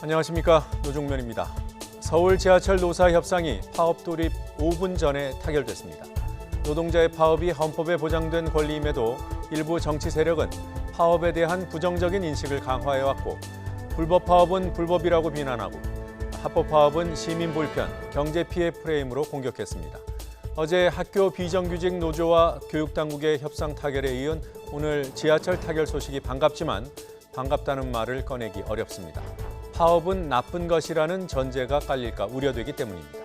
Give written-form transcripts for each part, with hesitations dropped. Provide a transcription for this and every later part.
안녕하십니까, 노종면입니다. 서울 지하철 노사 협상이 파업 돌입 5분 전에 타결됐습니다. 노동자의 파업이 헌법에 보장된 권리임에도 일부 정치 세력은 파업에 대한 부정적인 인식을 강화해왔고, 불법 파업은 불법이라고 비난하고 합법 파업은 시민 불편, 경제 피해 프레임으로 공격했습니다. 어제 학교 비정규직 노조와 교육당국의 협상 타결에 이은 오늘 지하철 타결 소식이 반갑지만 반갑다는 말을 꺼내기 어렵습니다. 파업은 나쁜 것이라는 전제가 깔릴까 우려되기 때문입니다.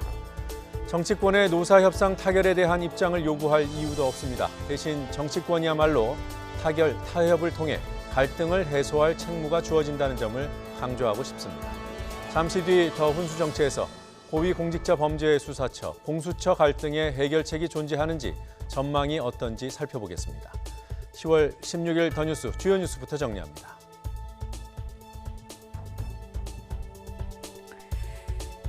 정치권의 노사협상 타결에 대한 입장을 요구할 이유도 없습니다. 대신 정치권이야말로 타결, 타협을 통해 갈등을 해소할 책무가 주어진다는 점을 강조하고 싶습니다. 잠시 뒤 더 훈수 정치에서 고위공직자범죄수사처, 공수처 갈등의 해결책이 존재하는지 전망이 어떤지 살펴보겠습니다. 10월 16일 더 뉴스 주요 뉴스부터 정리합니다.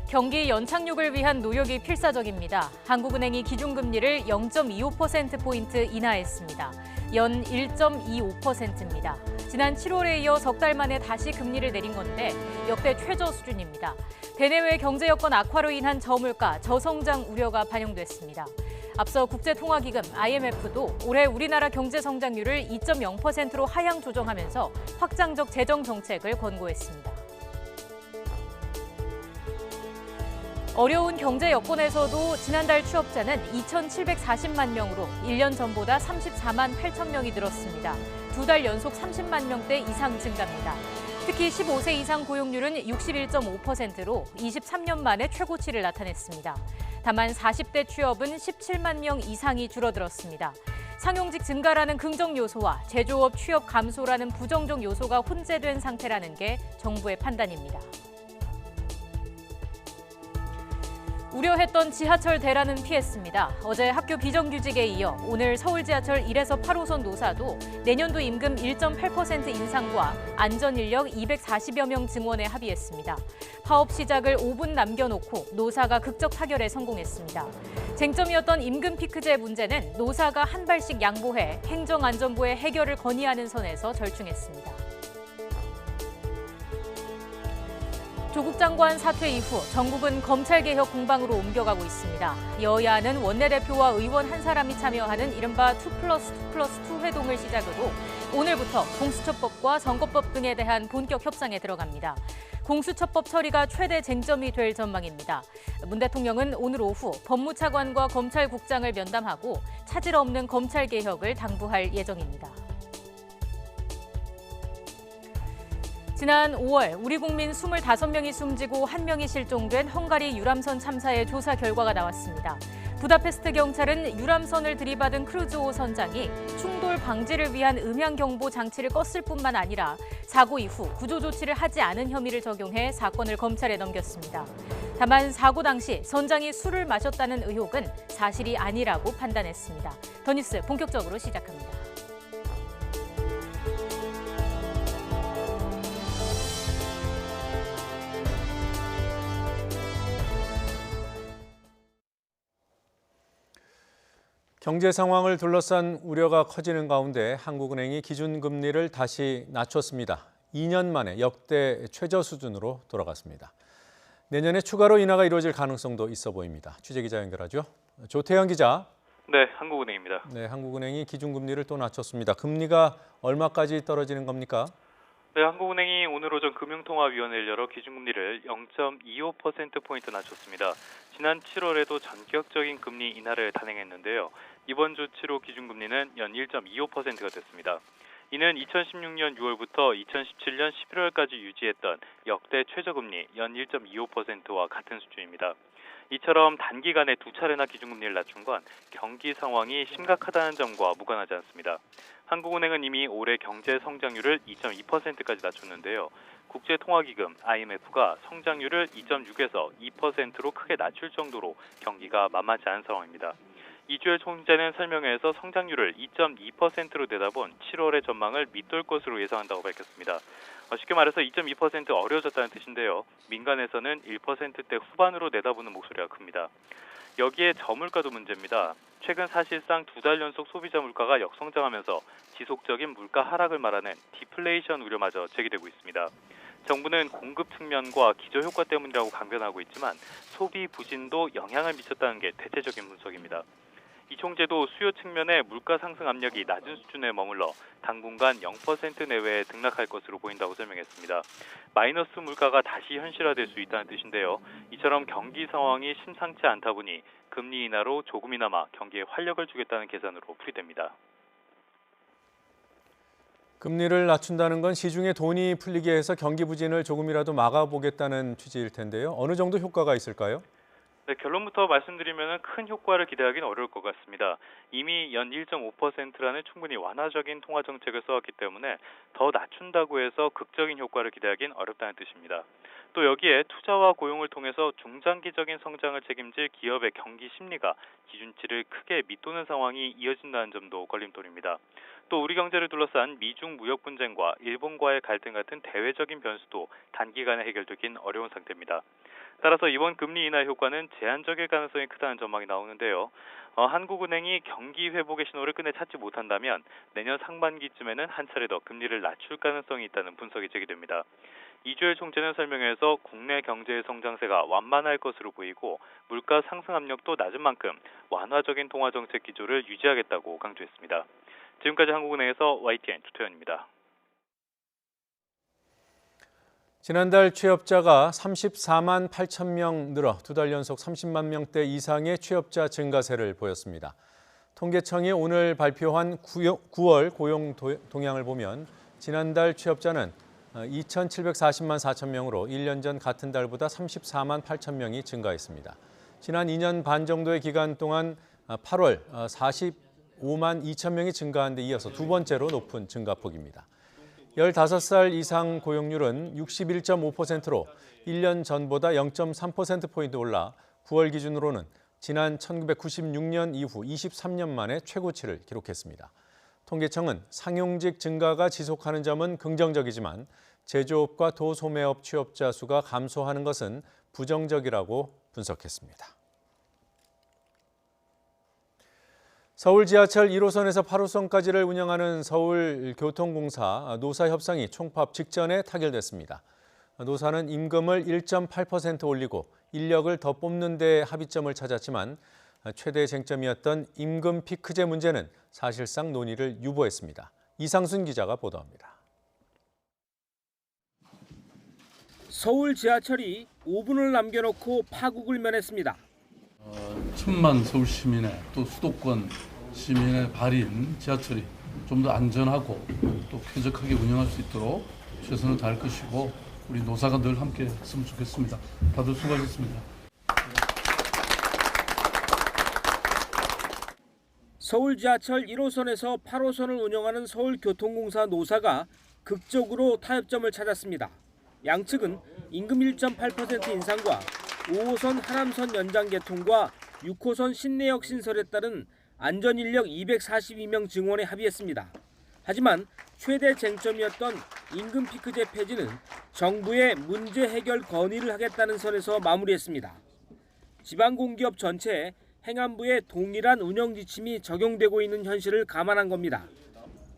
경기 연착륙을 위한 노력이 필사적입니다. 한국은행이 기준금리를 0.25%포인트 인하했습니다. 연 1.25%입니다. 지난 7월에 이어 석 달 만에 다시 금리를 내린 건데 역대 최저 수준입니다. 대내외 경제 여건 악화로 인한 저물가, 저성장 우려가 반영됐습니다. 앞서 국제통화기금 IMF도 올해 우리나라 경제 성장률을 2.0%로 하향 조정하면서 확장적 재정 정책을 권고했습니다. 어려운 경제 여건에서도 지난달 취업자는 2,740만 명으로 1년 전보다 34만 8천 명이 늘었습니다. 두 달 연속 30만 명대 이상 증가입니다. 특히 15세 이상 고용률은 61.5%로 23년 만에 최고치를 나타냈습니다. 다만 40대 취업은 17만 명 이상이 줄어들었습니다. 상용직 증가라는 긍정 요소와 제조업 취업 감소라는 부정적 요소가 혼재된 상태라는 게 정부의 판단입니다. 우려했던 지하철 대란은 피했습니다. 어제 학교 비정규직에 이어 오늘 서울 지하철 1에서 8호선 노사도 내년도 임금 1.8% 인상과 안전인력 240여 명 증원에 합의했습니다. 파업 시작을 5분 남겨놓고 노사가 극적 타결에 성공했습니다. 쟁점이었던 임금 피크제 문제는 노사가 한 발씩 양보해 행정안전부에 해결을 건의하는 선에서 절충했습니다. 조국 장관 사퇴 이후 전국은 검찰개혁 공방으로 옮겨가고 있습니다. 여야는 원내대표와 의원 한 사람이 참여하는 이른바 2+2+2 회동을 시작으로 오늘부터 공수처법과 선거법 등에 대한 본격 협상에 들어갑니다. 공수처법 처리가 최대 쟁점이 될 전망입니다. 문 대통령은 오늘 오후 법무차관과 검찰국장을 면담하고 차질 없는 검찰개혁을 당부할 예정입니다. 지난 5월 우리 국민 25명이 숨지고 1명이 실종된 헝가리 유람선 참사의 조사 결과가 나왔습니다. 부다페스트 경찰은 유람선을 들이받은 크루즈호 선장이 충돌 방지를 위한 음향경보 장치를 껐을 뿐만 아니라 사고 이후 구조 조치를 하지 않은 혐의를 적용해 사건을 검찰에 넘겼습니다. 다만 사고 당시 선장이 술을 마셨다는 의혹은 사실이 아니라고 판단했습니다. 더 뉴스 본격적으로 시작합니다. 경제 상황을 둘러싼 우려가 커지는 가운데 한국은행이 기준금리를 다시 낮췄습니다. 2년 만에 역대 최저 수준으로 돌아갔습니다. 내년에 추가로 인하가 이루어질 가능성도 있어 보입니다. 취재기자 연결하죠. 조태현 기자. 네, 한국은행입니다. 네, 한국은행이 기준금리를 또 낮췄습니다. 금리가 얼마까지 떨어지는 겁니까? 네, 한국은행이 오늘 오전 금융통화위원회를 열어 기준금리를 0.25%포인트 낮췄습니다. 지난 7월에도 전격적인 금리 인하를 단행했는데요. 이번 조치로 기준금리는 연 1.25%가 됐습니다. 이는 2016년 6월부터 2017년 11월까지 유지했던 역대 최저금리 연 1.25%와 같은 수준입니다. 이처럼 단기간에 두 차례나 기준금리를 낮춘 건 경기 상황이 심각하다는 점과 무관하지 않습니다. 한국은행은 이미 올해 경제 성장률을 2.2%까지 낮췄는데요. 국제통화기금 IMF가 성장률을 2.6에서 2%로 크게 낮출 정도로 경기가 만만치 않은 상황입니다. 이주열 총재는 설명회에서 성장률을 2.2%로 내다본 7월의 전망을 밑돌 것으로 예상한다고 밝혔습니다. 쉽게 말해서 2.2% 어려워졌다는 뜻인데요. 민간에서는 1%대 후반으로 내다보는 목소리가 큽니다. 여기에 저물가도 문제입니다. 최근 사실상 두 달 연속 소비자 물가가 역성장하면서 지속적인 물가 하락을 말하는 디플레이션 우려마저 제기되고 있습니다. 정부는 공급 측면과 기저효과 때문이라고 강변하고 있지만 소비 부진도 영향을 미쳤다는 게 대체적인 분석입니다. 이 총재도 수요 측면에 물가 상승 압력이 낮은 수준에 머물러 당분간 0% 내외에 등락할 것으로 보인다고 설명했습니다. 마이너스 물가가 다시 현실화될 수 있다는 뜻인데요. 이처럼 경기 상황이 심상치 않다 보니 금리 인하로 조금이나마 경기에 활력을 주겠다는 계산으로 풀이됩니다. 금리를 낮춘다는 건 시중에 돈이 풀리게 해서 경기 부진을 조금이라도 막아보겠다는 취지일 텐데요. 어느 정도 효과가 있을까요? 네, 결론부터 말씀드리면 큰 효과를 기대하기는 어려울 것 같습니다. 이미 연 1.5%라는 충분히 완화적인 통화 정책을 써왔기 때문에 더 낮춘다고 해서 극적인 효과를 기대하기는 어렵다는 뜻입니다. 또 여기에 투자와 고용을 통해서 중장기적인 성장을 책임질 기업의 경기 심리가 기준치를 크게 밑도는 상황이 이어진다는 점도 걸림돌입니다. 또 우리 경제를 둘러싼 미중 무역 분쟁과 일본과의 갈등 같은 대외적인 변수도 단기간에 해결되긴 어려운 상태입니다. 따라서 이번 금리 인하 효과는 제한적일 가능성이 크다는 전망이 나오는데요. 한국은행이 경기 회복의 신호를 끝내 찾지 못한다면 내년 상반기쯤에는 한 차례 더 금리를 낮출 가능성이 있다는 분석이 제기됩니다. 이주열 총재는 설명회에서 국내 경제의 성장세가 완만할 것으로 보이고 물가 상승 압력도 낮은 만큼 완화적인 통화 정책 기조를 유지하겠다고 강조했습니다. 지금까지 한국은행에서 YTN 주태현입니다. 지난달 취업자가 34만 8천 명 늘어 두 달 연속 30만 명대 이상의 취업자 증가세를 보였습니다. 통계청이 오늘 발표한 9월 고용 동향을 보면 지난달 취업자는 2,740만 4천 명으로 1년 전 같은 달보다 34만 8천 명이 증가했습니다. 지난 2년 반 정도의 기간 동안 8월 45만 2천 명이 증가한 데 이어서 두 번째로 높은 증가폭입니다. 15살 이상 고용률은 61.5%로 1년 전보다 0.3%포인트 올라 9월 기준으로는 지난 1996년 이후 23년 만에 최고치를 기록했습니다. 통계청은 상용직 증가가 지속하는 점은 긍정적이지만 제조업과 도소매업 취업자 수가 감소하는 것은 부정적이라고 분석했습니다. 서울 지하철 1호선에서 8호선까지를 운영하는 서울교통공사 노사협상이 총파업 직전에 타결됐습니다. 노사는 임금을 1.8% 올리고 인력을 더 뽑는 데 합의점을 찾았지만 최대 쟁점이었던 임금 피크제 문제는 사실상 논의를 유보했습니다. 이상순 기자가 보도합니다. 서울 지하철이 5분을 남겨놓고 파국을 면했습니다. 천만 서울 시민의 또 수도권 시민의 발인 지하철이 좀 더 안전하고 또 쾌적하게 운영할 수 있도록 최선을 다할 것이고 우리 노사가 늘 함께 했으면 좋겠습니다. 다들 수고하셨습니다. 서울 지하철 1호선에서 8호선을 운영하는 서울교통공사 노사가 극적으로 타협점을 찾았습니다. 양측은 임금 1.8% 인상과 5호선 하남선 연장 개통과 6호선 신내역 신설에 따른 안전인력 242명 증원에 합의했습니다. 하지만 최대 쟁점이었던 임금 피크제 폐지는 정부의 문제 해결 건의를 하겠다는 선에서 마무리했습니다. 지방공기업 전체에 행안부의 동일한 운영 지침이 적용되고 있는 현실을 감안한 겁니다.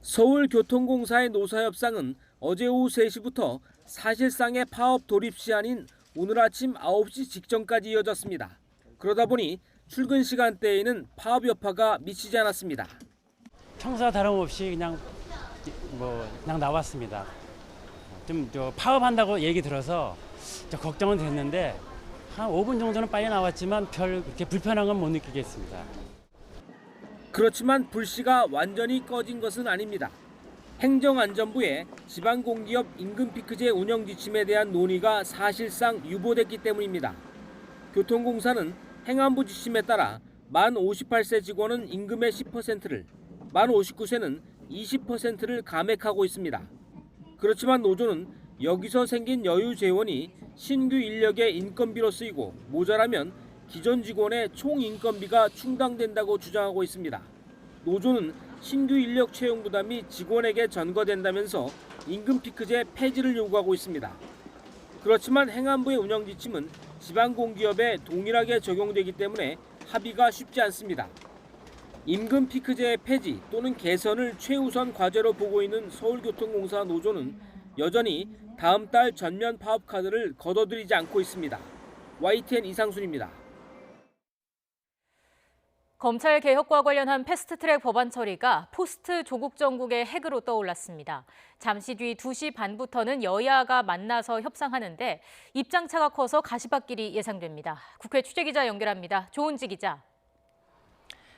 서울교통공사의 노사협상은 어제 오후 3시부터 사실상의 파업 돌입 시한인 오늘 아침 9시 직전까지 이어졌습니다. 그러다 보니 출근 시간대에는 파업 여파가 미치지 않았습니다. 평소와 다름없이 그냥 나왔습니다. 좀 파업한다고 얘기 들어서 걱정은 됐는데 한 5분 정도는 빨리 나왔지만 별 그렇게 불편한 건 못 느끼겠습니다. 그렇지만 불씨가 완전히 꺼진 것은 아닙니다. 행정안전부의 지방공기업 임금 피크제 운영 지침에 대한 논의가 사실상 유보됐기 때문입니다. 교통공사는 행안부 지침에 따라 만 58세 직원은 임금의 10%를, 만 59세는 20%를 감액하고 있습니다. 그렇지만 노조는 여기서 생긴 여유 재원이 신규 인력의 인건비로 쓰이고 모자라면 기존 직원의 총 인건비가 충당된다고 주장하고 있습니다. 노조는 신규 인력 채용 부담이 직원에게 전가된다면서 임금 피크제 폐지를 요구하고 있습니다. 그렇지만 행안부의 운영 지침은 지방공기업에 동일하게 적용되기 때문에 합의가 쉽지 않습니다. 임금 피크제 폐지 또는 개선을 최우선 과제로 보고 있는 서울교통공사 노조는 여전히 다음 달 전면 파업 카드를 걷어들이지 않고 있습니다. YTN 이상순입니다. 검찰 개혁과 관련한 패스트트랙 법안 처리가 포스트 조국 정국의 핵으로 떠올랐습니다. 잠시 뒤 2시 반부터는 여야가 만나서 협상하는데 입장차가 커서 가시밭길이 예상됩니다. 국회 취재기자 연결합니다. 조은지 기자.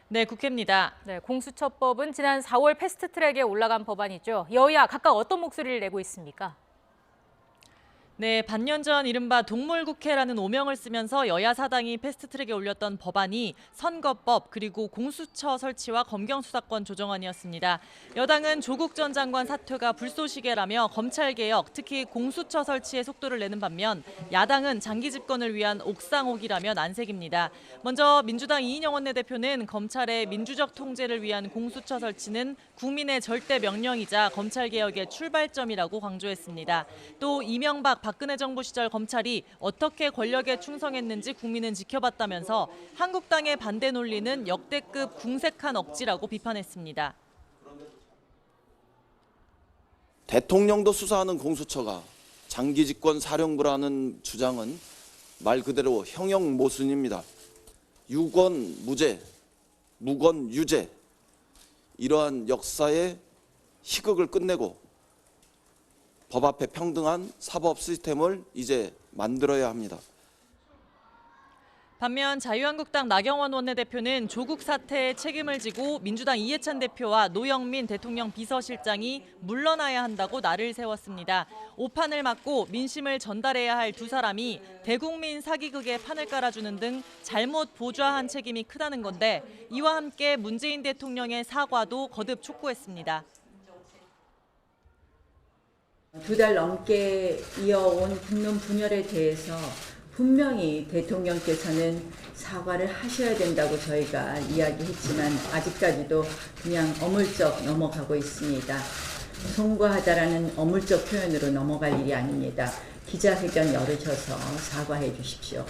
네, 국회입니다. 네, 공수처법은 지난 4월 패스트트랙에 올라간 법안이죠. 여야 각각 어떤 목소리를 내고 있습니까? 네, 반년 전 이른바 동물국회라는 오명을 쓰면서 여야 사당이 패스트트랙에 올렸던 법안이 선거법 그리고 공수처 설치와 검경수사권 조정안이었습니다. 여당은 조국 전 장관 사퇴가 불쏘시개라며 검찰개혁, 특히 공수처 설치에 속도를 내는 반면 야당은 장기 집권을 위한 옥상옥이라며 난색입니다. 먼저 민주당 이인영 원내대표는 검찰의 민주적 통제를 위한 공수처 설치는 국민의 절대 명령이자 검찰개혁의 출발점이라고 강조했습니다. 또 이명박, 박근혜 정부 시절 검찰이 어떻게 권력에 충성했는지 국민은 지켜봤다면서 한국당의 반대 논리는 역대급 궁색한 억지라고 비판했습니다. 대통령도 수사하는 공수처가 장기 집권 사령부라는 주장은 말 그대로 형용 모순입니다. 유권 무죄, 무권 유죄, 이러한 역사의 희극을 끝내고 법 앞에 평등한 사법 시스템을 이제 만들어야 합니다. 반면 자유한국당 나경원 원내대표는 조국 사태에 책임을 지고 민주당 이해찬 대표와 노영민 대통령 비서실장이 물러나야 한다고 날을 세웠습니다. 오판을 막고 민심을 전달해야 할 두 사람이 대국민 사기극에 판을 깔아주는 등 잘못 보좌한 책임이 크다는 건데 이와 함께 문재인 대통령의 사과도 거듭 촉구했습니다. 2달 넘게 이어온 국론 분열에 대해서 분명히 대통령께서는 사과를 하셔야 된다고 저희가 이야기했지만 아직까지도 그냥 어물쩍 넘어가고 있습니다. 송구하다라는 어물쩍 표현으로 넘어갈 일이 아닙니다. 기자회견 열으셔서 사과해 주십시오.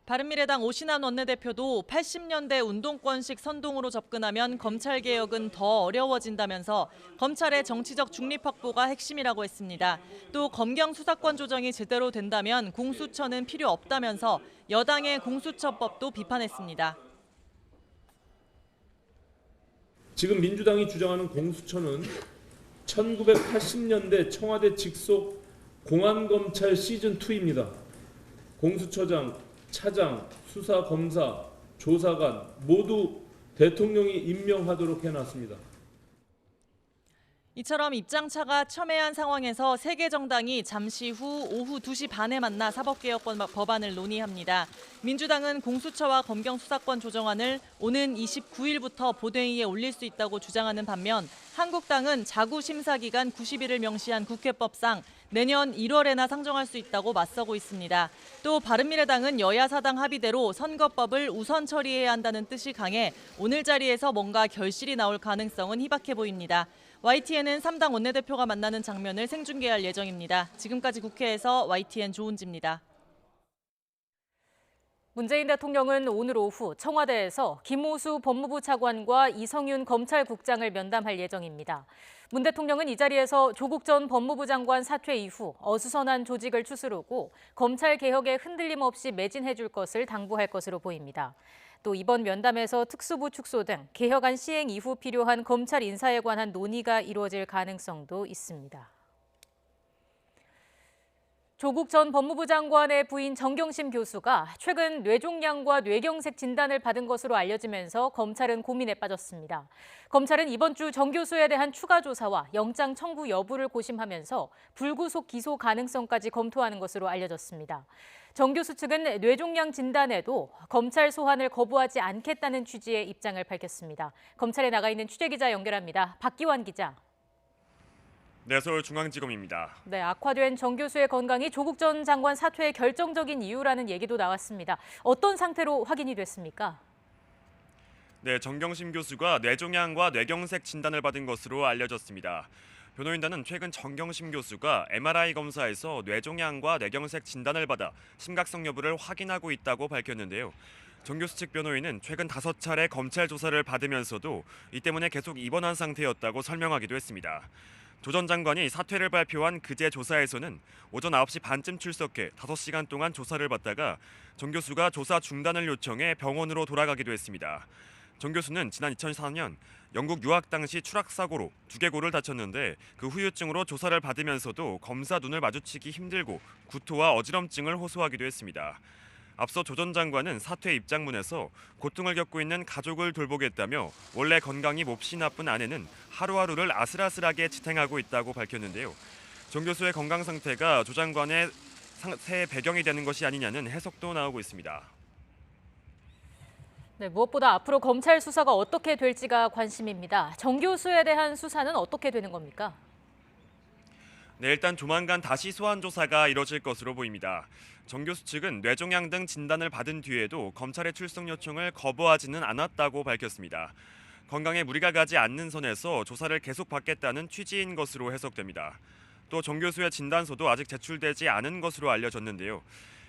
바른미래당 오신환 원내대표도 80년대 운동권식 선동으로 접근하면 검찰개혁은 더 어려워진다면서 검찰의 정치적 중립 확보가 핵심이라고 했습니다. 또 검경수사권 조정이 제대로 된다면 공수처는 필요 없다면서 여당의 공수처법도 비판했습니다. 지금 민주당이 주장하는 공수처는 1980년대 청와대 직속 공안검찰 시즌2입니다. 공수처장, 차장, 수사검사, 조사관 모두 대통령이 임명하도록 해놨습니다. 이처럼 입장차가 첨예한 상황에서 세 개 정당이 잠시 후 오후 2시 반에 만나 사법개혁 법안을 논의합니다. 민주당은 공수처와 검경수사권 조정안을 오는 29일부터 본회의에 올릴 수 있다고 주장하는 반면 한국당은 자구심사기간 90일을 명시한 국회법상 내년 1월에나 상정할 수 있다고 맞서고 있습니다. 또 바른미래당은 여야 사당 합의대로 선거법을 우선 처리해야 한다는 뜻이 강해 오늘 자리에서 뭔가 결실이 나올 가능성은 희박해 보입니다. YTN은 3당 원내대표가 만나는 장면을 생중계할 예정입니다. 지금까지 국회에서 YTN 조은지입니다. 문재인 대통령은 오늘 오후 청와대에서 김호수 법무부 차관과 이성윤 검찰국장을 면담할 예정입니다. 문 대통령은 이 자리에서 조국 전 법무부 장관 사퇴 이후 어수선한 조직을 추스르고 검찰 개혁에 흔들림 없이 매진해 줄 것을 당부할 것으로 보입니다. 또 이번 면담에서 특수부 축소 등 개혁안 시행 이후 필요한 검찰 인사에 관한 논의가 이루어질 가능성도 있습니다. 조국 전 법무부 장관의 부인 정경심 교수가 최근 뇌종양과 뇌경색 진단을 받은 것으로 알려지면서 검찰은 고민에 빠졌습니다. 검찰은 이번 주 정 교수에 대한 추가 조사와 영장 청구 여부를 고심하면서 불구속 기소 가능성까지 검토하는 것으로 알려졌습니다. 정 교수 측은 뇌종양 진단에도 검찰 소환을 거부하지 않겠다는 취지의 입장을 밝혔습니다. 검찰에 나가 있는 취재기자 연결합니다. 박기환 기자. 네, 서울중앙지검입니다. 네, 악화된 정 교수의 건강이 조국 전 장관 사퇴의 결정적인 이유라는 얘기도 나왔습니다. 어떤 상태로 확인이 됐습니까? 네, 정경심 교수가 뇌종양과 뇌경색 진단을 받은 것으로 알려졌습니다. 변호인단은 최근 정경심 교수가 MRI 검사에서 뇌종양과 뇌경색 진단을 받아 심각성 여부를 확인하고 있다고 밝혔는데요. 정 교수 측 변호인은 최근 5차례 검찰 조사를 받으면서도 이 때문에 계속 입원한 상태였다고 설명하기도 했습니다. 조 전 장관이 사퇴를 발표한 그제 조사에서는 오전 9시 반쯤 출석해 5시간 동안 조사를 받다가 정 교수가 조사 중단을 요청해 병원으로 돌아가기도 했습니다. 정 교수는 지난 2004년 영국 유학 당시 추락사고로 두개골을 다쳤는데 그 후유증으로 조사를 받으면서도 검사 눈을 마주치기 힘들고 구토와 어지럼증을 호소하기도 했습니다. 앞서 조 전 장관은 사퇴 입장문에서 고통을 겪고 있는 가족을 돌보겠다며 원래 건강이 몹시 나쁜 아내는 하루하루를 아슬아슬하게 지탱하고 있다고 밝혔는데요. 정 교수의 건강 상태가 조 장관의 사퇴의 배경이 되는 것이 아니냐는 해석도 나오고 있습니다. 네, 무엇보다 앞으로 검찰 수사가 어떻게 될지가 관심입니다. 정 교수에 대한 수사는 어떻게 되는 겁니까? 네, 일단 조만간 다시 소환 조사가 이뤄질 것으로 보입니다. 정 교수 측은 뇌종양 등 진단을 받은 뒤에도 검찰의 출석 요청을 거부하지는 않았다고 밝혔습니다. 건강에 무리가 가지 않는 선에서 조사를 계속 받겠다는 취지인 것으로 해석됩니다. 또 정 교수의 진단서도 아직 제출되지 않은 것으로 알려졌는데요.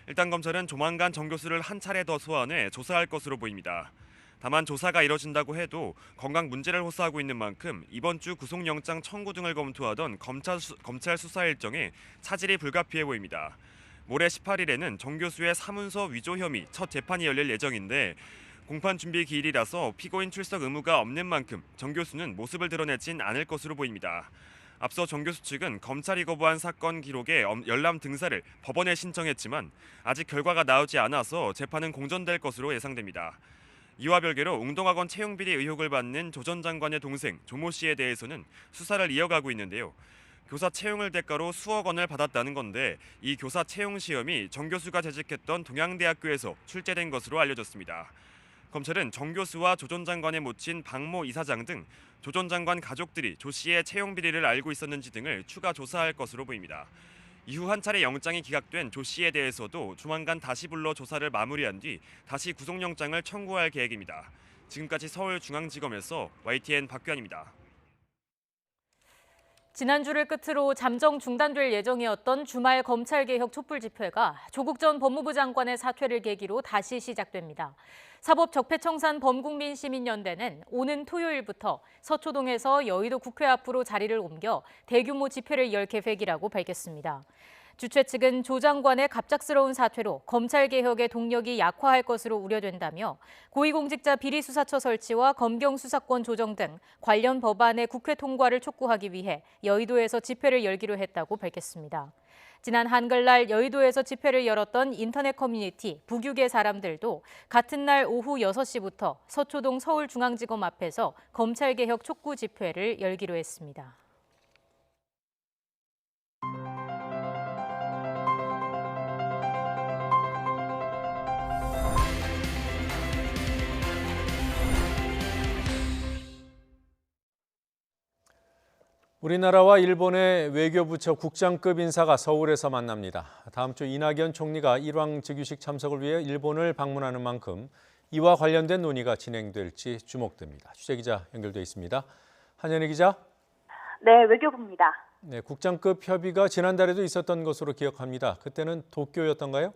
일단 검찰은 조만간 정 교수를 한 차례 더 소환해 조사할 것으로 보입니다. 다만 조사가 이뤄진다고 해도 건강 문제를 호소하고 있는 만큼 이번 주 구속영장 청구 등을 검토하던 검찰 수사 일정에 차질이 불가피해 보입니다. 모레 18일에는 정 교수의 사문서 위조 혐의 첫 재판이 열릴 예정인데 공판 준비 기일이라서 피고인 출석 의무가 없는 만큼 정 교수는 모습을 드러내진 않을 것으로 보입니다. 앞서 정 교수 측은 검찰이 거부한 사건 기록의 열람 등사를 법원에 신청했지만 아직 결과가 나오지 않아서 재판은 공전될 것으로 예상됩니다. 이와 별개로 웅동학원 채용비리 의혹을 받는 조 전 장관의 동생 조모 씨에 대해서는 수사를 이어가고 있는데요. 교사 채용을 대가로 수억 원을 받았다는 건데 이 교사 채용 시험이 정 교수가 재직했던 동양대학교에서 출제된 것으로 알려졌습니다. 검찰은 정 교수와 조 전 장관의 모친 박모 이사장 등 조 전 장관 가족들이 조 씨의 채용 비리를 알고 있었는지 등을 추가 조사할 것으로 보입니다. 이후 한 차례 영장이 기각된 조 씨에 대해서도 조만간 다시 불러 조사를 마무리한 뒤 다시 구속영장을 청구할 계획입니다. 지금까지 서울중앙지검에서 YTN 박규환입니다. 지난주를 끝으로 잠정 중단될 예정이었던 주말 검찰개혁 촛불 집회가 조국 전 법무부 장관의 사퇴를 계기로 다시 시작됩니다. 사법적폐청산 범국민시민연대는 오는 토요일부터 서초동에서 여의도 국회 앞으로 자리를 옮겨 대규모 집회를 열 계획이라고 밝혔습니다. 주최 측은 조 장관의 갑작스러운 사퇴로 검찰개혁의 동력이 약화할 것으로 우려된다며 고위공직자 비리수사처 설치와 검경수사권 조정 등 관련 법안의 국회 통과를 촉구하기 위해 여의도에서 집회를 열기로 했다고 밝혔습니다. 지난 한글날 여의도에서 집회를 열었던 인터넷 커뮤니티 부규계 사람들도 같은 날 오후 6시부터 서초동 서울중앙지검 앞에서 검찰개혁 촉구 집회를 열기로 했습니다. 우리나라와 일본의 외교부처 국장급 인사가 서울에서 만납니다. 다음 주 이낙연 총리가 일왕 즉위식 참석을 위해 일본을 방문하는 만큼 이와 관련된 논의가 진행될지 주목됩니다. 취재기자 연결돼 있습니다. 한연희 기자. 네, 외교부입니다. 네, 국장급 협의가 지난달에도 있었던 것으로 기억합니다. 그때는 도쿄였던가요?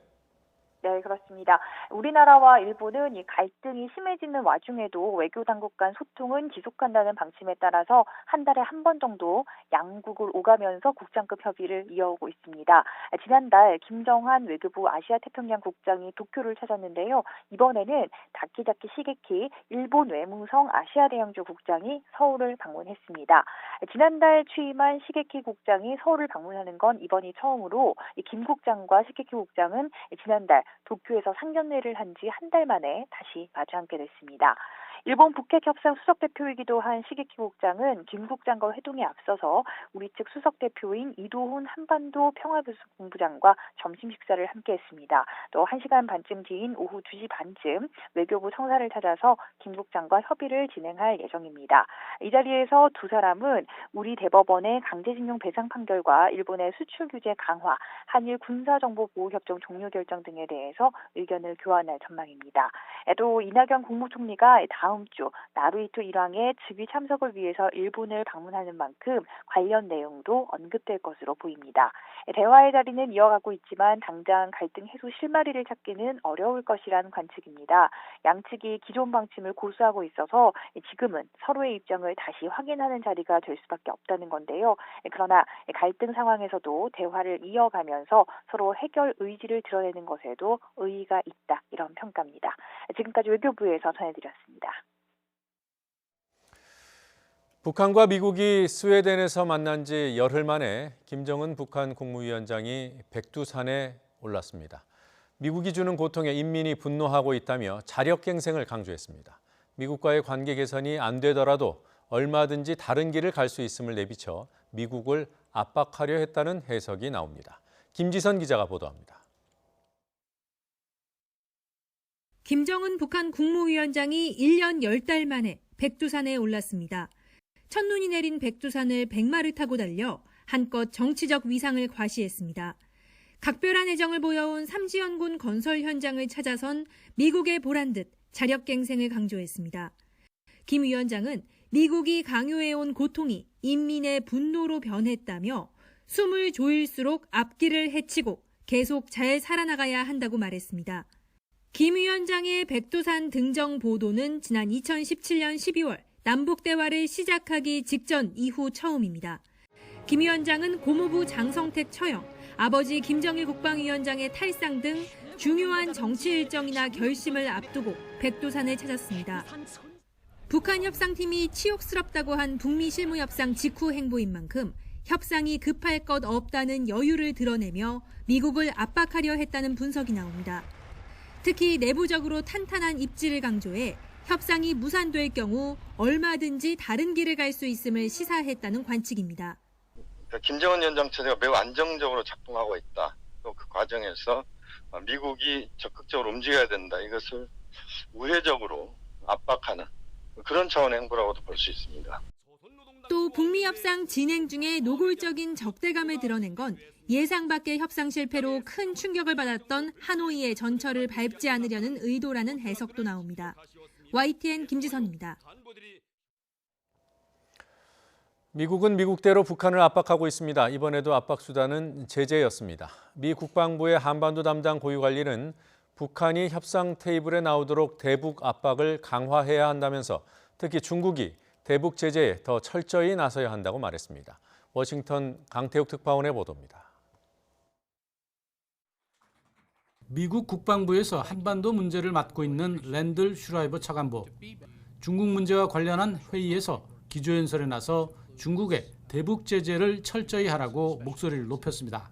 네, 그렇습니다. 우리나라와 일본은 이 갈등이 심해지는 와중에도 외교 당국 간 소통은 지속한다는 방침에 따라서 한 달에 한 번 정도 양국을 오가면서 국장급 협의를 이어오고 있습니다. 지난달 김정한 외교부 아시아 태평양 국장이 도쿄를 찾았는데요. 이번에는 다키다키 시게키 일본 외무성 아시아 대양조 국장이 서울을 방문했습니다. 지난달 취임한 시게키 국장이 서울을 방문하는 건 이번이 처음으로 김 국장과 시게키 국장은 지난달 도쿄에서 상견례를 한 지 한 달 만에 다시 마주 앉게 됐습니다. 일본 북핵 협상 수석대표이기도 한 시게키 국장은 김 국장과 회동에 앞서서 우리 측 수석대표인 이도훈 한반도 평화부본부장과 점심 식사를 함께했습니다. 또 1시간 반쯤 뒤인 오후 2시 반쯤 외교부 청사를 찾아서 김 국장과 협의를 진행할 예정입니다. 이 자리에서 두 사람은 우리 대법원의 강제징용 배상 판결과 일본의 수출 규제 강화, 한일 군사정보보호협정 종료 결정 등에 대해서 의견을 교환할 전망입니다. 또 이낙연 국무총리가 다음 다음 주 나루히토 일왕의 즉위 참석을 위해서 일본을 방문하는 만큼 관련 내용도 언급될 것으로 보입니다. 대화의 자리는 이어가고 있지만 당장 갈등 해소 실마리를 찾기는 어려울 것이라는 관측입니다. 양측이 기존 방침을 고수하고 있어서 지금은 서로의 입장을 다시 확인하는 자리가 될 수밖에 없다는 건데요. 그러나 갈등 상황에서도 대화를 이어가면서 서로 해결 의지를 드러내는 것에도 의의가 있다, 이런 평가입니다. 지금까지 외교부에서 전해드렸습니다. 북한과 미국이 스웨덴에서 만난 지 열흘 만에 김정은 북한 국무위원장이 백두산에 올랐습니다. 미국이 주는 고통에 인민이 분노하고 있다며 자력갱생을 강조했습니다. 미국과의 관계 개선이 안 되더라도 얼마든지 다른 길을 갈 수 있음을 내비쳐 미국을 압박하려 했다는 해석이 나옵니다. 김지선 기자가 보도합니다. 김정은 북한 국무위원장이 1년 10달 만에 백두산에 올랐습니다. 첫눈이 내린 백두산을 백마를 타고 달려 한껏 정치적 위상을 과시했습니다. 각별한 애정을 보여온 삼지연군 건설 현장을 찾아선 미국에 보란듯 자력갱생을 강조했습니다. 김 위원장은 미국이 강요해온 고통이 인민의 분노로 변했다며 숨을 조일수록 앞길을 헤치고 계속 잘 살아나가야 한다고 말했습니다. 김 위원장의 백두산 등정 보도는 지난 2017년 12월 남북대화를 시작하기 직전 이후 처음입니다. 김 위원장은 고모부 장성택 처형, 아버지 김정일 국방위원장의 탈상 등 중요한 정치 일정이나 결심을 앞두고 백두산을 찾았습니다. 북한 협상팀이 치욕스럽다고 한 북미 실무협상 직후 행보인 만큼 협상이 급할 것 없다는 여유를 드러내며 미국을 압박하려 했다는 분석이 나옵니다. 특히 내부적으로 탄탄한 입지를 강조해 협상이 무산될 경우 얼마든지 다른 길을 갈 수 있음을 시사했다는 관측입니다. 김정은 위원장 체제가 매우 안정적으로 작동하고 있다. 또 그 과정에서 미국이 적극적으로 움직여야 된다. 이것을 우회적으로 압박하는 그런 차원의 행보라고도 볼 수 있습니다. 또 북미 협상 진행 중에 노골적인 적대감을 드러낸 건 예상 밖의 협상 실패로 큰 충격을 받았던 하노이의 전철을 밟지 않으려는 의도라는 해석도 나옵니다. YTN 김지선입니다. 미국은 미국대로 북한을 압박하고 있습니다. 이번에도 압박 수단은 제재였습니다. 미 국방부의 한반도 담당 고위관리는 북한이 협상 테이블에 나오도록 대북 압박을 강화해야 한다면서 특히 중국이 대북 제재에 더 철저히 나서야 한다고 말했습니다. 워싱턴 강태욱 특파원의 보도입니다. 미국 국방부에서 한반도 문제를 맡고 있는 랜들 슈라이버 차관보. 중국 문제와 관련한 회의에서 기조연설에 나서 중국에 대북 제재를 철저히 하라고 목소리를 높였습니다.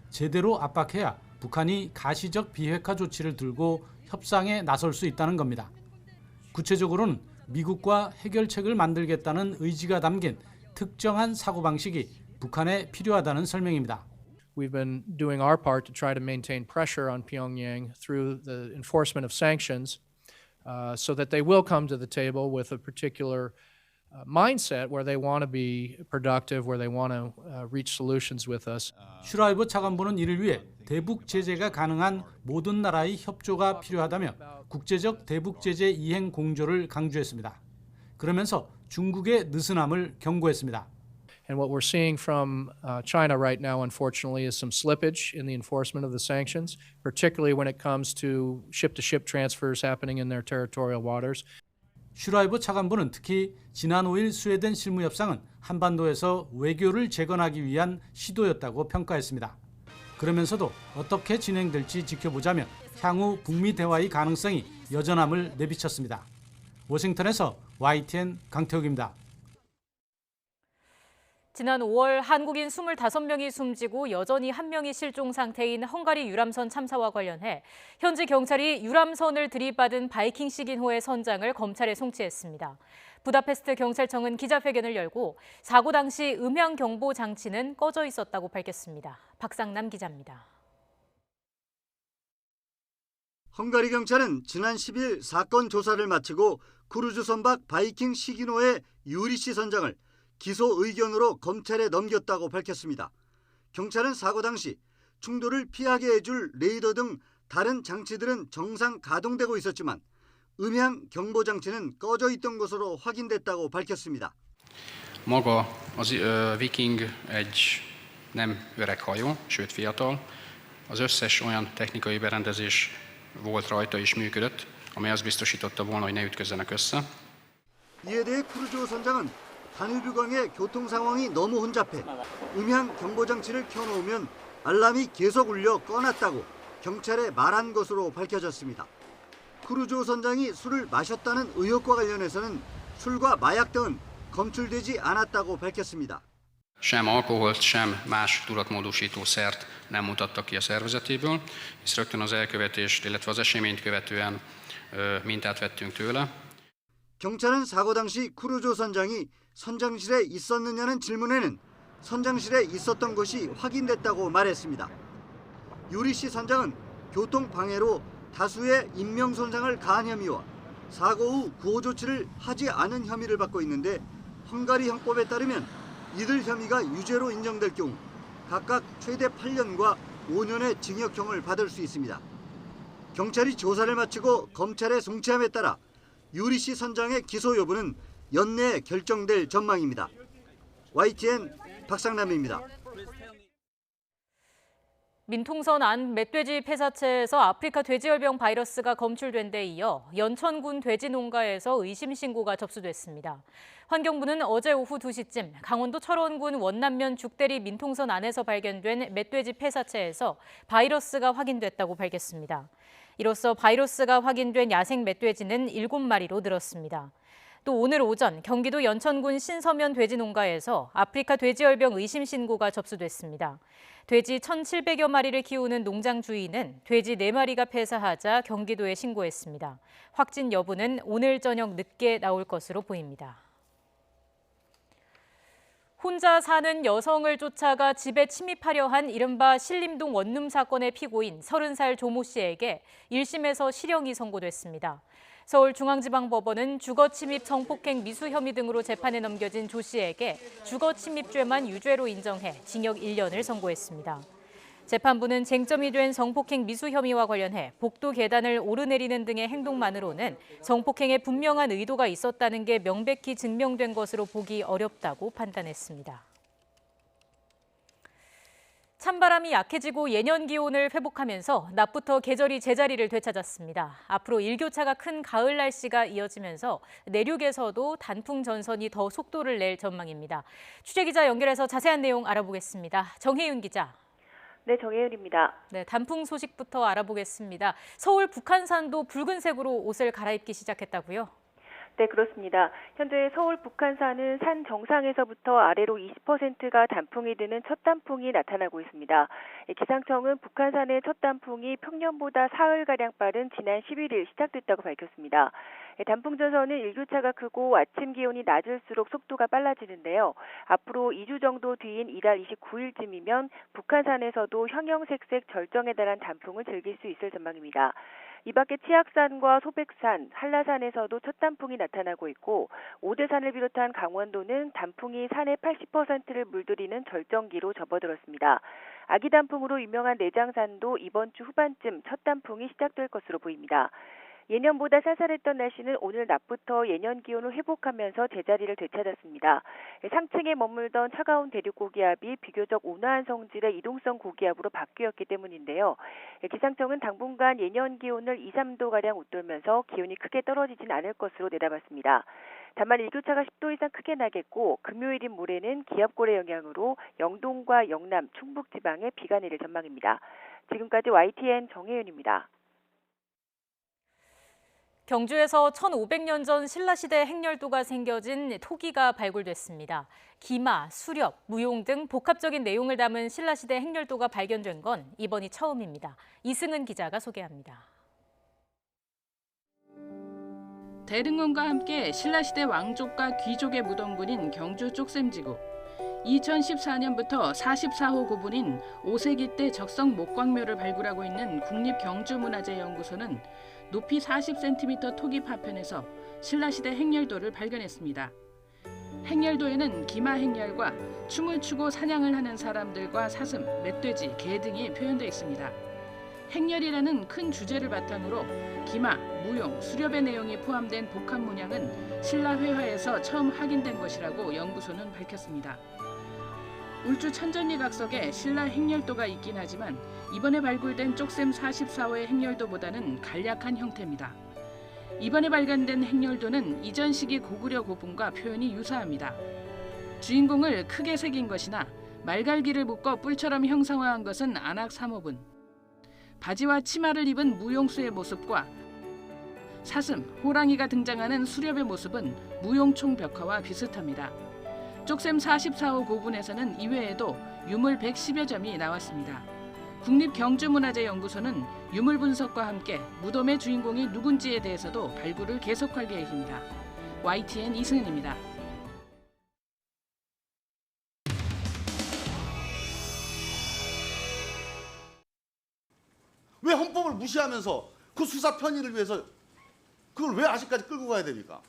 제대로 압박해야 북한이 가시적 비핵화 조치를 들고 협상에 나설 수 있다는 겁니다. 구체적으로는 미국과 해결책을 만들겠다는 의지가 담긴 특정한 사고방식이 북한에 필요하다는 설명입니다. We've been doing our part to try to maintain pressure on Pyongyang through the enforcement of sanctions so that they will come to the table with a particular mindset where they want to be productive, where they want to reach solutions with us. 슈라이버 차관보는 이를 위해 대북 제재가 가능한 모든 나라의 협조가 필요하다며 국제적 대북 제재 이행 공조를 강조했습니다. 그러면서 중국의 느슨함을 경고했습니다. And what we're seeing from China right now, unfortunately, is some slippage in the enforcement of the sanctions, particularly when it comes to ship-to-ship transfers happening in their territorial waters. 슈라이버 차관보는 특히 지난 5일 스웨덴 실무협상은 한반도에서 외교를 재건하기 위한 시도였다고 평가했습니다. 그러면서도 어떻게 진행될지 지켜보자며 향후 북미 대화의 가능성이 여전함을 내비쳤습니다. 워싱턴에서 YTN 강태욱입니다. 지난 5월 한국인 25명이 숨지고 여전히 1명이 실종 상태인 헝가리 유람선 참사와 관련해 현지 경찰이 유람선을 들이받은 바이킹 시긴호의 선장을 검찰에 송치했습니다. 부다페스트 경찰청은 기자회견을 열고 사고 당시 음향 경보 장치는 꺼져 있었다고 밝혔습니다. 박상남 기자입니다. 헝가리 경찰은 지난 10일 사건 조사를 마치고 크루즈 선박 바이킹 시기노의 유리 씨 선장을 기소 의견으로 검찰에 넘겼다고 밝혔습니다. 경찰은 사고 당시 충돌을 피하게 해줄 레이더 등 다른 장치들은 정상 가동되고 있었지만 음향 경보 장치는 꺼져 있던 것으로 확인됐다고 밝혔습니다. Maga az Viking egy nem öreg hajó, sőt fiatal. Az összes olyan technikai berendezés volt rajta és működött, amely azt biztosította volna, hogy ne ütközzenek össze. 이에 대해 크루조 선장은 다뉴브강의 교통 상황이 너무 혼잡해 음향 경보 장치를 켜놓으면 알람이 계속 울려 꺼놨다고 경찰에 말한 것으로 밝혀졌습니다. 크루조 선장이 술을 마셨다는 의혹과 관련해서는 술과 마약 등은 검출되지 않았다고 밝혔습니다. Sem alkoholt, sem más tudatmódosító szert nem mutattak ki a szervezetéből, hisz rögtön az elkövetést, illetve az eseményt követően mintát vettünk tőle. 경찰은 사고 당시 크루조 선장이 선장실에 있었느냐는 질문에는 선장실에 있었던 것이 확인됐다고 말했습니다. 유리 씨 선장은 교통 방해로 다수의 인명 손상을 가한 혐의와 사고 후 구호 조치를 하지 않은 혐의를 받고 있는데 헝가리 형법에 따르면 이들 혐의가 유죄로 인정될 경우 각각 최대 8년과 5년의 징역형을 받을 수 있습니다. 경찰이 조사를 마치고 검찰에 송치함에 따라 유리 씨 선장의 기소 여부는 연내에 결정될 전망입니다. YTN 박상남입니다. 민통선 안 멧돼지 폐사체에서 아프리카 돼지열병 바이러스가 검출된 데 이어 연천군 돼지 농가에서 의심 신고가 접수됐습니다. 환경부는 어제 오후 2시쯤 강원도 철원군 원남면 죽대리 민통선 안에서 발견된 멧돼지 폐사체에서 바이러스가 확인됐다고 밝혔습니다. 이로써 바이러스가 확인된 야생 멧돼지는 7마리로 늘었습니다. 또 오늘 오전 경기도 연천군 신서면 돼지농가에서 아프리카 돼지열병 의심 신고가 접수됐습니다. 돼지 1,700여 마리를 키우는 농장 주인은 돼지 4마리가 폐사하자 경기도에 신고했습니다. 확진 여부는 오늘 저녁 늦게 나올 것으로 보입니다. 혼자 사는 여성을 쫓아가 집에 침입하려 한 이른바 신림동 원룸 사건의 피고인 30살 조모 씨에게 1심에서 실형이 선고됐습니다. 서울중앙지방법원은 주거침입 성폭행 미수 혐의 등으로 재판에 넘겨진 조 씨에게 주거침입죄만 유죄로 인정해 징역 1년을 선고했습니다. 재판부는 쟁점이 된 성폭행 미수 혐의와 관련해 복도 계단을 오르내리는 등의 행동만으로는 성폭행에 분명한 의도가 있었다는 게 명백히 증명된 것으로 보기 어렵다고 판단했습니다. 찬바람이 약해지고 예년 기온을 회복하면서 낮부터 계절이 제자리를 되찾았습니다. 앞으로 일교차가 큰 가을 날씨가 이어지면서 내륙에서도 단풍 전선이 더 속도를 낼 전망입니다. 취재기자 연결해서 자세한 내용 알아보겠습니다. 정혜윤 기자. 네, 정혜윤입니다. 네, 단풍 소식부터 알아보겠습니다. 서울 북한산도 붉은색으로 옷을 갈아입기 시작했다고요? 네, 그렇습니다. 현재 서울 북한산은 산 정상에서부터 아래로 20%가 단풍이 드는 첫 단풍이 나타나고 있습니다. 기상청은 북한산의 첫 단풍이 평년보다 사흘가량 빠른 지난 11일 시작됐다고 밝혔습니다. 단풍 전선은 일교차가 크고 아침 기온이 낮을수록 속도가 빨라지는데요. 앞으로 2주 정도 뒤인 이달 29일쯤이면 북한산에서도 형형색색 절정에 달한 단풍을 즐길 수 있을 전망입니다. 이 밖에 치악산과 소백산, 한라산에서도 첫 단풍이 나타나고 있고 오대산을 비롯한 강원도는 단풍이 산의 80%를 물들이는 절정기로 접어들었습니다. 아기 단풍으로 유명한 내장산도 이번 주 후반쯤 첫 단풍이 시작될 것으로 보입니다. 예년보다 쌀쌀했던 날씨는 오늘 낮부터 예년 기온을 회복하면서 제자리를 되찾았습니다. 상층에 머물던 차가운 대륙 고기압이 비교적 온화한 성질의 이동성 고기압으로 바뀌었기 때문인데요. 기상청은 당분간 예년 기온을 2, 3도가량 웃돌면서 기온이 크게 떨어지진 않을 것으로 내다봤습니다. 다만 일교차가 10도 이상 크게 나겠고 금요일인 모레는 기압골의 영향으로 영동과 영남, 충북 지방에 비가 내릴 전망입니다. 지금까지 YTN 정혜윤입니다. 경주에서 1500년 전 신라시대 행렬도가 생겨진 토기가 발굴됐습니다. 기마, 수렵, 무용 등 복합적인 내용을 담은 신라시대 행렬도가 발견된 건 이번이 처음입니다. 이승은 기자가 소개합니다. 대릉원과 함께 신라시대 왕족과 귀족의 무덤군인 경주 쪽샘지구. 2014년부터 44호 구분인 5세기 때 적성 목광묘를 발굴하고 있는 국립경주문화재연구소는 높이 40cm 토기 파편에서 신라시대 행렬도를 발견했습니다. 행렬도에는 기마 행렬과 춤을 추고 사냥을 하는 사람들과 사슴, 멧돼지, 개 등이 표현되어 있습니다. 행렬이라는 큰 주제를 바탕으로 기마, 무용, 수렵의 내용이 포함된 복합 문양은 신라 회화에서 처음 확인된 것이라고 연구소는 밝혔습니다. 울주 천전리각석에 신라 행렬도가 있긴 하지만 이번에 발굴된 쪽셈 44호의 행렬도보다는 간략한 형태입니다. 이번에 발견된 행렬도는 이전 시기 고구려 고분과 표현이 유사합니다. 주인공을 크게 새긴 것이나 말갈기를 묶어 뿔처럼 형상화한 것은 안악삼호분, 바지와 치마를 입은 무용수의 모습과 사슴, 호랑이가 등장하는 수렵의 모습은 무용총 벽화와 비슷합니다. 쪽셈 44호 고분에서는 이외에도 유물 110여 점이 나왔습니다. 국립경주문화재연구소는 유물 분석과 함께 무덤의 주인공이 누군지에 대해서도 발굴을 계속할 계획입니다. YTN 이승은입니다. 왜 헌법을 무시하면서 그 수사 편의를 위해서 그걸 왜 아직까지 끌고 가야 됩니까?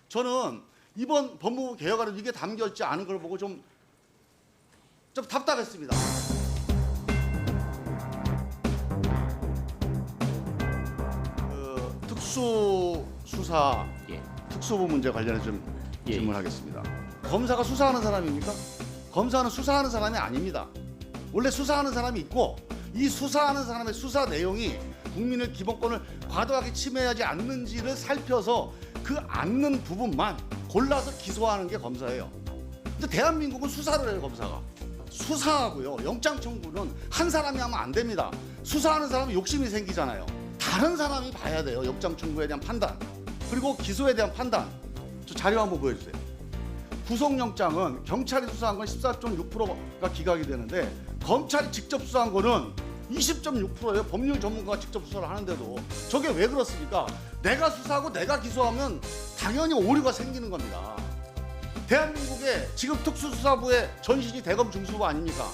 저는 이번 법무부 개혁안에 이게 담겨있지 않은 걸 보고 좀 답답했습니다. 특수수사 특수부 문제 관련해서 좀 질문하겠습니다. 검사가 수사하는 사람입니까? 검사는 수사하는 사람이 아닙니다. 원래 수사하는 사람이 있고 이 수사하는 사람의 수사 내용이 국민의 기본권을 과도하게 침해하지 않는지를 살펴서 그 않는 부분만 골라서 기소하는 게 검사예요. 근데 대한민국은 수사를 해요, 검사가. 수사하고요, 영장 청구는 한 사람이 하면 안 됩니다. 수사하는 사람은 욕심이 생기잖아요. 다른 사람이 봐야 돼요, 영장 청구에 대한 판단. 그리고 기소에 대한 판단. 저 자료 한번 보여주세요. 구속영장은 경찰이 수사한 건 14.6%가 기각이 되는데 검찰이 직접 수사한 거는 20.6%예요. 법률 전문가가 직접 수사를 하는데도. 저게 왜 그렇습니까? 내가 수사하고 내가 기소하면 당연히 오류가 생기는 겁니다. 대한민국의 지금 특수수사부의 전신이 대검 중수부 아닙니까?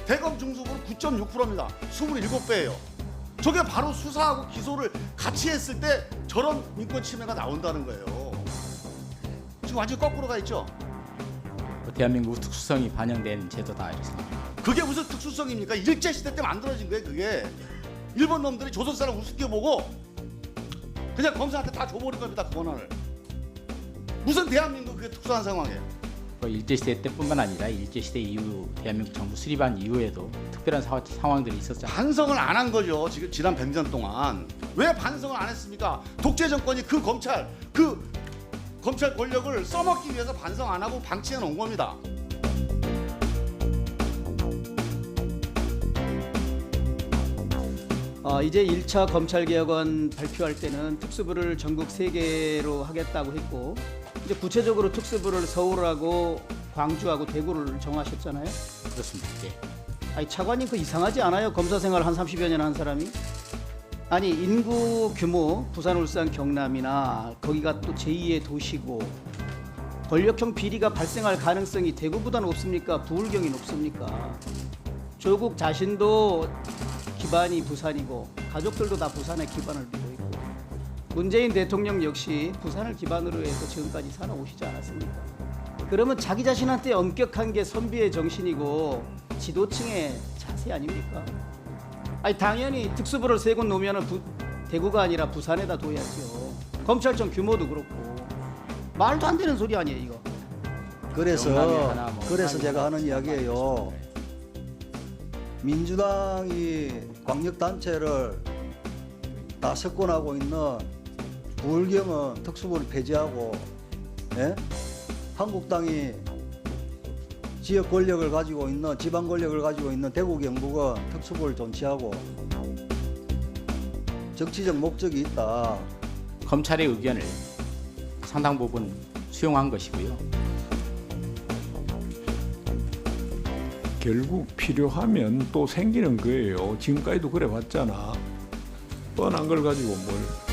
대검 중수부는 9.6%입니다. 27배예요. 저게 바로 수사하고 기소를 같이 했을 때 저런 인권 침해가 나온다는 거예요. 지금 완전 거꾸로 가 있죠? 대한민국 특수성이 반영된 제도다 이렇습니다. 그게 무슨 특수성입니까? 일제시대 때 만들어진 거예요, 그게. 일본 놈들이 조선 사람 우습게 보고 그냥 검사한테 다 줘버린 겁니다, 그 권한을. 무슨 대한민국 그게 특수한 상황이에요? 일제시대 때뿐만 아니라 일제시대 이후 대한민국 정부 수립한 이후에도 특별한 상황들이 있었잖아요. 반성을 안 한 거죠, 지금 지난 100년 동안. 왜 반성을 안 했습니까? 독재 정권이 그 검찰 권력을 써먹기 위해서 반성 안 하고 방치해 놓은 겁니다. 이제 1차 검찰개혁안 발표할 때는 특수부를 전국 3개로 하겠다고 했고 이제 구체적으로 특수부를 서울하고 광주하고 대구를 정하셨잖아요. 그렇습니다. 네. 아니 차관님 그 이상하지 않아요? 검사 생활 한 30여 년 한 사람이? 아니 인구 규모 부산, 울산, 경남이나 거기가 또 제2의 도시고 권력형 비리가 발생할 가능성이 대구보다 높습니까? 부울경이 높습니까? 조국 자신도 기반이 부산이고 가족들도 다 부산에 기반을 두고 있고 문재인 대통령 역시 부산을 기반으로 해서 지금까지 살아오시지 않았습니까? 그러면 자기 자신한테 엄격한 게 선비의 정신이고 지도층의 자세 아닙니까? 아니 당연히 특수부를 3곳 놓으면 대구가 아니라 부산에다 둬야죠. 검찰청 규모도 그렇고 말도 안 되는 소리 아니에요 이거. 그래서 제가 하는 이야기예요. 민주당이 광역단체를 다 석권하고 있는 부울경은 특수부를 폐지하고, 한국당이 지역 권력을 가지고 있는, 지방 권력을 가지고 있는 대구 경북은 특수부를 존치하고 정치적 목적이 있다. 검찰의 의견을 상당 부분 수용한 것이고요. 결국 필요하면 또 생기는 거예요. 지금까지도 그래 봤잖아. 뻔한 걸 가지고 뭘.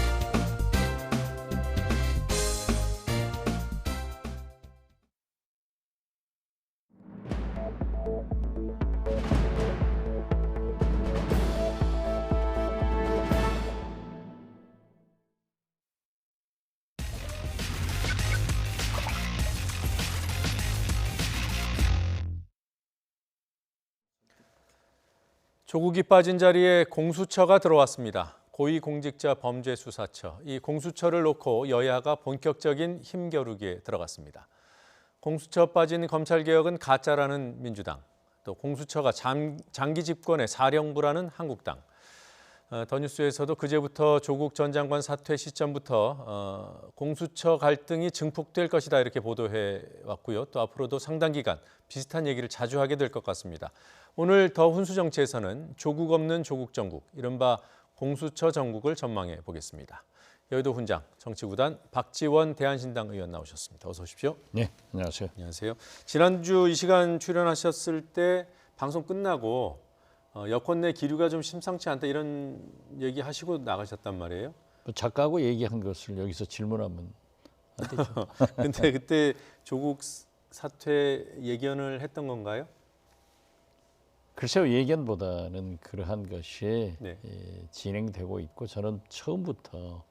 조국이 빠진 자리에 공수처가 들어왔습니다. 고위공직자범죄수사처. 이 공수처를 놓고 여야가 본격적인 힘겨루기에 들어갔습니다. 공수처 빠진 검찰개혁은 가짜라는 민주당, 또 공수처가 장기 집권의 사령부라는 한국당. 더 뉴스에서도 그제부터 조국 전 장관 사퇴 시점부터 공수처 갈등이 증폭될 것이다 이렇게 보도해 왔고요. 또 앞으로도 상당 기간 비슷한 얘기를 자주 하게 될 것 같습니다. 오늘 더 훈수정치에서는 조국 없는 조국 정국, 이른바 공수처 정국을 전망해 보겠습니다. 여의도 훈장 정치구단 박지원 대한신당 의원 나오셨습니다. 어서 오십시오. 네, 안녕하세요. 안녕하세요. 지난주 이 시간 출연하셨을 때 방송 끝나고 여권 내 기류가 좀 심상치 않다 이런 얘기 하시고 나가셨단 말이에요. 작가하고 얘기한 것을 여기서 질문하면 안 되죠. 근데 그때 조국 사퇴 예견을 했던 건가요? 글쎄요, 예견보다는 그러한 것이 네. 진행되고 있고 저는 처음부터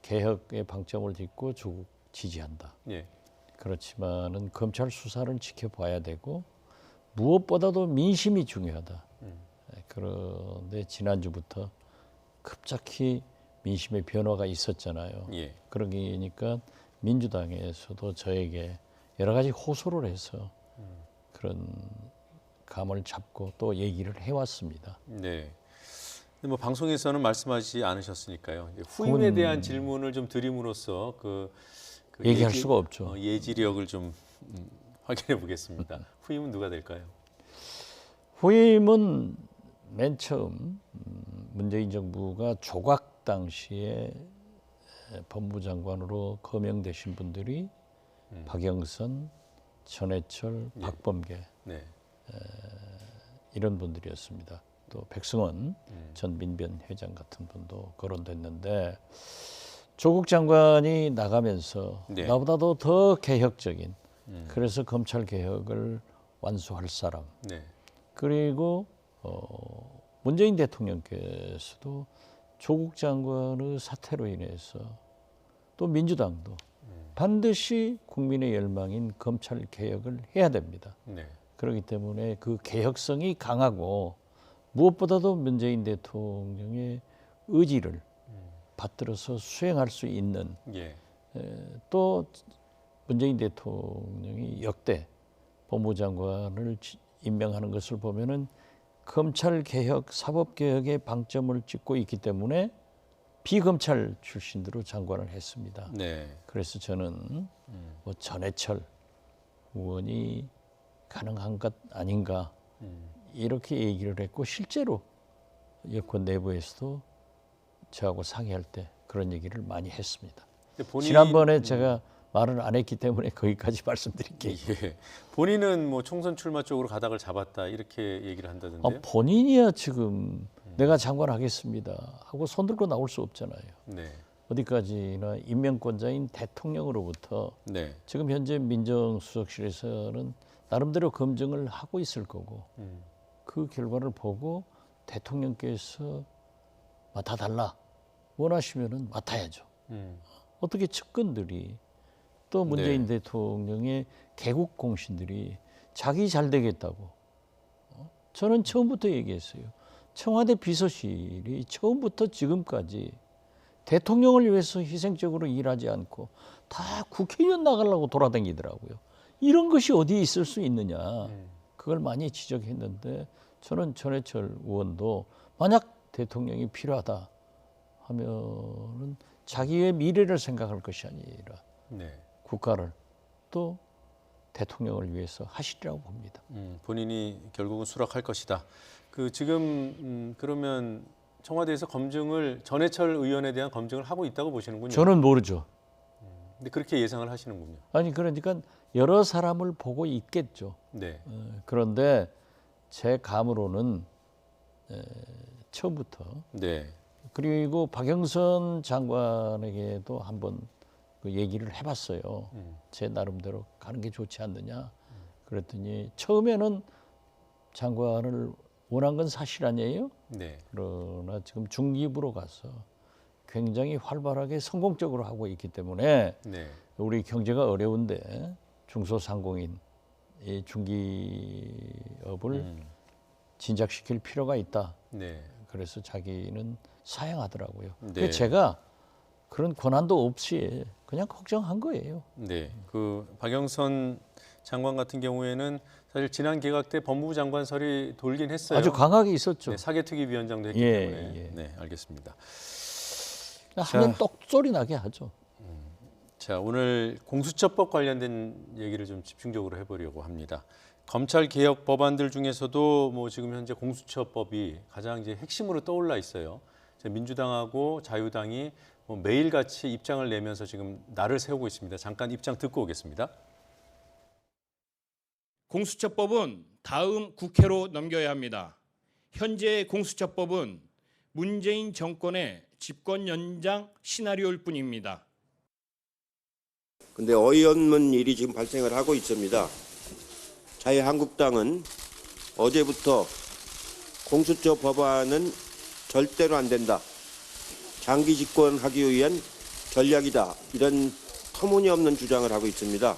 개혁의 방점을 짚고 조국 지지한다. 예. 그렇지만은 검찰 수사를 지켜봐야 되고 무엇보다도 민심이 중요하다. 그런데 지난주부터 급작히 민심의 변화가 있었잖아요. 예. 그러니까 민주당에서도 저에게 여러 가지 호소를 해서 그런 감을 잡고 또 얘기를 해왔습니다. 네. 근데 뭐 방송에서는 말씀하지 않으셨으니까요. 후임에 대한 질문을 좀 드림으로써 그 얘기할 수가 없죠. 예지력을 좀 확인해 보겠습니다. 후임은 누가 될까요? 후임은 맨 처음 문재인 정부가 조각 당시에 법무장관으로 거명되신 분들이 박영선, 전해철, 박범계 이런 분들이었습니다. 또 백승원 전 민변 회장 같은 분도 거론됐는데 조국 장관이 나가면서 나보다도 더 개혁적인 그래서 검찰 개혁을 완수할 사람 그리고 문재인 대통령께서도 조국 장관의 사퇴로 인해서 또 민주당도 반드시 국민의 열망인 검찰 개혁을 해야 됩니다. 그렇기 때문에 그 개혁성이 강하고 무엇보다도 문재인 대통령의 의지를 받들어서 수행할 수 있는 또 문재인 대통령이 역대 법무장관을 임명하는 것을 보면은 검찰 개혁, 사법 개혁의 방점을 찍고 있기 때문에 비검찰 출신으로 장관을 했습니다. 그래서 저는 뭐 전해철 의원이 가능한 것 아닌가 이렇게 얘기를 했고 실제로 여권 내부에서도 저하고 상의할 때 그런 얘기를 많이 했습니다. 지난번에 제가 말을 안 했기 때문에 거기까지 말씀드릴게요. 예. 본인은 뭐 총선 출마 쪽으로 가닥을 잡았다 이렇게 얘기를 한다던데요. 본인이야 지금 내가 장관하겠습니다 하고 손 들고 나올 수 없잖아요. 어디까지나 임명권자인 대통령으로부터 지금 현재 민정수석실에서는 나름대로 검증을 하고 있을 거고 그 결과를 보고 대통령께서 맡아달라 원하시면은 맡아야죠. 어떻게 측근들이 또 문재인 대통령의 개국 공신들이 자기 잘 되겠다고 저는 처음부터 얘기했어요. 청와대 비서실이 처음부터 지금까지 대통령을 위해서 희생적으로 일하지 않고 다 국회의원 나가려고 돌아다니더라고요. 이런 것이 어디에 있을 수 있느냐. 그걸 많이 지적했는데 저는 전해철 의원도 만약 대통령이 필요하다 하면은 자기의 미래를 생각할 것이 아니라 국가를 또 대통령을 위해서 하시리라고 봅니다. 본인이 결국은 수락할 것이다. 그 지금 그러면 청와대에서 검증을 전해철 의원에 대한 검증을 하고 있다고 보시는군요. 저는 모르죠. 근데 그렇게 예상을 하시는군요. 아니 그러니까 여러 사람을 보고 있겠죠. 그런데 제 감으로는 처음부터 그리고 박영선 장관에게도 한번 그 얘기를 해봤어요. 제 나름대로 가는 게 좋지 않느냐. 그랬더니 처음에는 장관을 원한 건 사실 아니에요. 그러나 지금 중기부로 가서 굉장히 활발하게 성공적으로 하고 있기 때문에 우리 경제가 어려운데 중소상공인 이 중기업을 진작시킬 필요가 있다. 네. 그래서 자기는 사양하더라고요. 네. 제가 그런 권한도 없이 그냥 걱정한 거예요. 네, 그 박영선 장관 같은 경우에는 사실 지난 개각 때 법무부 장관설이 돌긴 했어요. 아주 강하게 있었죠. 네, 사개특위위원장도 했기 예, 때문에. 예. 네, 알겠습니다. 하면 똑소리 나게 하죠. 자, 오늘 공수처법 관련된 얘기를 좀 집중적으로 해보려고 합니다. 검찰 개혁 법안들 중에서도 뭐 지금 현재 공수처법이 가장 이제 핵심으로 떠올라 있어요. 민주당하고 자유당이 뭐 매일같이 입장을 내면서 지금 날을 세우고 있습니다. 잠깐 입장 듣고 오겠습니다. 공수처법은 다음 국회로 넘겨야 합니다. 현재의 공수처법은 문재인 정권의 집권 연장 시나리오일 뿐입니다. 근데 어이없는 일이 지금 발생을 하고 있습니다. 자유한국당은 어제부터 공수처 법안은 절대로 안 된다. 장기 집권하기 위한 전략이다. 이런 터무니없는 주장을 하고 있습니다.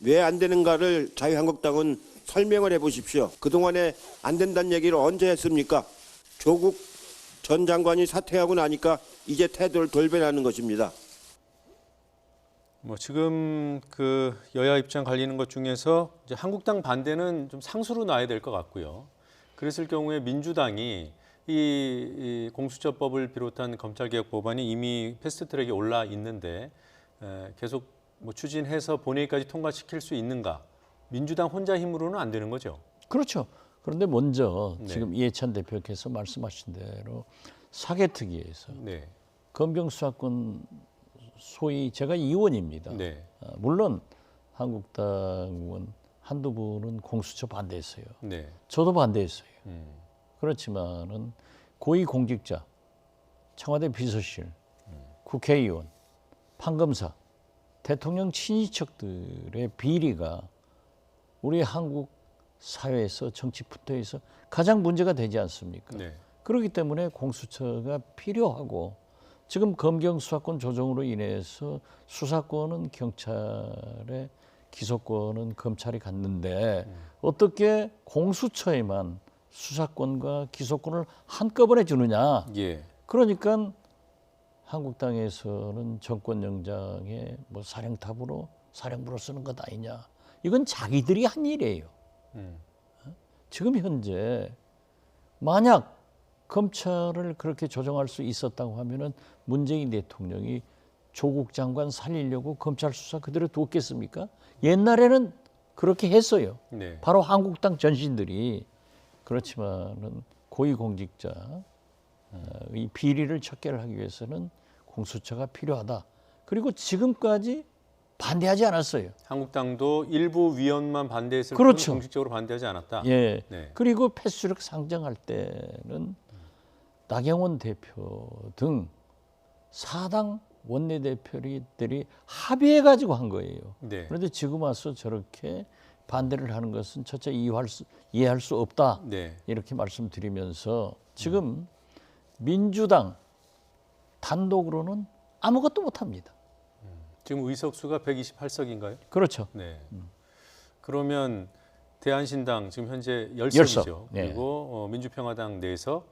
왜 안 되는가를 자유한국당은 설명을 해보십시오. 그동안에 안 된다는 얘기를 언제 했습니까? 조국 전 장관이 사퇴하고 나니까 이제 태도를 돌변하는 것입니다. 뭐 지금 그 여야 입장 갈리는 것 중에서 이제 한국당 반대는 좀 상수로 놔야 될 것 같고요. 그랬을 경우에 민주당이 이 공수처법을 비롯한 검찰개혁 법안이 이미 패스트트랙에 올라 있는데 계속 뭐 추진해서 본회의까지 통과시킬 수 있는가? 민주당 혼자 힘으로는 안 되는 거죠. 그렇죠. 그런데 먼저 네. 지금 이해찬 대표께서 말씀하신 대로 사개특위에서 네. 검경수사권 소위 제가 의원입니다. 네. 물론 한국당 의원 한두 분은 공수처 반대했어요. 네. 저도 반대했어요. 그렇지만은 고위공직자, 청와대 비서실, 국회의원, 판검사, 대통령 친인척들의 비리가 우리 한국 사회에서 정치 풍토에서 가장 문제가 되지 않습니까? 네. 그렇기 때문에 공수처가 필요하고 지금 검경 수사권 조정으로 인해서 수사권은 경찰에 기소권은 검찰이 갖는데 어떻게 공수처에만 수사권과 기소권을 한꺼번에 주느냐. 예. 그러니까 한국당에서는 정권영장에 뭐 사령부로 쓰는 것 아니냐. 이건 자기들이 한 일이에요. 지금 현재 만약 검찰을 그렇게 조정할 수 있었다고 하면은 문재인 대통령이 조국 장관 살리려고 검찰 수사 그대로 뒀겠습니까? 옛날에는 그렇게 했어요. 네. 바로 한국당 전신들이. 그렇지만은 고위공직자의 비리를 척결을 하기 위해서는 공수처가 필요하다. 그리고 지금까지 반대하지 않았어요. 한국당도 일부 위원만 반대했을 그렇죠. 뿐 공식적으로 반대하지 않았다. 예. 네. 그리고 패스트트랙 상정할 때는 나경원 대표 등 4당 원내대표들이 합의해 가지고 한 거예요. 네. 그런데 지금 와서 저렇게 반대를 하는 것은 첫째 이해할 수 없다. 네. 이렇게 말씀드리면서 지금 민주당 단독으로는 아무것도 못합니다. 지금 의석수가 128석인가요? 그렇죠. 네. 그러면 대한신당 지금 현재 10석이죠. 10석. 네. 그리고 민주평화당 4석,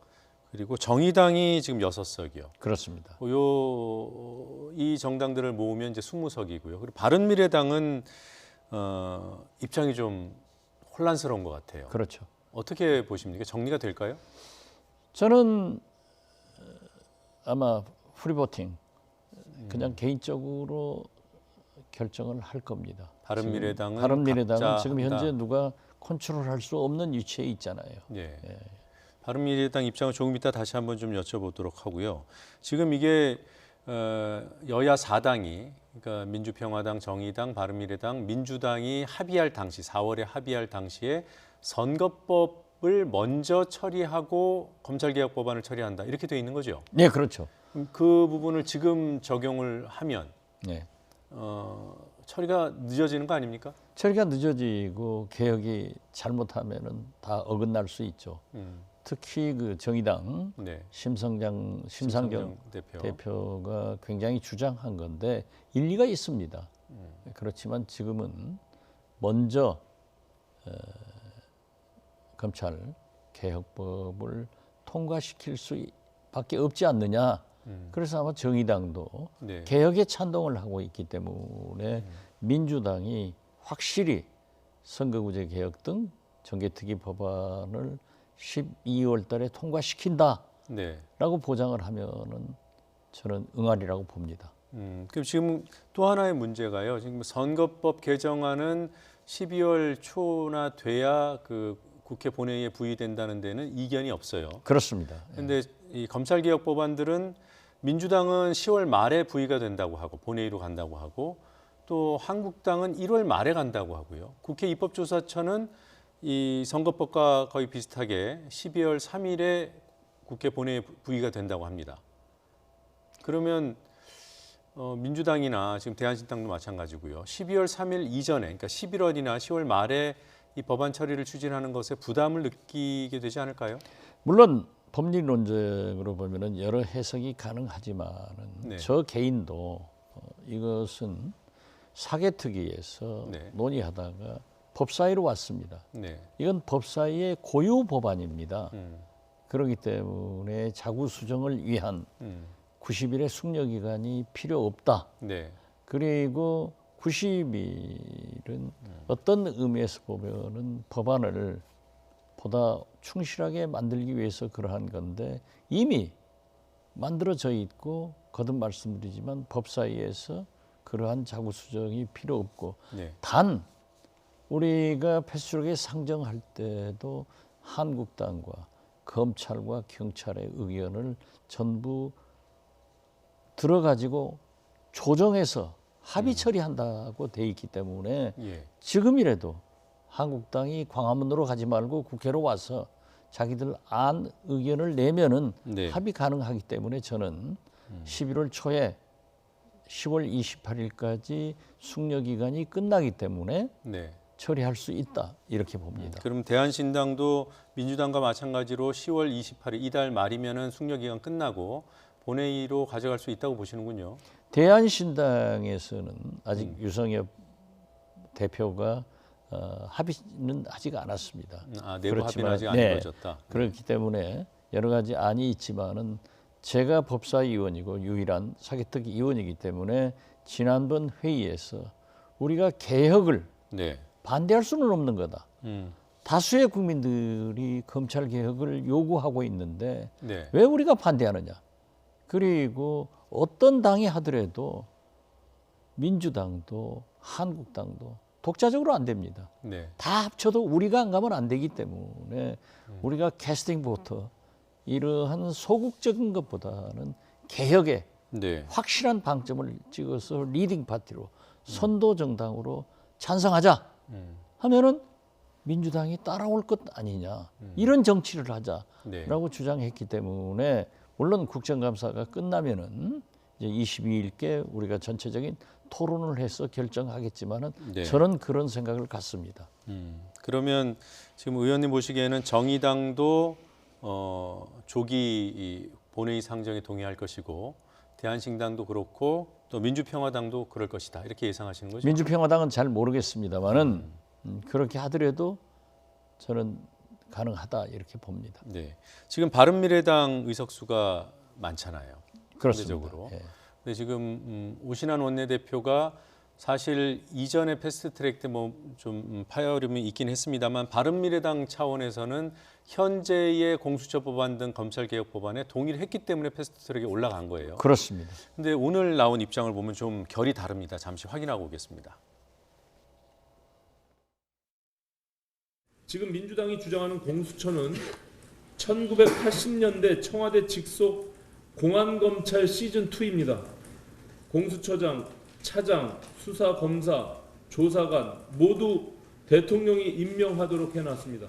그리고 정의당이 지금 6석이요. 그렇습니다. 이 정당들을 모으면 이제 20석이고요. 그리고 바른미래당은 입장이 좀 혼란스러운 것 같아요. 그렇죠. 어떻게 보십니까? 정리가 될까요? 저는 아마 프리보팅 그냥 개인적으로 결정을 할 겁니다. 바른미래당은 지금 현재 누가 컨트롤할 수 없는 위치에 있잖아요. 예. 바른미래당 입장을 조금 이따 다시 한번 좀 여쭤보도록 하고요. 지금 이게 여야 4당이 그러니까 민주평화당, 정의당, 바른미래당, 민주당이 합의할 당시 4월에 합의할 당시에 선거법을 먼저 처리하고 검찰개혁 법안을 처리한다 이렇게 돼 있는 거죠. 네, 그렇죠. 그 부분을 지금 적용을 하면 네. 처리가 늦어지는 거 아닙니까? 처리가 늦어지고 개혁이 잘못하면은 다 어긋날 수 있죠. 특히 그 정의당 네. 심상정 대표가 굉장히 주장한 건데 일리가 있습니다. 그렇지만 지금은 먼저 검찰 개혁법을 통과시킬 수밖에 없지 않느냐. 그래서 아마 정의당도 네. 개혁에 찬동을 하고 있기 때문에 민주당이 확실히 선거구제 개혁 등 정개특위 법안을 12월 달에 통과시킨다라고 네. 보장을 하면은 저는 응하리라고 봅니다. 그럼 지금 또 하나의 문제가요. 지금 선거법 개정안은 12월 초나 돼야 그 국회 본회의에 부의된다는 데는 이견이 없어요. 그렇습니다. 그런데 이 검찰개혁 법안들은 민주당은 10월 말에 부의가 된다고 하고 본회의로 간다고 하고 또 한국당은 1월 말에 간다고 하고요. 국회 입법조사처는 이 선거법과 거의 비슷하게 12월 3일에 국회 본회의에 부의가 된다고 합니다. 그러면 민주당이나 지금 대한신당도 마찬가지고요. 12월 3일 이전에, 그러니까 11월이나 10월 말에 이 법안 처리를 추진하는 것에 부담을 느끼게 되지 않을까요? 물론 법리 논쟁으로 보면은 여러 해석이 가능하지만은 네. 저 개인도 이것은 사개특위에서 네. 논의하다가 법사위로 왔습니다. 네. 이건 법사위의 고유 법안입니다. 그렇기 때문에 자구 수정을 위한 90일의 숙려 기간이 필요 없다. 네. 그리고 90일은 어떤 의미에서 보면은 법안을 보다 충실하게 만들기 위해서 그러한 건데 이미 만들어져 있고 거듭 말씀드리지만 법사위에서 그러한 자구 수정이 필요 없고 네. 단 우리가 패스트트랙에 상정할 때도 한국당과 검찰과 경찰의 의견을 전부 들어가지고 조정해서 합의 처리한다고 돼 있기 때문에 예. 지금이라도 한국당이 광화문으로 가지 말고 국회로 와서 자기들 안 의견을 내면은 네. 합의 가능하기 때문에 저는 11월 초에 10월 28일까지 숙려 기간이 끝나기 때문에 네. 처리할 수 있다 이렇게 봅니다. 그럼 대한신당도 민주당과 마찬가지로 10월 28일 이달 말이면은 숙려 기간 끝나고 본회의로 가져갈 수 있다고 보시는군요. 대한신당에서는 아직 유성엽 대표가 합의는 아직 않았습니다. 내부 합의는 아직 안 네, 이루어졌다. 그렇기 때문에 여러 가지 안이 있지만은 제가 법사위원이고 유일한 사개특위 위원이기 때문에 지난번 회의에서 우리가 개혁을 네. 반대할 수는 없는 거다. 다수의 국민들이 검찰 개혁을 요구하고 있는데 네. 왜 우리가 반대하느냐? 그리고 어떤 당이 하더라도 민주당도 한국당도 독자적으로 안 됩니다. 네. 다 합쳐도 우리가 안 가면 안 되기 때문에 우리가 캐스팅 보터 이러한 소극적인 것보다는 개혁에 네. 확실한 방점을 찍어서 리딩 파티로 선도 정당으로 찬성하자 하면은 민주당이 따라올 것 아니냐 이런 정치를 하자라고 네. 주장했기 때문에 물론 국정감사가 끝나면은 이제 22일께 우리가 전체적인 토론을 해서 결정하겠지만은 네. 저는 그런 생각을 갖습니다. 그러면 지금 의원님 보시기에는 정의당도 조기 이 본회의 상정에 동의할 것이고 대한신당도 그렇고 또 민주평화당도 그럴 것이다 이렇게 예상하시는 거죠? 민주평화당은 잘 모르겠습니다만은 그렇게 하더라도 저는 가능하다 이렇게 봅니다. 네. 지금 바른미래당 의석수가 많잖아요. 그렇습니다. 상대적으로. 예. 근데 지금 오신환 원내대표가 사실 이전에 패스트트랙 때 뭐 좀 파열음이 있긴 했습니다만 바른미래당 차원에서는 현재의 공수처 법안 등 검찰개혁 법안에 동의를 했기 때문에 패스트트랙에 올라간 거예요. 그렇습니다. 근데 오늘 나온 입장을 보면 좀 결이 다릅니다. 잠시 확인하고 오겠습니다. 지금 민주당이 주장하는 공수처는 1980년대 청와대 직속 공안검찰 시즌2입니다. 공수처장, 차장, 수사검사, 조사관 모두 대통령이 임명하도록 해놨습니다.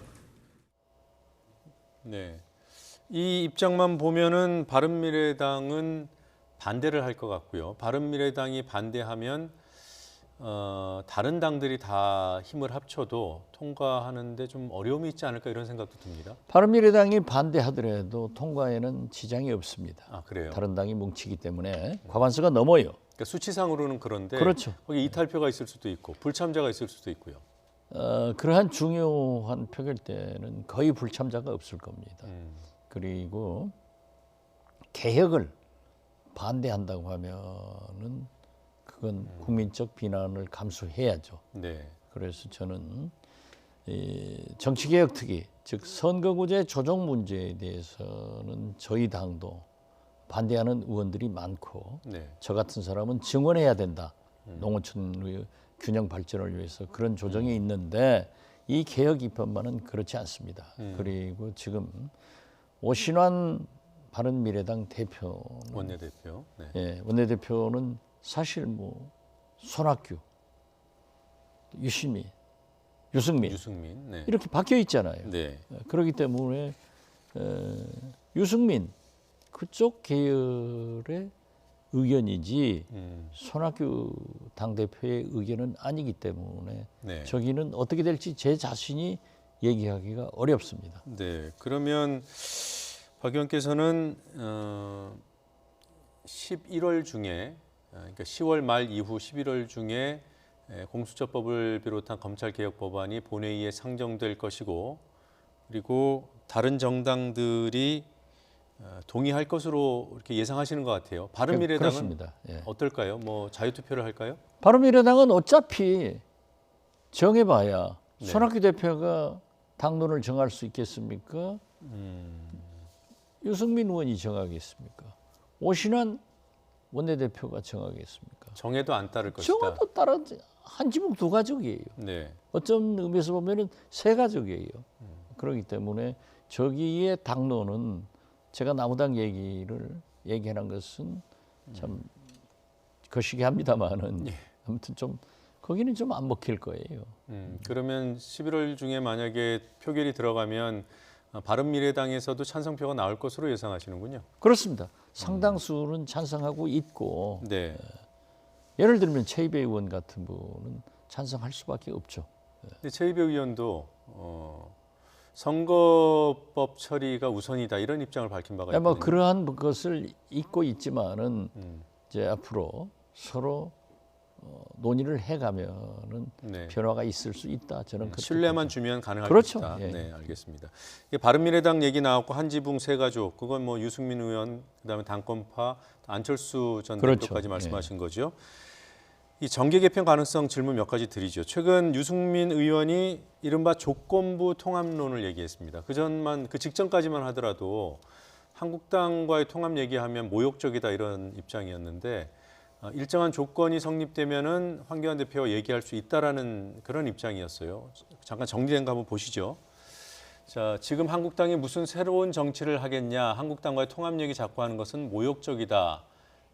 네, 이 입장만 보면은 바른미래당은 반대를 할 것 같고요. 바른미래당이 반대하면 다른 당들이 다 힘을 합쳐도 통과하는데 좀 어려움이 있지 않을까 이런 생각도 듭니다. 바른미래당이 반대하더라도 통과에는 지장이 없습니다. 아, 그래요? 다른 당이 뭉치기 때문에 과반수가 넘어요. 그러니까 수치상으로는 그런데 그렇죠. 거기 이탈표가 있을 수도 있고 불참자가 있을 수도 있고요. 그러한 중요한 표결 때는 거의 불참자가 없을 겁니다. 그리고 개혁을 반대한다고 하면은 그건 국민적 비난을 감수해야죠. 네. 그래서 저는 정치개혁특위, 즉 선거구제 조정 문제에 대해서는 저희 당도 반대하는 의원들이 많고 네. 저 같은 사람은 증언해야 된다. 농어촌의 균형 발전을 위해서 그런 조정이 있는데 이 개혁 입법만은 그렇지 않습니다. 그리고 지금 오신환 바른미래당 대표 원내대표, 네. 예, 원내대표는 사실 뭐 손학규, 유시민, 유승민 네. 이렇게 바뀌어 있잖아요. 네. 그렇기 때문에 유승민 그쪽 계열의 의견이지 손학규 당대표의 의견은 아니기 때문에 네. 저기는 어떻게 될지 제 자신이 얘기하기가 어렵습니다. 네, 그러면 박 의원께서는 11월 중에 그러니까 10월 말 이후 11월 중에 공수처법을 비롯한 검찰개혁 법안이 본회의에 상정될 것이고 그리고 다른 정당들이 동의할 것으로 이렇게 예상하시는 것 같아요. 바른미래당은 그렇습니다. 예. 어떨까요? 뭐 자유투표를 할까요? 바른미래당은 어차피 정해봐야 네. 손학규 대표가 당론을 정할 수 있겠습니까? 유승민 의원이 정하겠습니까? 오신환 원내대표가 정하겠습니까? 정해도 안 따를 것이다. 정해도 따라 한 지붕 두 가족이에요. 네. 어떤 의미에서 보면은 세 가족이에요. 그렇기 때문에 저기의 당론은 제가 나무당 얘기하는 것은 참 거시기 합니다만은 아무튼 좀 거기는 좀 안 먹힐 거예요. 그러면 11월 중에 만약에 표결이 들어가면 바른미래당에서도 찬성표가 나올 것으로 예상하시는군요. 그렇습니다. 상당수는 찬성하고 있고 네. 예를 들면 최이배 의원 같은 분은 찬성할 수밖에 없죠. 근데 최이배 의원도 선거법 처리가 우선이다 이런 입장을 밝힌 바가 있거든요. 뭐 그러한 것을 잊고 있지만은 이제 앞으로 서로 논의를 해가면은 네. 변화가 있을 수 있다. 저는 그렇게 신뢰만 주면 가능할 그렇죠. 것이다. 예. 네, 알겠습니다. 바른미래당 얘기 나왔고 한지붕 세 가족 그건 뭐 유승민 의원 그다음에 당권파 안철수 전 그렇죠. 대표까지 말씀하신 거죠. 이 정계 개편 가능성 질문 몇 가지 드리죠. 최근 유승민 의원이 이른바 조건부 통합론을 얘기했습니다. 그 직전까지만 하더라도 한국당과의 통합 얘기하면 모욕적이다 이런 입장이었는데 일정한 조건이 성립되면은 황교안 대표와 얘기할 수 있다라는 그런 입장이었어요. 잠깐 정리된 거 한번 보시죠. 자, 지금 한국당이 무슨 새로운 정치를 하겠냐, 한국당과의 통합 얘기 자꾸 하는 것은 모욕적이다.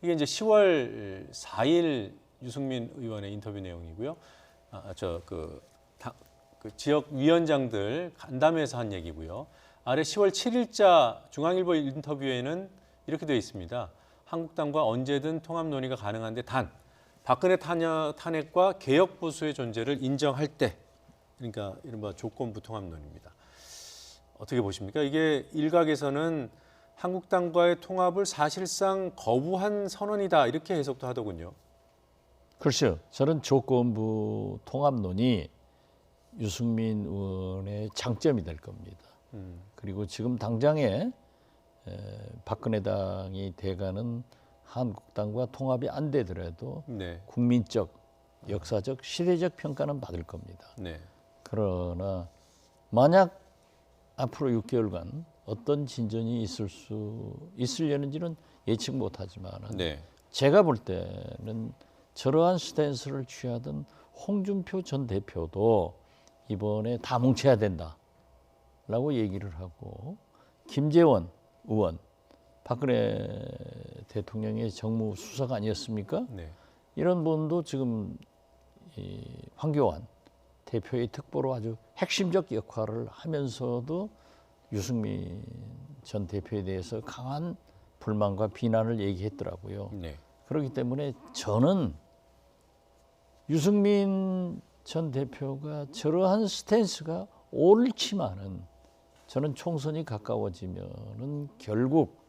이게 이제 10월 4일 유승민 의원의 인터뷰 내용이고요. 그 지역 위원장들 간담회에서 한 얘기고요. 아래 10월 7일자 중앙일보 인터뷰에는 이렇게 되어 있습니다. 한국당과 언제든 통합 논의가 가능한데 단 박근혜 탄핵과 개혁 보수의 존재를 인정할 때, 그러니까 이른바 조건부 통합론입니다. 어떻게 보십니까? 이게 일각에서는 한국당과의 통합을 사실상 거부한 선언이다 이렇게 해석도 하더군요. 글쎄요. 저는 조건부 통합론이 유승민 의원의 장점이 될 겁니다. 그리고 지금 당장에 박근혜 당이 돼가는 한국당과 통합이 안 되더라도 네. 국민적, 역사적, 시대적 평가는 받을 겁니다. 네. 그러나 만약 앞으로 6개월간 어떤 진전이 있으려는지는 예측 못하지만 네. 제가 볼 때는 저러한 스탠스를 취하던 홍준표 전 대표도 이번에 다 뭉쳐야 된다라고 얘기를 하고 김재원 의원, 박근혜 대통령의 정무수석 아니었습니까? 네. 이런 분도 지금 황교안 대표의 특보로 아주 핵심적 역할을 하면서도 유승민 전 대표에 대해서 강한 불만과 비난을 얘기했더라고요. 네. 그렇기 때문에 저는 유승민 전 대표가 저러한 스탠스가 옳지만은 저는 총선이 가까워지면은 결국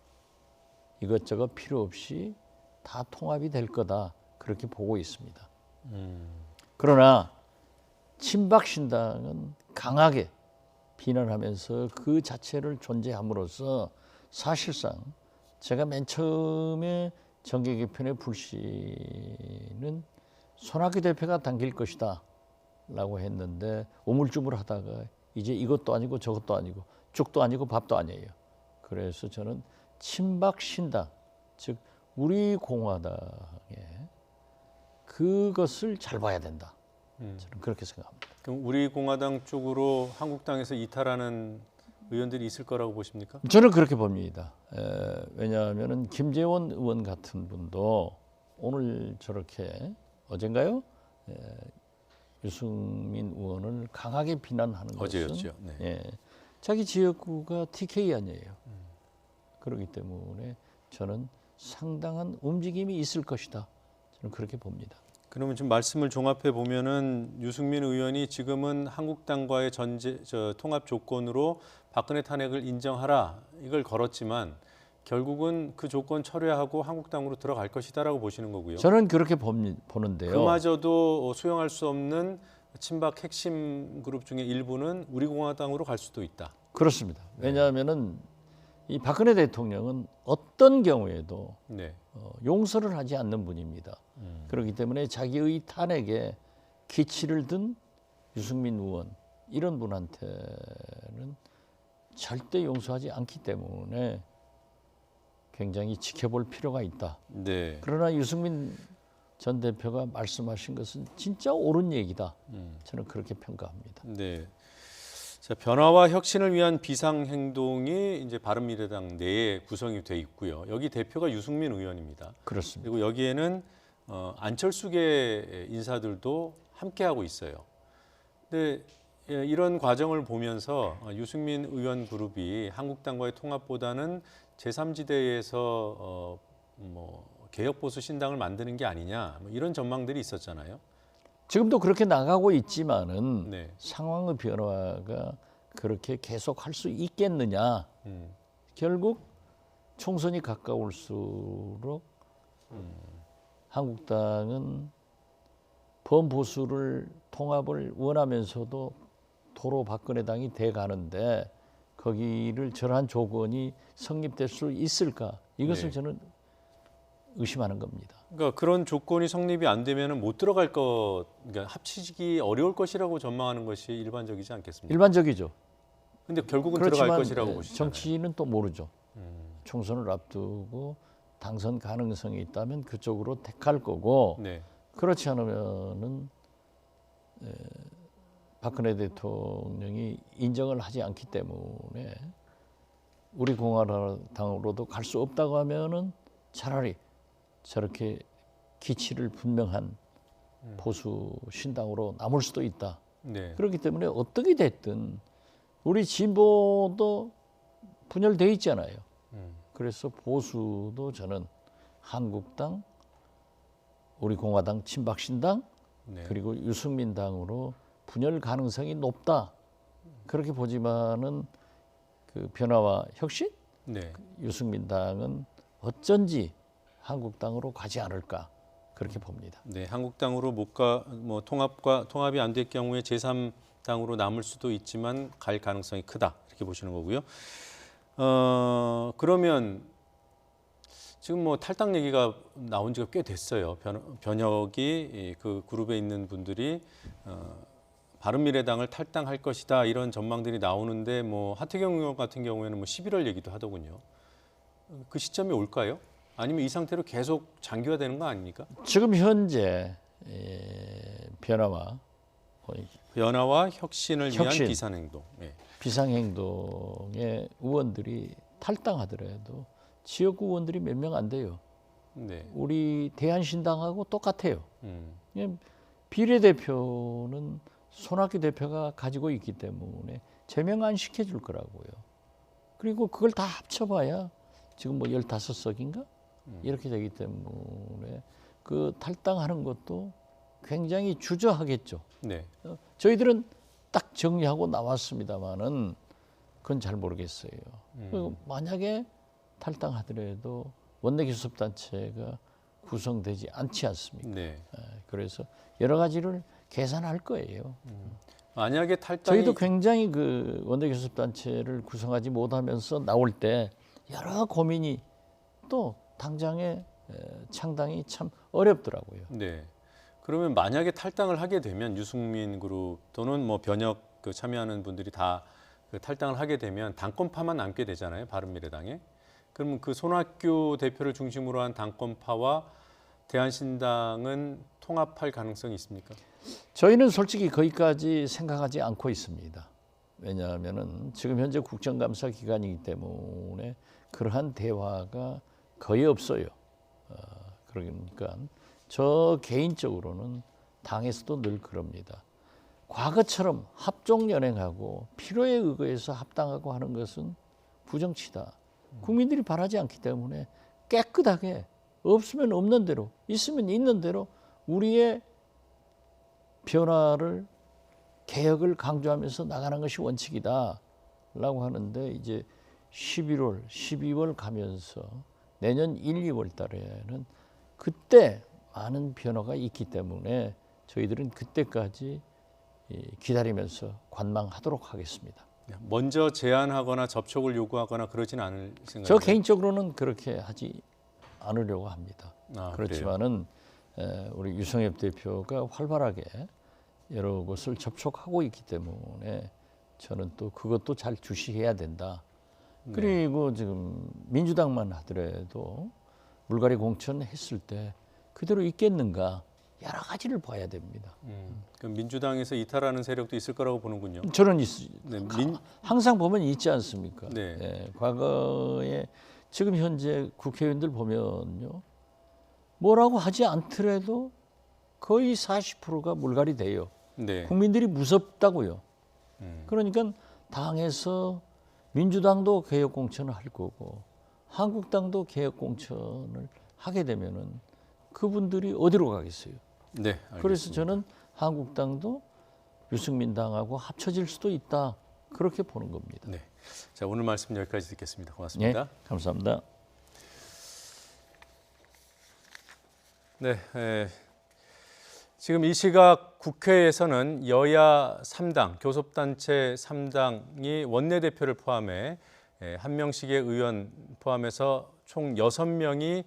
이것저것 필요 없이 다 통합이 될 거다 그렇게 보고 있습니다. 그러나 친박신당은 강하게 비난하면서 그 자체를 존재함으로써 사실상 제가 맨 처음에 정계 개편의 불씨는 손학규 대표가 당길 것이다 라고 했는데 우물쭈물하다가 이제 이것도 아니고 저것도 아니고 죽도 아니고 밥도 아니에요. 그래서 저는 친박신당, 즉 우리 공화당에 그것을 잘 봐야 된다. 저는 그렇게 생각합니다. 그럼 우리 공화당 쪽으로 한국당에서 이탈하는 의원들이 있을 거라고 보십니까? 저는 그렇게 봅니다. 왜냐하면 김재원 의원 같은 분도 오늘 저렇게 어젠가요? 유승민 의원을 강하게 비난하는 어제였죠. 것은 네. 예, 자기 지역구가 TK 아니에요. 그렇기 때문에 저는 상당한 움직임이 있을 것이다. 저는 그렇게 봅니다. 그러면 좀 말씀을 종합해 보면은 유승민 의원이 지금은 한국당과의 통합 조건으로 박근혜 탄핵을 인정하라 이걸 걸었지만 결국은 그 조건 철회하고 한국당으로 들어갈 것이다라고 보시는 거고요. 저는 그렇게 보는데요. 그마저도 수용할 수 없는 친박 핵심 그룹 중에 일부는 우리 공화당으로 갈 수도 있다. 그렇습니다. 왜냐하면은 이 박근혜 대통령은 어떤 경우에도 네. 용서를 하지 않는 분입니다. 그렇기 때문에 자기의 탄핵에 기치를 든 유승민 의원 이런 분한테는 절대 용서하지 않기 때문에 굉장히 지켜볼 필요가 있다. 네. 그러나 유승민 전 대표가 말씀하신 것은 진짜 옳은 얘기다. 저는 그렇게 평가합니다. 네. 자, 변화와 혁신을 위한 비상행동이 이제 바른미래당 내에 구성이 돼 있고요. 여기 대표가 유승민 의원입니다. 그렇습니다. 그리고 여기에는 안철수계 인사들도 함께하고 있어요. 근데 이런 과정을 보면서 유승민 의원 그룹이 한국당과의 통합보다는 제3지대에서 개혁보수 신당을 만드는 게 아니냐 이런 전망들이 있었잖아요. 지금도 그렇게 나가고 있지만은 네. 상황의 변화가 그렇게 계속할 수 있겠느냐. 결국 총선이 가까울수록 한국당은 범보수를 통합을 원하면서도 도로 박근혜당이 돼가는데 거기를 저러한 조건이 성립될 수 있을까? 이것을 네. 저는 의심하는 겁니다. 그러니까 그런 조건이 성립이 안 되면 못 들어갈 그러니까 합치기 어려울 것이라고 전망하는 것이 일반적이지 않겠습니까? 일반적이죠. 근데 결국은 들어갈 것이라고 보시죠. 정치는 또 모르죠. 총선을 앞두고 당선 가능성이 있다면 그쪽으로 택할 거고 네. 그렇지 않으면은 박근혜 대통령이 인정을 하지 않기 때문에 우리 공화당으로도 갈 수 없다고 하면은 차라리 저렇게 기치를 분명한 보수 신당으로 남을 수도 있다. 네. 그렇기 때문에 어떻게 됐든 우리 진보도 분열돼 있잖아요. 그래서 보수도 저는 한국당, 우리 공화당, 친박신당 네. 그리고 유승민당으로 분열 가능성이 높다. 그렇게 보지만은 그 변화와 혁신, 네. 유승민당은 어쩐지 한국당으로 가지 않을까 그렇게 봅니다. 네, 한국당으로 통합이 안 될 경우에 제3당으로 남을 수도 있지만 갈 가능성이 크다 이렇게 보시는 거고요. 그러면 지금 탈당 얘기가 나온 지가 꽤 됐어요. 변혁이 그 그룹에 있는 분들이 바른미래당을 탈당할 것이다 이런 전망들이 나오는데 하태경 의원 같은 경우에는 11월 얘기도 하더군요. 그 시점이 올까요? 아니면 이 상태로 계속 장기화되는 거 아닙니까? 지금 현재 변화와 혁신을 위한 비상행동. 네. 비상행동의 의원들이 탈당하더라도 지역구 의원들이 몇 명 안 돼요. 네. 우리 대한신당하고 똑같아요. 비례대표는 손학규 대표가 가지고 있기 때문에 제명 안 시켜줄 거라고요. 그리고 그걸 다 합쳐봐야 지금 15석인가? 이렇게 되기 때문에 그 탈당하는 것도 굉장히 주저하겠죠. 네. 저희들은 딱 정리하고 나왔습니다만은 그건 잘 모르겠어요. 만약에 탈당하더라도 원내교섭단체가 구성되지 않지 않습니까? 네. 그래서 여러 가지를 계산할 거예요. 만약에 탈당이 저희도 굉장히 그 원내교섭단체를 구성하지 못하면서 나올 때 여러 고민이 또 당장의 창당이 참 어렵더라고요. 네. 그러면 만약에 탈당을 하게 되면 유승민 그룹 또는 뭐 변혁 그 참여하는 분들이 다 그 탈당을 하게 되면 당권파만 남게 되잖아요. 바른미래당에. 그러면 그 손학규 대표를 중심으로 한 당권파와 대한신당은 통합할 가능성이 있습니까? 저희는 솔직히 거기까지 생각하지 않고 있습니다. 왜냐하면은 지금 현재 국정감사 기간이기 때문에 그러한 대화가 거의 없어요. 그러니까 저 개인적으로는 당에서도 늘 그럽니다. 과거처럼 합종연행하고 필요에 의거해서 합당하고 하는 것은 부정치다. 국민들이 바라지 않기 때문에 깨끗하게 없으면 없는 대로, 있으면 있는 대로 우리의 변화를, 개혁을 강조하면서 나가는 것이 원칙이다라고 하는데 이제 11월, 12월 가면서 내년 1, 2월 달에는 그때 많은 변화가 있기 때문에 저희들은 그때까지 기다리면서 관망하도록 하겠습니다. 먼저 제안하거나 접촉을 요구하거나 그러진 않을 생각이에요? 저 개인적으로는 그렇게 하지 않으려고 합니다. 그렇지만은 우리 유성엽 대표가 활발하게 여러 곳을 접촉하고 있기 때문에 저는 또 그것도 잘 주시해야 된다. 그리고 지금 민주당만 하더라도 물갈이 공천했을 때 그대로 있겠는가 여러 가지를 봐야 됩니다. 그럼 민주당에서 이탈하는 세력도 있을 거라고 보는군요. 저는 네, 항상 보면 있지 않습니까? 네. 네, 과거에 지금 현재 국회의원들 보면요. 뭐라고 하지 않더라도 거의 40%가 물갈이 돼요. 네. 국민들이 무섭다고요. 그러니까 당에서 민주당도 개혁 공천을 할 거고 한국당도 개혁 공천을 하게 되면은 그분들이 어디로 가겠어요? 네, 알겠습니다. 그래서 저는 한국당도 유승민 당하고 합쳐질 수도 있다. 그렇게 보는 겁니다. 네. 자, 오늘 말씀 여기까지 듣겠습니다. 고맙습니다. 네, 감사합니다. 네, 지금 이 시각 국회에서는 여야 3당, 교섭단체 3당이 원내대표를 포함해 한 명씩의 의원 포함해서 총 6명이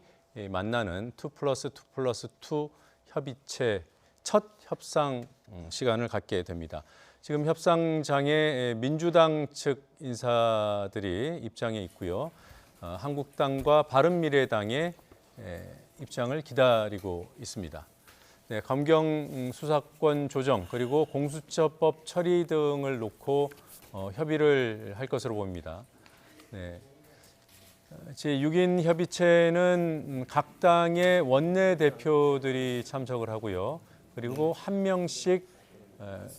만나는 2+2+2 협의체 첫 협상 시간을 갖게 됩니다. 지금 협상장에 민주당 측 인사들이 입장해 있고요. 한국당과 바른미래당의 입장을 기다리고 있습니다. 네, 검경 수사권 조정 그리고 공수처법 처리 등을 놓고 협의를 할 것으로 보입니다. 네. 제6인 협의체는 각 당의 원내대표들이 참석을 하고요. 그리고 한 명씩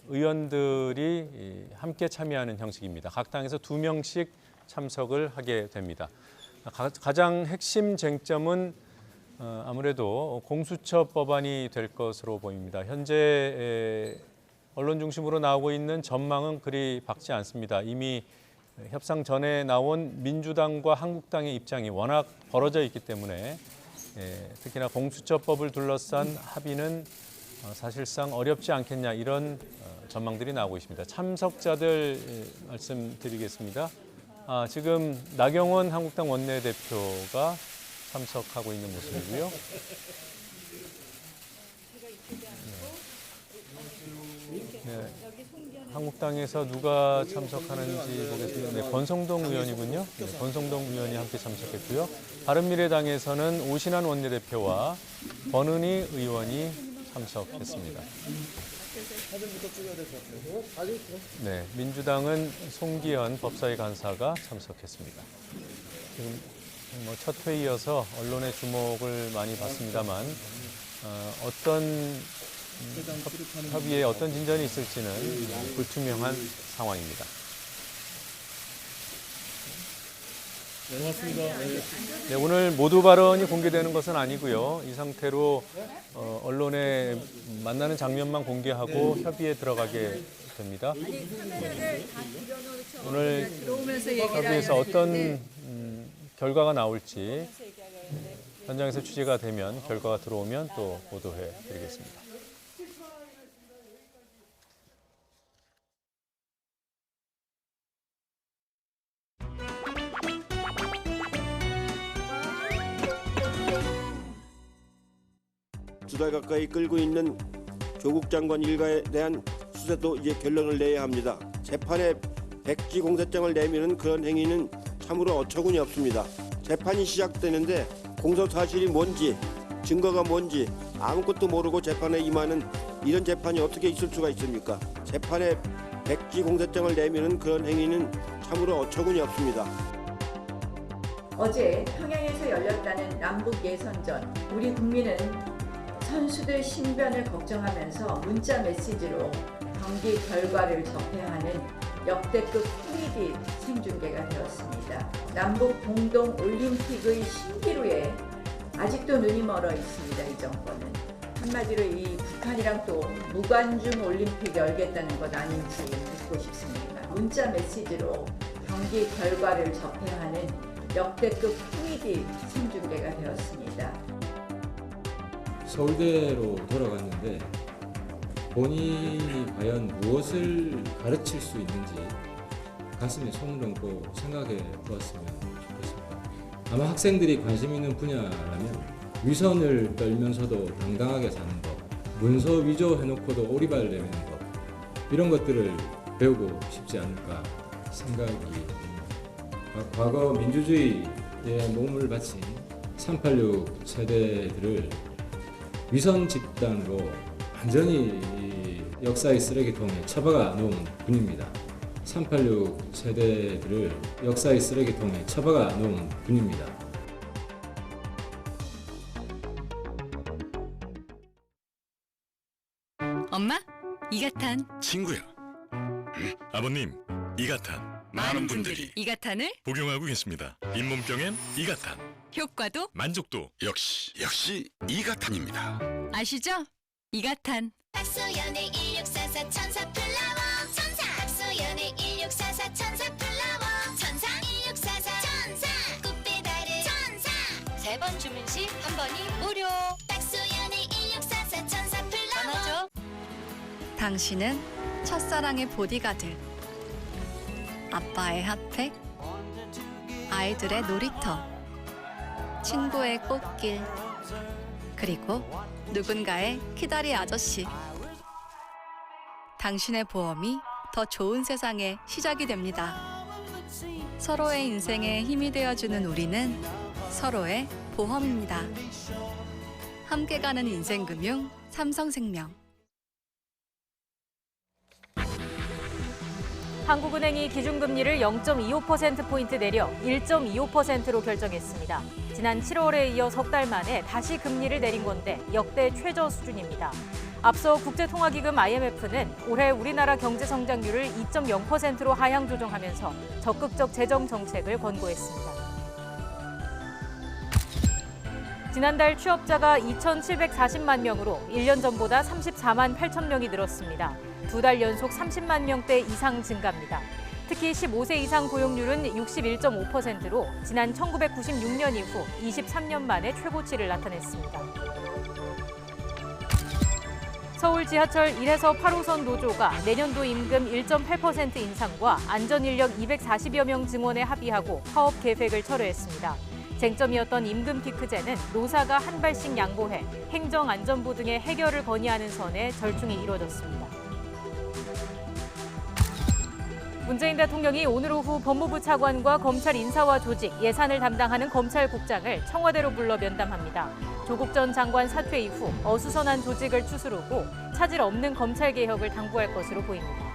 의원들이 함께 참여하는 형식입니다. 각 당에서 2명씩 참석을 하게 됩니다. 가장 핵심 쟁점은 아무래도 공수처 법안이 될 것으로 보입니다. 현재 언론 중심으로 나오고 있는 전망은 그리 밝지 않습니다. 이미 협상 전에 나온 민주당과 한국당의 입장이 워낙 벌어져 있기 때문에 특히나 공수처법을 둘러싼 합의는 사실상 어렵지 않겠냐 이런 전망들이 나오고 있습니다. 참석자들 말씀드리겠습니다. 지금 나경원 한국당 원내대표가 참석하고 있는 모습이고요. 네. 한국당에서 누가 참석하는지 보겠습니다. 네, 권성동 의원이군요. 네, 권성동 의원이 함께 참석했고요. 바른미래당에서는 오신환 원내대표와 권은희 의원이 참석했습니다. 네, 민주당은 송기현 법사위 간사가 참석했습니다. 지금 첫 회의여서 언론의 주목을 많이 받습니다만 어떤 협의에 어떤 진전이 있을지는 불투명한 상황입니다. 고맙습니다. 네, 오늘 모두 발언이 공개되는 것은 아니고요. 이 상태로 언론에 만나는 장면만 공개하고 협의에 들어가게 됩니다. 오늘 협의에서 어떤 결과가 나올지 현장에서 취재가 되면 결과가 들어오면 또 보도해 드리겠습니다. 2달 가까이 끌고 있는 조국 장관 일가에 대한 수사도 이제 결론을 내야 합니다. 재판에 백지 공소장을 내미는 그런 행위는 참으로 어처구니 없습니다. 재판이 시작되는데 공소 사실이 뭔지 증거가 뭔지 아무것도 모르고 재판에 임하는 이런 재판이 어떻게 있을 수가 있습니까? 재판에 백지 공소장을 내미는 그런 행위는 참으로 어처구니 없습니다. 어제 평양에서 열렸다는 남북 예선전, 우리 국민은 선수들 신변을 걱정하면서 문자 메시지로 경기 결과를 접해하는 역대급 코미디 생중계가 되었습니다. 남북 공동 올림픽의 신기루에 아직도 눈이 멀어 있습니다. 이 정권은. 한마디로 이 북한이랑 또 무관중 올림픽 열겠다는 것 아닌지 묻고 싶습니다. 문자 메시지로 경기 결과를 접해하는 역대급 코미디 생중계가 되었습니다. 서울대로 돌아갔는데 본인이 과연 무엇을 가르칠 수 있는지 가슴에 손을 얹고 생각해 보았으면 좋겠습니다. 아마 학생들이 관심 있는 분야라면 위선을 떨면서도 당당하게 사는 법, 문서 위조해놓고도 오리발 내미는 법, 이런 것들을 배우고 싶지 않을까 생각이 듭니다. 과거 민주주의에 몸을 바친 386 세대들을 위선 집단으로 완전히 역사의 쓰레기통에 처박아 놓은 분입니다. 386 세대들을 역사의 쓰레기통에 처박아 놓은 분입니다. 엄마, 이가탄. 친구야. 아버님, 이가탄. 많은 분들이 이가탄을 복용하고 계십니다. 잇몸병엔 이가탄. 효과도 만족도 역시 이가탄입니다. 아시죠? 이가탄. 박소연의 1644 천사 플라워 천사 박소연의 1644 천사 플라워 천사 1644 천사 꽃배달의 천사 3번 주문 시 한 번이 무료 박소연의 1644 천사 플라워 전화줘. 당신은 첫사랑의 보디가드, 아빠의 핫팩, 아이들의 놀이터, 친구의 꽃길, 그리고 누군가의 키다리 아저씨. 당신의 보험이 더 좋은 세상의 시작이 됩니다. 서로의 인생에 힘이 되어주는 우리는 서로의 보험입니다. 함께 가는 인생금융 삼성생명. 한국은행이 기준금리를 0.25%포인트 내려 1.25%로 결정했습니다. 지난 7월에 이어 석 달 만에 다시 금리를 내린 건데 역대 최저 수준입니다. 앞서 국제통화기금 IMF는 올해 우리나라 경제 성장률을 2.0%로 하향 조정하면서 적극적 재정 정책을 권고했습니다. 지난달 취업자가 2,740만 명으로 1년 전보다 34만 8천 명이 늘었습니다. 2달 연속 30만 명대 이상 증가입니다. 특히 15세 이상 고용률은 61.5%로 지난 1996년 이후 23년 만에 최고치를 나타냈습니다. 서울 지하철 1에서 8호선 노조가 내년도 임금 1.8% 인상과 안전인력 240여 명 증원에 합의하고 파업 계획을 철회했습니다. 쟁점이었던 임금 피크제는 노사가 한 발씩 양보해 행정안전부 등의 해결을 건의하는 선에 절충이 이뤄졌습니다. 문재인 대통령이 오늘 오후 법무부 차관과 검찰 인사와 조직, 예산을 담당하는 검찰국장을 청와대로 불러 면담합니다. 조국 전 장관 사퇴 이후 어수선한 조직을 추스르고 차질 없는 검찰개혁을 당부할 것으로 보입니다.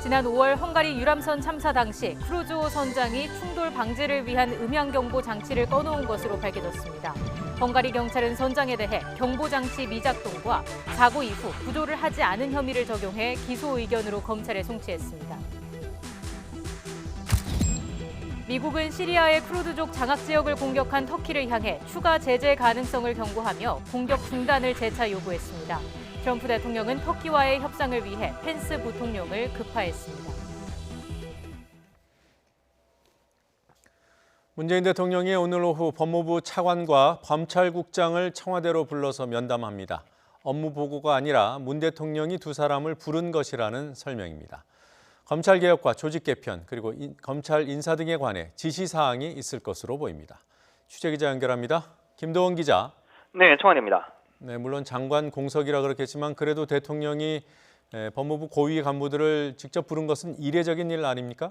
지난 5월 헝가리 유람선 참사 당시 크루즈호 선장이 충돌 방지를 위한 음향경보 장치를 꺼놓은 것으로 밝혀졌습니다. 헝가리 경찰은 선장에 대해 경보장치 미작동과 사고 이후 구조를 하지 않은 혐의를 적용해 기소 의견으로 검찰에 송치했습니다. 미국은 시리아의 쿠르드족 장악지역을 공격한 터키를 향해 추가 제재 가능성을 경고하며 공격 중단을 재차 요구했습니다. 트럼프 대통령은 터키와의 협상을 위해 펜스 부통령을 급파했습니다. 문재인 대통령이 오늘 오후 법무부 차관과 검찰국장을 청와대로 불러서 면담합니다. 업무 보고가 아니라 문 대통령이 두 사람을 부른 것이라는 설명입니다. 검찰개혁과 조직 개편 그리고 검찰 인사 등에 관해 지시사항이 있을 것으로 보입니다. 취재기자 연결합니다. 김도원 기자. 네, 청와대입니다. 네, 물론 장관 공석이라 그렇겠지만 그래도 대통령이 법무부 고위 간부들을 직접 부른 것은 이례적인 일 아닙니까?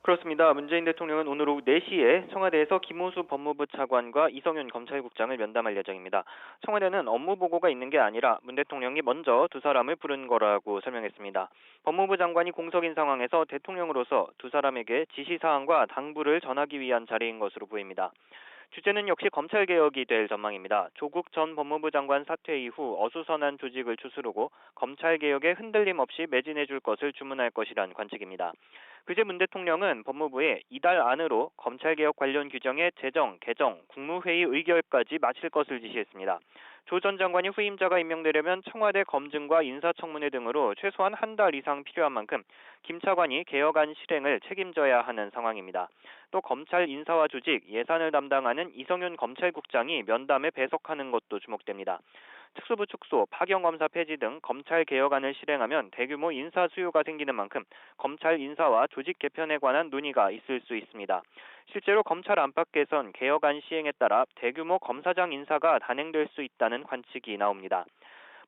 그렇습니다. 문재인 대통령은 오늘 오후 4시에 청와대에서 김호수 법무부 차관과 이성윤 검찰국장을 면담할 예정입니다. 청와대는 업무 보고가 있는 게 아니라 문 대통령이 먼저 두 사람을 부른 거라고 설명했습니다. 법무부 장관이 공석인 상황에서 대통령으로서 두 사람에게 지시사항과 당부를 전하기 위한 자리인 것으로 보입니다. 주제는 역시 검찰개혁이 될 전망입니다. 조국 전 법무부 장관 사퇴 이후 어수선한 조직을 추스르고 검찰개혁에 흔들림 없이 매진해줄 것을 주문할 것이란 관측입니다. 그제 문 대통령은 법무부에 이달 안으로 검찰개혁 관련 규정의 제정, 개정, 국무회의 의결까지 마칠 것을 지시했습니다. 조 전 장관이 후임자가 임명되려면 청와대 검증과 인사청문회 등으로 최소한 한 달 이상 필요한 만큼 김 차관이 개혁안 실행을 책임져야 하는 상황입니다. 또 검찰 인사와 조직, 예산을 담당하는 이성윤 검찰국장이 면담에 배석하는 것도 주목됩니다. 특수부 축소, 파견검사 폐지 등 검찰 개혁안을 실행하면 대규모 인사 수요가 생기는 만큼 검찰 인사와 조직 개편에 관한 논의가 있을 수 있습니다. 실제로 검찰 안팎 개선, 개혁안 시행에 따라 대규모 검사장 인사가 단행될 수 있다는 관측이 나옵니다.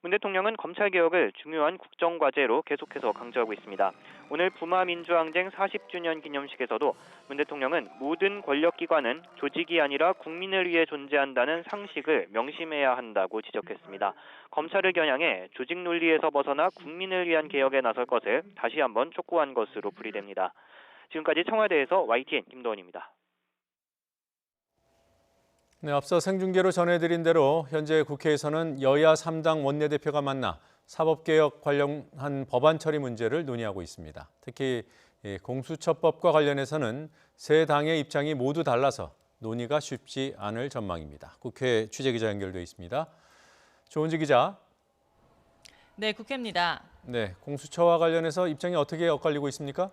문 대통령은 검찰개혁을 중요한 국정과제로 계속해서 강조하고 있습니다. 오늘 부마민주항쟁 40주년 기념식에서도 문 대통령은 모든 권력기관은 조직이 아니라 국민을 위해 존재한다는 상식을 명심해야 한다고 지적했습니다. 검찰을 겨냥해 조직 논리에서 벗어나 국민을 위한 개혁에 나설 것을 다시 한번 촉구한 것으로 풀이됩니다. 지금까지 청와대에서 YTN 김도원입니다. 네, 앞서 생중계로 전해드린 대로 현재 국회에서는 여야 3당 원내대표가 만나 사법개혁 관련한 법안 처리 문제를 논의하고 있습니다. 특히 공수처법과 관련해서는 세 당의 입장이 모두 달라서 논의가 쉽지 않을 전망입니다. 국회 취재기자 연결돼 있습니다. 조은지 기자. 네, 국회입니다. 네, 공수처와 관련해서 입장이 어떻게 엇갈리고 있습니까?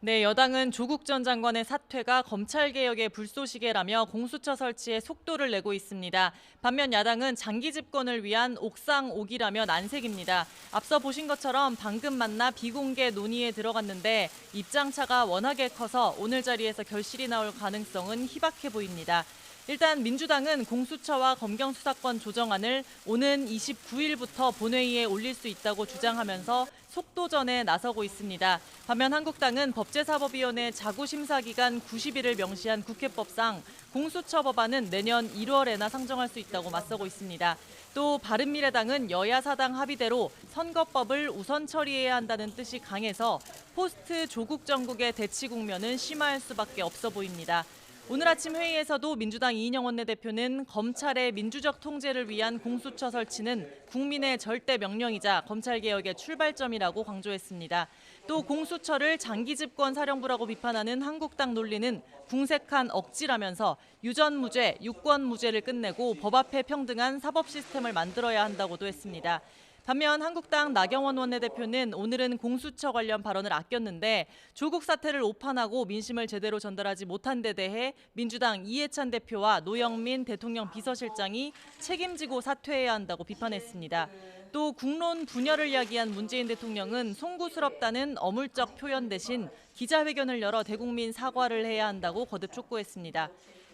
네, 여당은 조국 전 장관의 사퇴가 검찰개혁의 불쏘시개라며 공수처 설치에 속도를 내고 있습니다. 반면 야당은 장기 집권을 위한 옥상 옥이라며 난색입니다. 앞서 보신 것처럼 방금 만나 비공개 논의에 들어갔는데 입장차가 워낙에 커서 오늘 자리에서 결실이 나올 가능성은 희박해 보입니다. 일단 민주당은 공수처와 검경수사권 조정안을 오는 29일부터 본회의에 올릴 수 있다고 주장하면서 속도전에 나서고 있습니다. 반면 한국당은 법제사법위원회 자구심사기간 90일을 명시한 국회법상 공수처 법안은 내년 1월에나 상정할 수 있다고 맞서고 있습니다. 또 바른미래당은 여야 사당 합의대로 선거법을 우선 처리해야 한다는 뜻이 강해서 포스트 조국 정국의 대치 국면은 심화할 수밖에 없어 보입니다. 오늘 아침 회의에서도 민주당 이인영 원내대표는 검찰의 민주적 통제를 위한 공수처 설치는 국민의 절대 명령이자 검찰개혁의 출발점이라고 강조했습니다. 또 공수처를 장기 집권 사령부라고 비판하는 한국당 논리는 궁색한 억지라면서 유전무죄, 유권무죄를 끝내고 법 앞에 평등한 사법 시스템을 만들어야 한다고도 했습니다. 반면 한국당 나경원 원내대표는 오늘은 공수처 관련 발언을 아꼈는데 조국 사태를 오판하고 민심을 제대로 전달하지 못한 데 대해 민주당 이해찬 대표와 노영민 대통령 비서실장이 책임지고 사퇴해야 한다고 비판했습니다. 또 국론 분열을 이야기한 문재인 대통령은 송구스럽다는 어물적 표현 대신 기자회견을 열어 대국민 사과를 해야 한다고 거듭 촉구했습니다.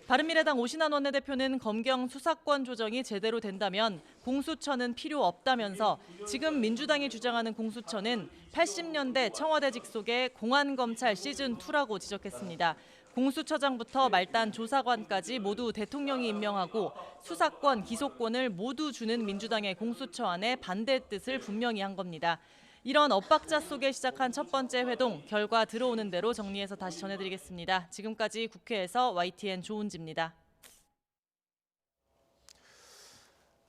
바른미래당 오신환 원내대표는 검경 수사권 조정이 제대로 된다면 공수처는 필요 없다면서 지금 민주당이 주장하는 공수처는 80년대 청와대 직속의 공안검찰 시즌2라고 지적했습니다. 공수처장부터 말단 조사관까지 모두 대통령이 임명하고 수사권, 기소권을 모두 주는 민주당의 공수처안에 반대 뜻을 분명히 한 겁니다. 이런 엇박자 속에 시작한 첫 번째 회동, 결과 들어오는 대로 정리해서 다시 전해드리겠습니다. 지금까지 국회에서 YTN 조은지입니다.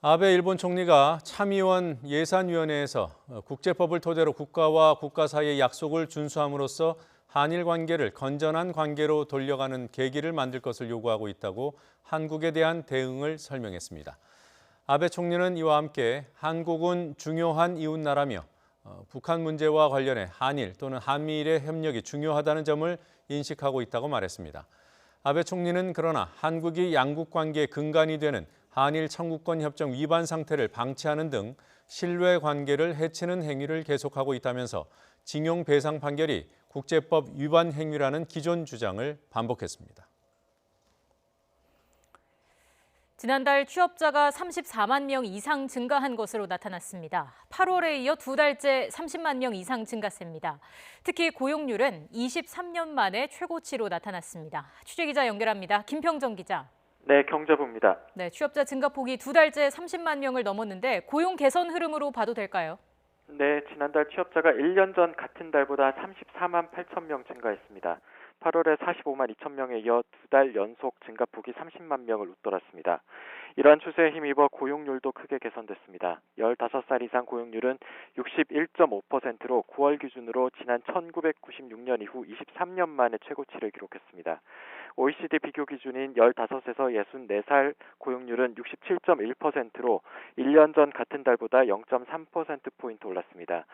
아베 일본 총리가 참의원 예산위원회에서 국제법을 토대로 국가와 국가 사이의 약속을 준수함으로써 한일 관계를 건전한 관계로 돌려가는 계기를 만들 것을 요구하고 있다고 한국에 대한 대응을 설명했습니다. 아베 총리는 이와 함께 한국은 중요한 이웃나라며 북한 문제와 관련해 한일 또는 한미일의 협력이 중요하다는 점을 인식하고 있다고 말했습니다. 아베 총리는 그러나 한국이 양국 관계의 근간이 되는 한일 청구권 협정 위반 상태를 방치하는 등 신뢰 관계를 해치는 행위를 계속하고 있다면서 징용 배상 판결이 국제법 위반 행위라는 기존 주장을 반복했습니다. 지난달 취업자가 34만 명 이상 증가한 것으로 나타났습니다. 8월에 이어 두 달째 30만 명 이상 증가세입니다. 특히 고용률은 23년 만에 최고치로 나타났습니다. 취재기자 연결합니다. 김평정 기자. 네, 경제부입니다. 네, 취업자 증가폭이 두 달째 30만 명을 넘었는데 고용 개선 흐름으로 봐도 될까요? 네, 지난달 취업자가 1년 전 같은 달보다 34만 8천 명 증가했습니다. 8월에 45만 2천 명에 이어 두 달 연속 증가폭이 30만 명을 웃돌았습니다. 이러한 추세에 힘입어 고용률도 크게 개선됐습니다. 15살 이상 고용률은 61.5%로 9월 기준으로 지난 1996년 이후 23년 만에 최고치를 기록했습니다. OECD 비교 기준인 15에서 64살 고용률은 67.1%로 1년 전 같은 달보다 0.3%포인트 올랐습니다.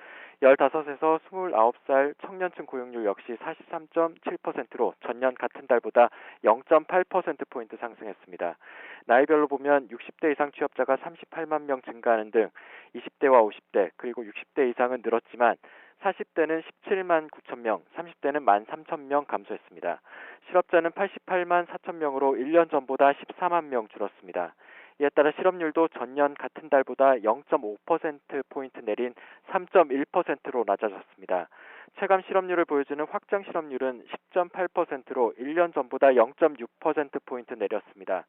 15에서 29살 청년층 고용률 역시 43.7%로 전년 같은 달보다 0.8%포인트 상승했습니다. 나이별로 보면 60대 이상 취업자가 38만 명 증가하는 등 20대와 50대 그리고 60대 이상은 늘었지만 40대는 17만 9천 명, 30대는 1만 3천 명 감소했습니다. 실업자는 88만 4천 명으로 1년 전보다 14만 명 줄었습니다. 이에 따라 실업률도 전년 같은 달보다 0.5%포인트 내린 3.1%로 낮아졌습니다. 체감 실업률을 보여주는 확정 실업률은 10.8%로 1년 전보다 0.6%포인트 내렸습니다.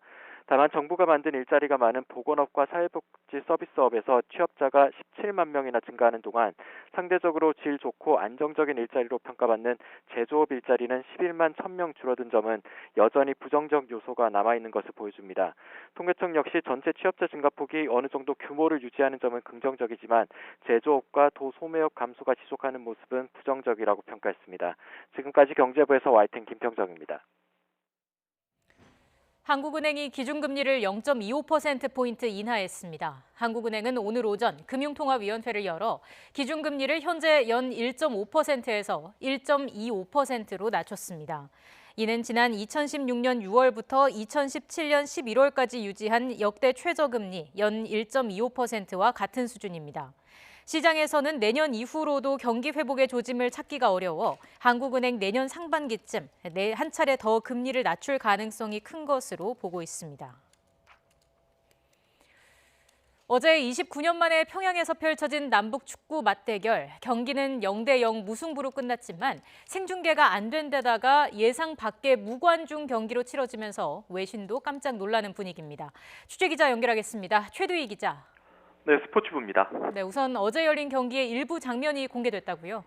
다만 정부가 만든 일자리가 많은 보건업과 사회복지 서비스업에서 취업자가 17만 명이나 증가하는 동안 상대적으로 질 좋고 안정적인 일자리로 평가받는 제조업 일자리는 11만 1,000명 줄어든 점은 여전히 부정적 요소가 남아있는 것을 보여줍니다. 통계청 역시 전체 취업자 증가폭이 어느 정도 규모를 유지하는 점은 긍정적이지만 제조업과 도소매업 감소가 지속하는 모습은 부정적이라고 평가했습니다. 지금까지 경제부에서 와이튼 김평정입니다. 한국은행이 기준금리를 0.25%포인트 인하했습니다. 한국은행은 오늘 오전 금융통화위원회를 열어 기준금리를 현재 연 1.5%에서 1.25%로 낮췄습니다. 이는 지난 2016년 6월부터 2017년 11월까지 유지한 역대 최저금리 연 1.25%와 같은 수준입니다. 시장에서는 내년 이후로도 경기 회복의 조짐을 찾기가 어려워 한국은행 내년 상반기쯤 한 차례 더 금리를 낮출 가능성이 큰 것으로 보고 있습니다. 어제 29년 만에 평양에서 펼쳐진 남북 축구 맞대결. 경기는 0대0 무승부로 끝났지만 생중계가 안 된 데다가 예상 밖의 무관중 경기로 치러지면서 외신도 깜짝 놀라는 분위기입니다. 취재기자 연결하겠습니다. 최두희 기자. 네, 스포츠부입니다. 네, 우선 어제 열린 경기의 일부 장면이 공개됐다고요?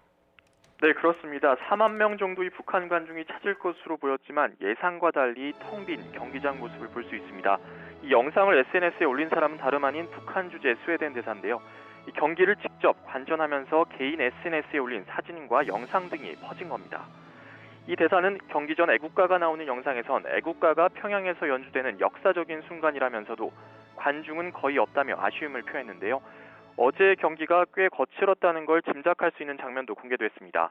네, 그렇습니다. 4만 명 정도의 북한 관중이 찾을 것으로 보였지만 예상과 달리 텅 빈 경기장 모습을 볼 수 있습니다. 이 영상을 SNS에 올린 사람은 다름 아닌 북한 주재 스웨덴 대사인데요. 이 경기를 직접 관전하면서 개인 SNS에 올린 사진과 영상 등이 퍼진 겁니다. 이 대사는 경기 전 애국가가 나오는 영상에선 애국가가 평양에서 연주되는 역사적인 순간이라면서도 관중은 거의 없다며 아쉬움을 표했는데요. 어제 경기가 꽤 거칠었다는 걸 짐작할 수 있는 장면도 공개됐습니다.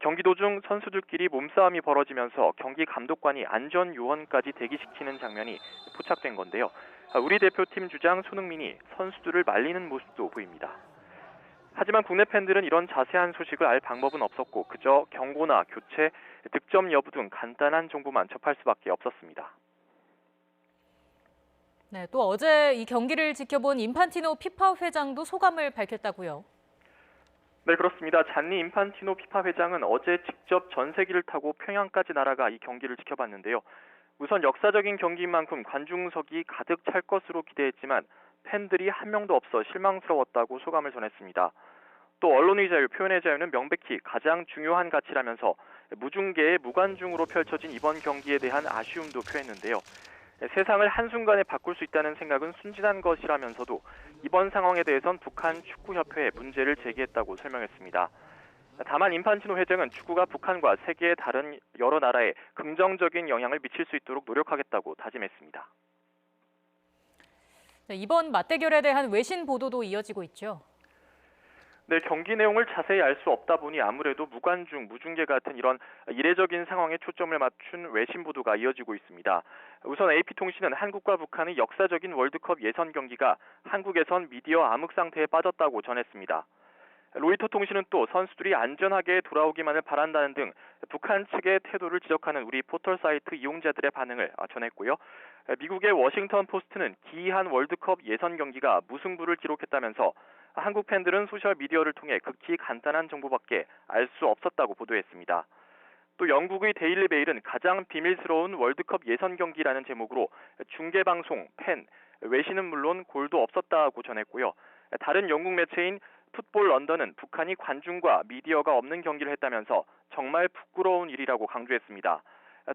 경기 도중 선수들끼리 몸싸움이 벌어지면서 경기 감독관이 안전 요원까지 대기시키는 장면이 포착된 건데요. 우리 대표팀 주장 손흥민이 선수들을 말리는 모습도 보입니다. 하지만 국내 팬들은 이런 자세한 소식을 알 방법은 없었고 그저 경고나 교체, 득점 여부 등 간단한 정보만 접할 수밖에 없었습니다. 네, 또 어제 이 경기를 지켜본 인판티노 피파 회장도 소감을 밝혔다고요? 네, 그렇습니다. 잔니 인판티노 피파 회장은 어제 직접 전세기를 타고 평양까지 날아가 이 경기를 지켜봤는데요. 우선 역사적인 경기인 만큼 관중석이 가득 찰 것으로 기대했지만 팬들이 한 명도 없어 실망스러웠다고 소감을 전했습니다. 또 언론의 자유, 표현의 자유는 명백히 가장 중요한 가치라면서 무중계의 무관중으로 펼쳐진 이번 경기에 대한 아쉬움도 표했는데요. 세상을 한순간에 바꿀 수 있다는 생각은 순진한 것이라면서도 이번 상황에 대해선 북한 축구협회에 문제를 제기했다고 설명했습니다. 다만 인판티노 회장은 축구가 북한과 세계의 다른 여러 나라에 긍정적인 영향을 미칠 수 있도록 노력하겠다고 다짐했습니다. 네, 이번 맞대결에 대한 외신 보도도 이어지고 있죠. 네, 경기 내용을 자세히 알 수 없다 보니 아무래도 무관중, 무중계 같은 이런 이례적인 상황에 초점을 맞춘 외신 보도가 이어지고 있습니다. 우선 AP통신은 한국과 북한의 역사적인 월드컵 예선 경기가 한국에선 미디어 암흑 상태에 빠졌다고 전했습니다. 로이터 통신은 또 선수들이 안전하게 돌아오기만을 바란다는 등 북한 측의 태도를 지적하는 우리 포털 사이트 이용자들의 반응을 전했고요. 미국의 워싱턴 포스트는 기이한 월드컵 예선 경기가 무승부를 기록했다면서 한국 팬들은 소셜 미디어를 통해 극히 간단한 정보밖에 알 수 없었다고 보도했습니다. 또 영국의 데일리 메일은 가장 비밀스러운 월드컵 예선 경기라는 제목으로 중계 방송, 팬, 외신은 물론 골도 없었다고 전했고요. 다른 영국 매체인 풋볼 런던은 북한이 관중과 미디어가 없는 경기를 했다면서 정말 부끄러운 일이라고 강조했습니다.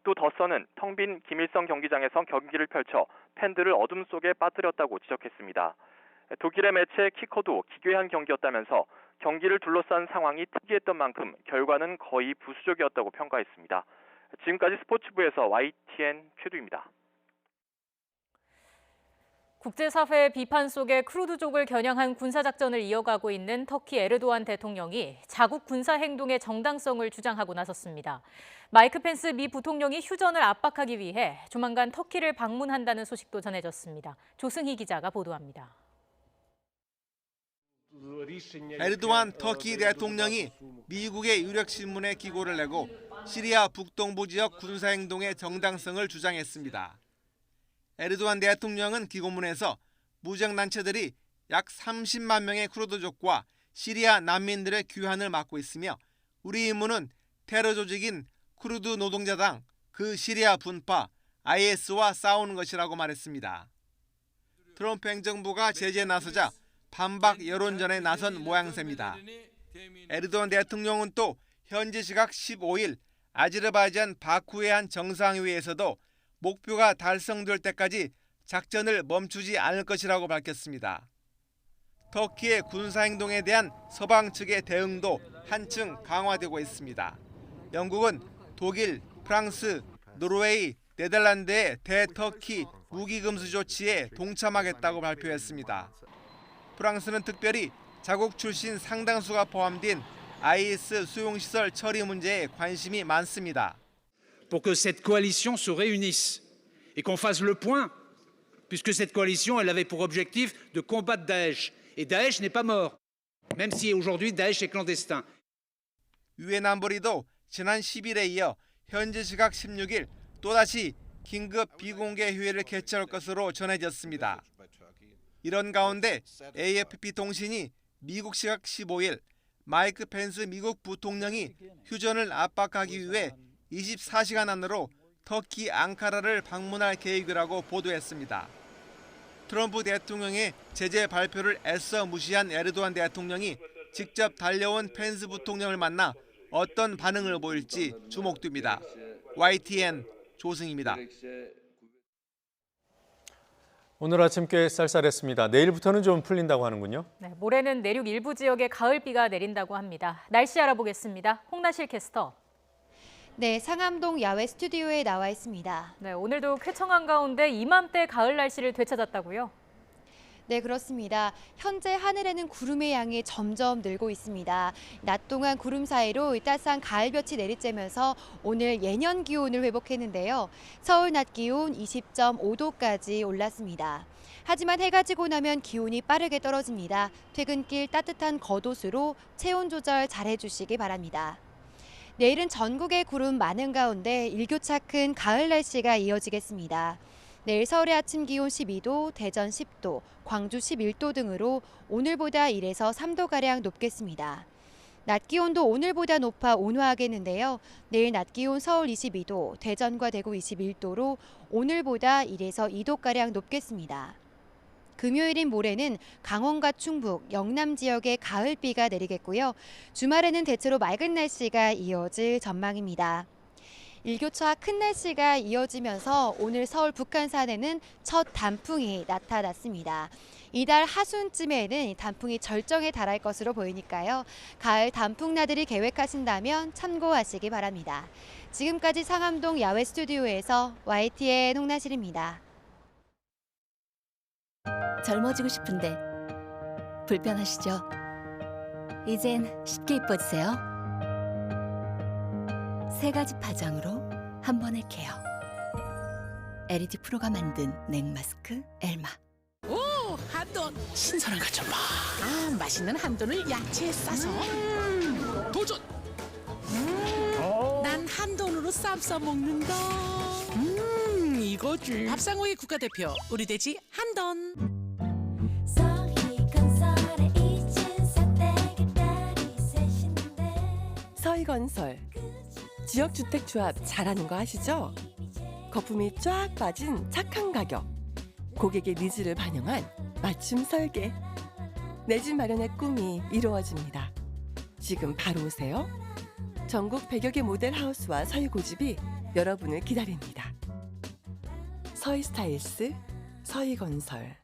또 더선은 텅 빈 김일성 경기장에서 경기를 펼쳐 팬들을 어둠 속에 빠뜨렸다고 지적했습니다. 독일의 매체 키커도 기괴한 경기였다면서 경기를 둘러싼 상황이 특이했던 만큼 결과는 거의 부수적이었다고 평가했습니다. 지금까지 스포츠부에서 YTN 최두입니다. 국제사회의 비판 속에 쿠르드족을 겨냥한 군사작전을 이어가고 있는 터키 에르도안 대통령이 자국 군사행동의 정당성을 주장하고 나섰습니다. 마이크 펜스 미 부통령이 휴전을 압박하기 위해 조만간 터키를 방문한다는 소식도 전해졌습니다. 조승희 기자가 보도합니다. 에르도안 터키 대통령이 미국의 유력 신문에 기고를 내고 시리아 북동부 지역 군사행동의 정당성을 주장했습니다. 에르도안 대통령은 기고문에서 무장단체들이 약 30만 명의 쿠르드족과 시리아 난민들의 귀환을 막고 있으며 우리 임무는 테러 조직인 쿠르드 노동자당 그 시리아 분파 IS와 싸우는 것이라고 말했습니다. 트럼프 행정부가 제재에 나서자 반박 여론전에 나선 모양새입니다. 에르도안 대통령은 또 현지 시각 15일 아제르바이잔 바쿠의 한 정상회의에서도 목표가 달성될 때까지 작전을 멈추지 않을 것이라고 밝혔습니다. 터키의 군사행동에 대한 서방 측의 대응도 한층 강화되고 있습니다. 영국은 독일, 프랑스, 노르웨이, 네덜란드의 대터키 무기 금수 조치에 동참하겠다고 발표했습니다. 프랑스는 특별히 자국 출신 상당수가 포함된 IS 수용시설 처리 문제에 관심이 많습니다. Pour que cette coalition se réunisse et qu'on fasse le point, puisque cette coalition, elle avait pour objectif de combattre Daesh. Et Daesh n'est pas mort, même si aujourd'hui Daesh est clandestin. 유엔 안보리도 지난 10일에 이어 현지 시각 16일 또다시 긴급 비공개 회의를 개최할 것으로 전해졌습니다. 이런 가운데 AFP 통신이 미국 시각 15일 마이크 펜스 미국 부통령이 휴전을 압박하기 위해 24시간 안으로 터키 앙카라를 방문할 계획이라고 보도했습니다. 트럼프 대통령의 제재 발표를 애써 무시한 에르도안 대통령이 직접 달려온 펜스 부통령을 만나 어떤 반응을 보일지 주목됩니다. YTN 조승입니다. 오늘 아침 꽤 쌀쌀했습니다. 내일부터는 좀 풀린다고 하는군요. 네, 모레는 내륙 일부 지역에 가을비가 내린다고 합니다. 날씨 알아보겠습니다. 홍나실 캐스터. 네, 상암동 야외 스튜디오에 나와 있습니다. 네, 오늘도 쾌청한 가운데 이맘때 가을 날씨를 되찾았다고요? 네, 그렇습니다. 현재 하늘에는 구름의 양이 점점 늘고 있습니다. 낮 동안 구름 사이로 따스한 가을볕이 내리쬐면서 오늘 예년 기온을 회복했는데요. 서울 낮 기온 20.5도까지 올랐습니다. 하지만 해가 지고 나면 기온이 빠르게 떨어집니다. 퇴근길 따뜻한 겉옷으로 체온 조절 잘 해주시기 바랍니다. 내일은 전국에 구름 많은 가운데 일교차 큰 가을 날씨가 이어지겠습니다. 내일 서울의 아침 기온 12도, 대전 10도, 광주 11도 등으로 오늘보다 1에서 3도가량 높겠습니다. 낮 기온도 오늘보다 높아 온화하겠는데요. 내일 낮 기온 서울 22도, 대전과 대구 21도로 오늘보다 1에서 2도가량 높겠습니다. 금요일인 모레는 강원과 충북, 영남 지역에 가을비가 내리겠고요. 주말에는 대체로 맑은 날씨가 이어질 전망입니다. 일교차 큰 날씨가 이어지면서 오늘 서울 북한산에는 첫 단풍이 나타났습니다. 이달 하순쯤에는 단풍이 절정에 달할 것으로 보이니까요. 가을 단풍 나들이 계획하신다면 참고하시기 바랍니다. 지금까지 상암동 야외 스튜디오에서 YTN 홍나실입니다. 젊어지고 싶은데 불편하시죠? 이젠 쉽게 이뻐지세요. 3가지 파장으로 한 번의 케어. LED 프로가 만든 냉마스크 엘마. 오, 한돈 신선한 것 좀 봐. 아, 맛있는 한돈을 야채에 싸서 도전. 난 쌈 먹는다. 이거지. 밥상호의 국가대표 우리 돼지 한돈. 서희건설 지역주택조합 잘하는 거 아시죠? 거품이 쫙 빠진 착한 가격, 고객의 니즈를 반영한 맞춤 설계. 내 집 마련의 꿈이 이루어집니다. 지금 바로 오세요. 전국 100여 개 모델 하우스와 서희 고집이 여러분을 기다립니다. 서희 스타일스, 서희건설.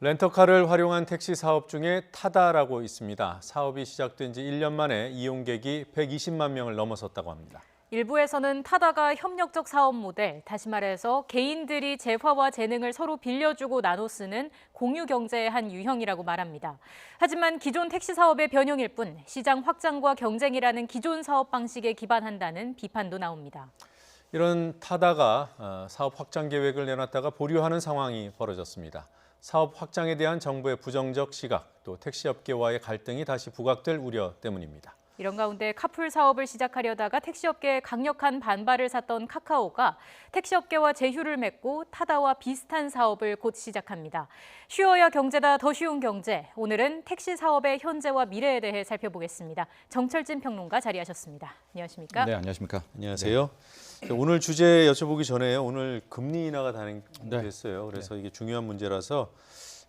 렌터카를 활용한 택시 사업 중에 타다라고 있습니다. 사업이 시작된 지 1년 만에 이용객이 120만 명을 넘어섰다고 합니다. 일부에서는 타다가 협력적 사업 모델, 다시 말해서 개인들이 재화와 재능을 서로 빌려주고 나눠 쓰는 공유 경제의 한 유형이라고 말합니다. 하지만 기존 택시 사업의 변형일 뿐 시장 확장과 경쟁이라는 기존 사업 방식에 기반한다는 비판도 나옵니다. 이런 타다가 사업 확장 계획을 내놨다가 보류하는 상황이 벌어졌습니다. 사업 확장에 대한 정부의 부정적 시각, 또 택시업계와의 갈등이 다시 부각될 우려 때문입니다. 이런 가운데 카풀 사업을 시작하려다가 택시업계에 강력한 반발을 샀던 카카오가 택시업계와 제휴를 맺고 타다와 비슷한 사업을 곧 시작합니다. 쉬워야 경제다, 더 쉬운 경제. 오늘은 택시 사업의 현재와 미래에 대해 살펴보겠습니다. 정철진 평론가 자리하셨습니다. 안녕하십니까? 네, 안녕하십니까? 안녕하세요. 네. 오늘 주제 여쭤보기 전에 오늘 금리 인하가 단행됐어요. 그래서 이게 중요한 문제라서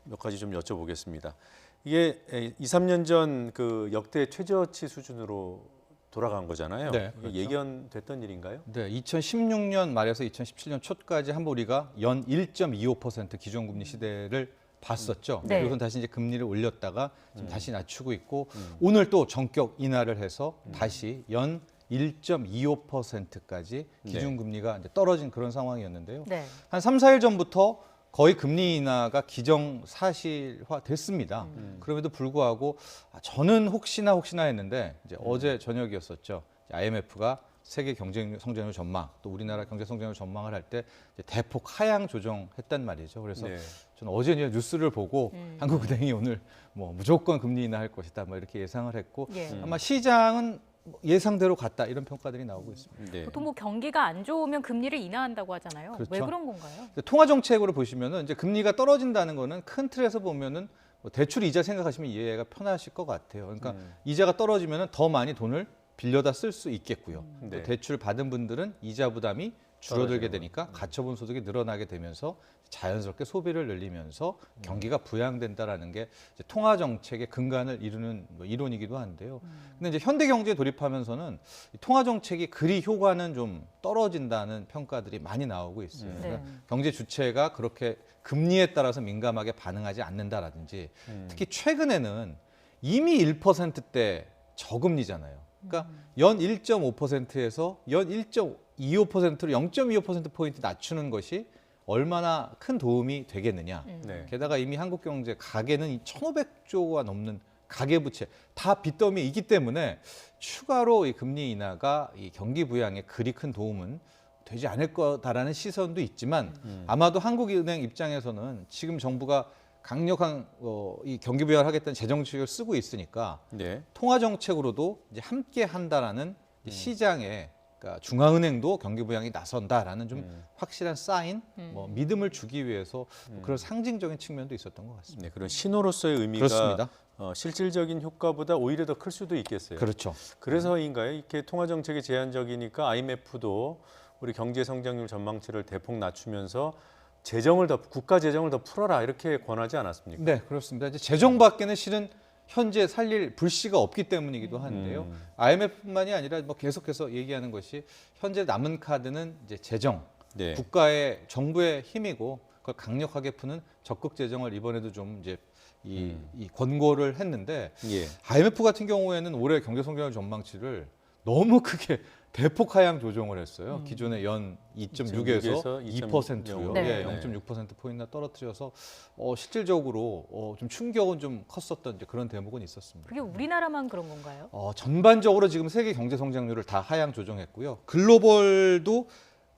몇 가지 좀 여쭤보겠습니다. 이게 2, 3년 전 그 역대 최저치 수준으로 돌아간 거잖아요. 네, 그렇죠. 예견됐던 일인가요? 네, 2016년 말에서 2017년 초까지 한번 우리가 연 1.25% 기존금리 시대를 봤었죠. 네. 그리고는 다시 이제 금리를 올렸다가 지금 다시 낮추고 있고 오늘 또 전격 인하를 해서 다시 연 1.25%까지 기준금리가 이제 떨어진 그런 상황이었는데요. 네. 한 3, 4일 전부터 거의 금리 인하가 기정사실화 됐습니다. 그럼에도 불구하고 저는 혹시나 했는데 이제 어제 저녁이었었죠. IMF가 세계 경제 성장률 전망, 또 우리나라 경제 성장률 전망을 할 때 대폭 하향 조정했단 말이죠. 그래서 저는 어제 뉴스를 보고 한국은행이 오늘 뭐 무조건 금리 인하할 것이다, 뭐 이렇게 예상을 했고 아마 시장은 예상대로 갔다 이런 평가들이 나오고 있습니다. 네. 보통 뭐 경기가 안 좋으면 금리를 인하한다고 하잖아요. 그렇죠. 왜 그런 건가요? 통화 정책으로 보시면은 이제 금리가 떨어진다는 거는 큰 틀에서 보면은 뭐 대출 이자 생각하시면 이해가 편하실 것 같아요. 그러니까 이자가 떨어지면은 더 많이 돈을 빌려다 쓸 수 있겠고요. 또 대출 받은 분들은 이자 부담이 줄어들게 되니까 가처분 소득이 늘어나게 되면서 자연스럽게 소비를 늘리면서 경기가 부양된다라는 게 이제 통화 정책의 근간을 이루는 뭐 이론이기도 한데요. 근데 이제 현대 경제에 돌입하면서는 이 통화 정책이 그리 효과는 좀 떨어진다는 평가들이 많이 나오고 있어요. 그러니까 경제 주체가 그렇게 금리에 따라서 민감하게 반응하지 않는다라든지 특히 최근에는 이미 1%대 저금리잖아요. 그러니까 연 1.5%에서 연 1.25%로 0.25%포인트 낮추는 것이 얼마나 큰 도움이 되겠느냐. 게다가 이미 한국 경제 가계는 1,500조가 넘는 가계부채 다 빚더미이기 때문에 추가로 이 금리 인하가 이 경기 부양에 그리 큰 도움은 되지 않을 거다라는 시선도 있지만 아마도 한국은행 입장에서는 지금 정부가 강력한 이 경기 부양을 하겠다는 재정 지식을 쓰고 있으니까 통화 정책으로도 이제 함께 한다라는 시장에 그러니까 중앙은행도 경기 부양이 나선다라는 좀 확실한 사인, 뭐 믿음을 주기 위해서 그런 상징적인 측면도 있었던 것 같습니다. 네, 그런 신호로서의 의미가 그렇습니다. 실질적인 효과보다 오히려 더 클 수도 있겠어요. 그렇죠. 그래서인가요? 이렇게 통화 정책이 제한적이니까 IMF도 우리 경제 성장률 전망치를 대폭 낮추면서 국가 재정을 더 풀어라 이렇게 권하지 않았습니까? 네, 그렇습니다. 이제 재정밖에는 실은 현재 살릴 불씨가 없기 때문이기도 한데요. IMF뿐만이 아니라 뭐 계속해서 얘기하는 것이 현재 남은 카드는 이제 재정, 국가의 정부의 힘이고 그걸 강력하게 푸는 적극 재정을 이번에도 좀 이제 이 권고를 했는데 IMF 같은 경우에는 올해 경제 성장률 전망치를 너무 크게 대폭 하향 조정을 했어요. 기존의 연 2.6에서 2%요. 네. 0.6%포인트나 떨어뜨려서 실질적으로 좀 충격은 좀 컸었던 이제 그런 대목은 있었습니다. 그게 우리나라만 그런 건가요? 전반적으로 지금 세계 경제 성장률을 다 하향 조정했고요. 글로벌도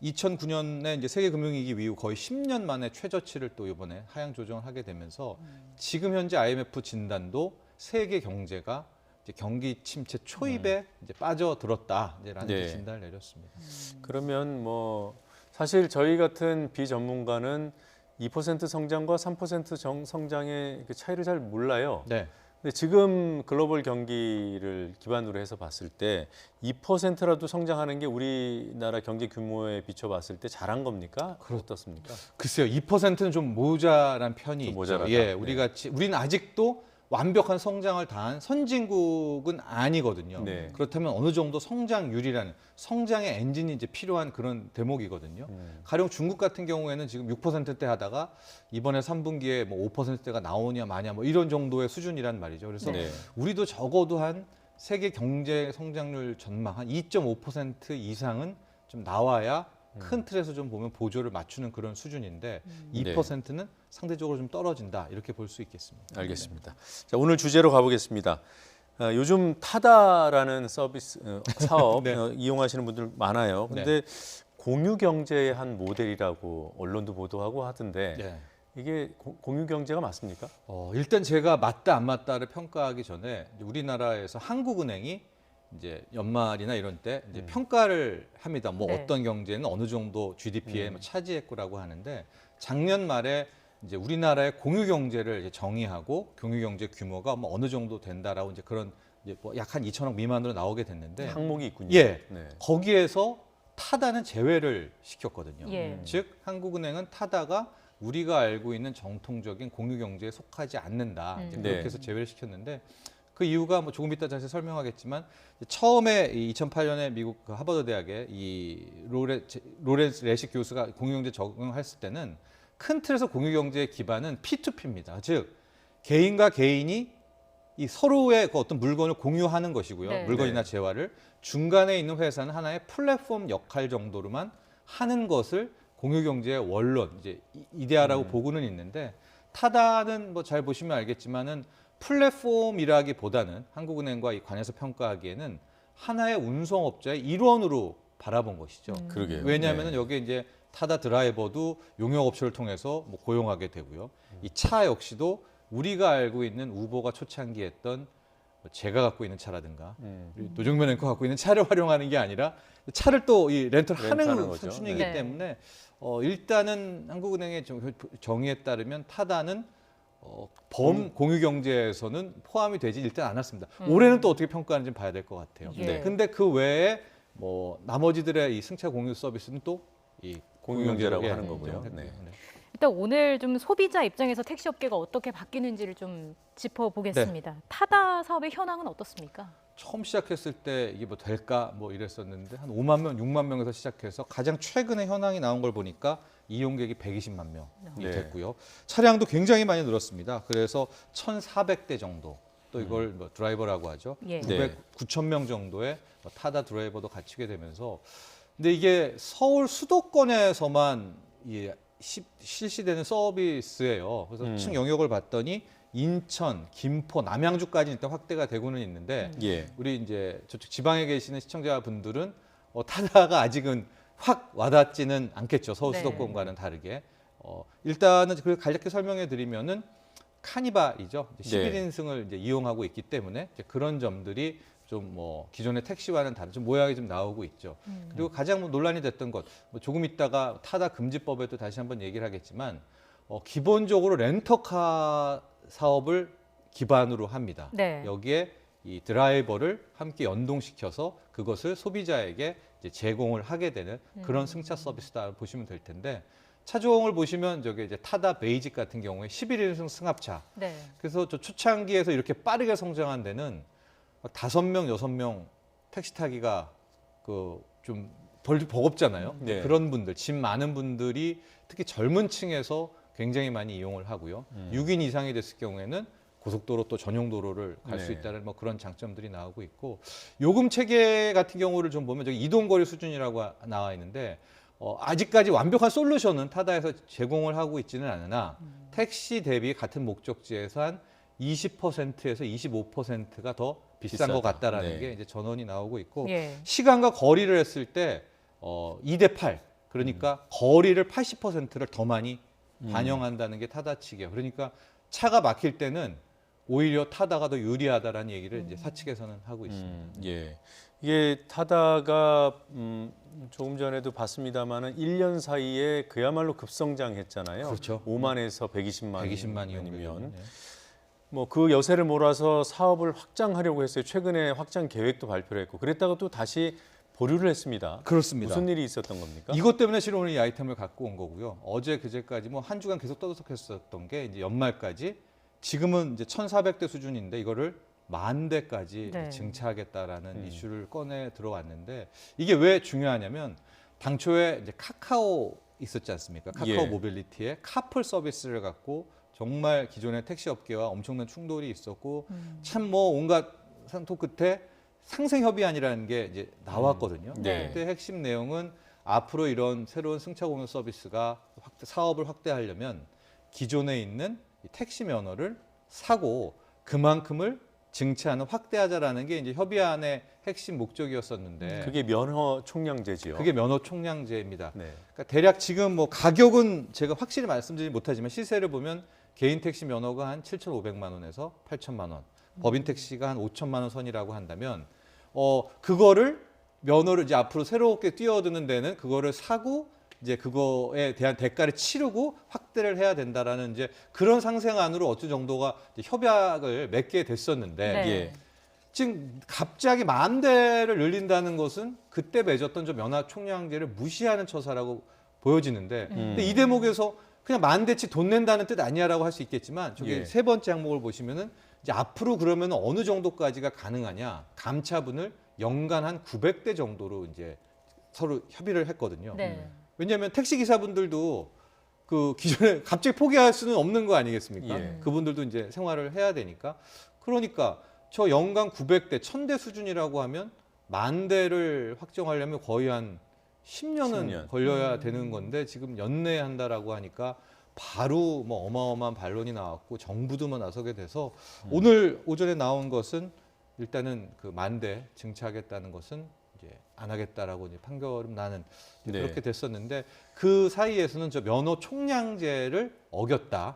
2009년에 이제 세계 금융위기 이후 거의 10년 만에 최저치를 또 이번에 하향 조정을 하게 되면서 지금 현재 IMF 진단도 세계 경제가 이제 경기 침체 초입에 이제 빠져들었다라는 네. 진단을 내렸습니다. 그러면 뭐 사실 저희 같은 비전문가는 2% 성장과 3% 성장의 그 차이를 잘 몰라요. 네. 근데 지금 글로벌 경기를 기반으로 해서 봤을 때 2%라도 성장하는 게 우리나라 경제 규모에 비춰봤을 때 잘한 겁니까? 어떻습니까? 글쎄요, 2%는 좀 모자란 편이 있죠. 모자라다. 예, 우리는 아직도 완벽한 성장을 다한 선진국은 아니거든요. 네. 그렇다면 어느 정도 성장률이라는 성장의 엔진이 이제 필요한 그런 대목이거든요. 가령 중국 같은 경우에는 지금 6%대 하다가 이번에 3분기에 뭐 5%대가 나오냐 마냐 뭐 이런 정도의 수준이란 말이죠. 그래서 네. 우리도 적어도 한 세계 경제 성장률 전망 한 2.5% 이상은 좀 나와야 큰 틀에서 좀 보면 보조를 맞추는 그런 수준인데 2%는 상대적으로 좀 떨어진다 이렇게 볼 수 있겠습니다. 알겠습니다. 자, 오늘 주제로 가보겠습니다. 요즘 타다라는 서비스 사업 네. 이용하시는 분들 많아요. 근데 공유 경제의 한 모델이라고 언론도 보도하고 하던데 네. 이게 공유 경제가 맞습니까? 일단 제가 맞다 안 맞다를 평가하기 전에 우리나라에서 한국은행이 이제 연말이나 이런 때 이제 평가를 합니다. 뭐 네. 어떤 경제는 어느 정도 GDP에 뭐 차지했고라고 하는데 작년 말에 이제 우리나라의 공유 경제를 이제 정의하고 공유 경제 규모가 뭐 어느 정도 된다라고 이제 그런 이제 뭐 약 한 2천억 미만으로 나오게 됐는데 항목이 있군요. 예, 네. 거기에서 타다는 제외를 시켰거든요. 예. 즉 한국은행은 타다가 우리가 알고 있는 정통적인 공유 경제에 속하지 않는다. 이제 그렇게 네. 해서 제외를 시켰는데. 그 이유가 뭐 조금 이따 자세히 설명하겠지만 처음에 2008년에 미국 그 하버드 대학의 이 로렌스 레식 교수가 공유경제 적용했을 때는 큰 틀에서 공유경제의 기반은 P2P입니다. 즉 개인과 개인이 이 서로의 그 어떤 물건을 공유하는 것이고요. 네. 물건이나 재화를 중간에 있는 회사는 하나의 플랫폼 역할 정도로만 하는 것을 공유경제의 원론 이제 이데아라고 보고는 있는데 타다는 뭐 잘 보시면 알겠지만은 플랫폼이라기보다는 한국은행과 이 관해서 평가하기에는 하나의 운송업자의 일원으로 바라본 것이죠. 그러게요. 왜냐하면 여기에 이제 타다 드라이버도 용역업체를 통해서 뭐 고용하게 되고요. 이 차 역시도 우리가 알고 있는 우버가 초창기에 했던 제가 갖고 있는 차라든가 노정면 앵커 갖고 있는 차를 활용하는 게 아니라 차를 또 이 렌트하는 수준이기 네. 때문에 일단은 한국은행의 정의에 따르면 타다는 공유 경제에서는 포함이 되지 일단 않았습니다. 올해는 또 어떻게 평가하는지 봐야 될 것 같아요. 예. 근데 그 외에 뭐 나머지들의 이 승차 공유 서비스는 또 이 공유 경제라고 하는 거고요. 네. 일단 오늘 좀 소비자 입장에서 택시 업계가 어떻게 바뀌는지를 좀 짚어보겠습니다. 타다 사업의 현황은 어떻습니까? 처음 시작했을 때 이게 뭐 될까 뭐 이랬었는데 한 5만 명, 6만 명에서 시작해서 가장 최근에 현황이 나온 걸 보니까 이용객이 120만 명이 됐고요. 차량도 굉장히 많이 늘었습니다. 그래서 1,400대 정도. 또 이걸 뭐 드라이버라고 하죠. 예. 9천 명 정도의 뭐 타다 드라이버도 갖추게 되면서 근데 이게 서울 수도권에서만 실시되는 서비스예요. 그래서 층 영역을 봤더니 인천, 김포, 남양주까지 일단 확대가 되고는 있는데 우리 이제 저쪽 지방에 계시는 시청자분들은 타다가 아직은 확 와닿지는 않겠죠. 서울 수도권과는 다르게. 일단은 그 간략히 설명해 드리면은 카니발이죠. 11인승을 이제 이용하고 있기 때문에 이제 그런 점들이 좀 뭐 기존의 택시와는 다른 좀 모양이 좀 나오고 있죠. 그리고 가장 뭐 논란이 됐던 것, 뭐 조금 있다가 타다 금지법에도 다시 한번 얘기를 하겠지만 기본적으로 렌터카 사업을 기반으로 합니다. 네. 여기에 이 드라이버를 함께 연동시켜서 그것을 소비자에게 이제 제공을 하게 되는 그런 승차 서비스다 보시면 될 텐데 차종을 보시면 저기 이제 타다 베이직 같은 경우에 11인승 승합차. 네. 그래서 저 초창기에서 이렇게 빠르게 성장한 데는 5명, 6명 택시 타기가 좀 버겁잖아요. 네. 그런 분들, 짐 많은 분들이 특히 젊은 층에서 굉장히 많이 이용을 하고요. 6인 이상이 됐을 경우에는 고속도로 또 전용 도로를 갈 수 네. 있다는 뭐 그런 장점들이 나오고 있고 요금 체계 같은 경우를 좀 보면 저기 이동거리 수준이라고 나와 있는데 아직까지 완벽한 솔루션은 타다에서 제공을 하고 있지는 않으나 택시 대비 같은 목적지에서 한 20%에서 25%가 더 비싼 것 같다라는 게 이제 전원이 나오고 있고 시간과 거리를 했을 때 2대 8. 그러니까 거리를 80%를 더 많이 반영한다는 게 타다 측이에요. 그러니까 차가 막힐 때는 오히려 타다가 더 유리하다라는 얘기를 이제 사측에서는 하고 있습니다. 예. 이게 타다가 조금 전에도 봤습니다마는 1년 사이에 그야말로 급성장했잖아요. 그렇죠. 5만에서 120만 120만 원이면 뭐 그 여세를 몰아서 사업을 확장하려고 했어요. 최근에 확장 계획도 발표를 했고 그랬다가 또 다시 보류를 했습니다. 그렇습니다. 무슨 일이 있었던 겁니까? 이것 때문에 실은 오늘 이 아이템을 갖고 온 거고요. 어제 그제까지 뭐 한 주간 계속 떠들썩했었던 게 이제 연말까지 지금은 이제 1,400대 수준인데 이거를 10,000대까지 네. 증차하겠다라는 이슈를 꺼내 들어왔는데 이게 왜 중요하냐면 당초에 이제 카카오 있었지 않습니까? 카카오 예. 모빌리티의 카풀 서비스를 갖고 정말 기존의 택시 업계와 엄청난 충돌이 있었고 참 뭐 온갖 산토 끝에 상생 협의안이라는 게 이제 나왔거든요. 네. 그때 핵심 내용은 앞으로 이런 새로운 승차 공유 서비스가 사업을 확대하려면 기존에 있는 이 택시 면허를 사고 그만큼을 증차하는 확대하자라는 게 이제 협의안의 핵심 목적이었었는데 그게 면허 총량제지요. 그게 면허 총량제입니다. 네. 그러니까 대략 지금 뭐 가격은 제가 확실히 말씀드리지 못하지만 시세를 보면 개인 택시 면허가 한 7,500만 원에서 8,000만 원, 법인 택시가 한 5천만 원 선이라고 한다면 그거를 면허를 이제 앞으로 새롭게 뛰어드는 데는 그거를 사고 이제 그거에 대한 대가를 치르고 확대를 해야 된다라는 이제 그런 상생안으로 어느 정도가 이제 협약을 맺게 됐었는데 네. 예. 지금 갑자기 10,000대를 늘린다는 것은 그때 맺었던 저 면허 총량제를 무시하는 처사라고 보여지는데 근데 이 대목에서 그냥 10,000대치 돈 낸다는 뜻 아니야라고 할 수 있겠지만 저기 예. 세 번째 항목을 보시면은 이제 앞으로 그러면 어느 정도까지가 가능하냐 감차분을 연간 한 900대 정도로 이제 서로 협의를 했거든요. 네. 왜냐하면 택시 기사분들도 그 기존에 갑자기 포기할 수는 없는 거 아니겠습니까? 예. 그분들도 이제 생활을 해야 되니까. 그러니까 저 연간 900대, 1,000대 수준이라고 하면 10,000대를 확정하려면 거의 한 10년은 10년. 걸려야 되는 건데 지금 연내한다라고 하니까 바로 뭐 어마어마한 반론이 나왔고 정부도 뭐 나서게 돼서 오늘 오전에 나온 것은 일단은 그 10,000대 증차하겠다는 것은 이제 안 하겠다라고 이제 판결은 나는 이제 네. 그렇게 됐었는데 그 사이에서는 저 면허 총량제를 어겼다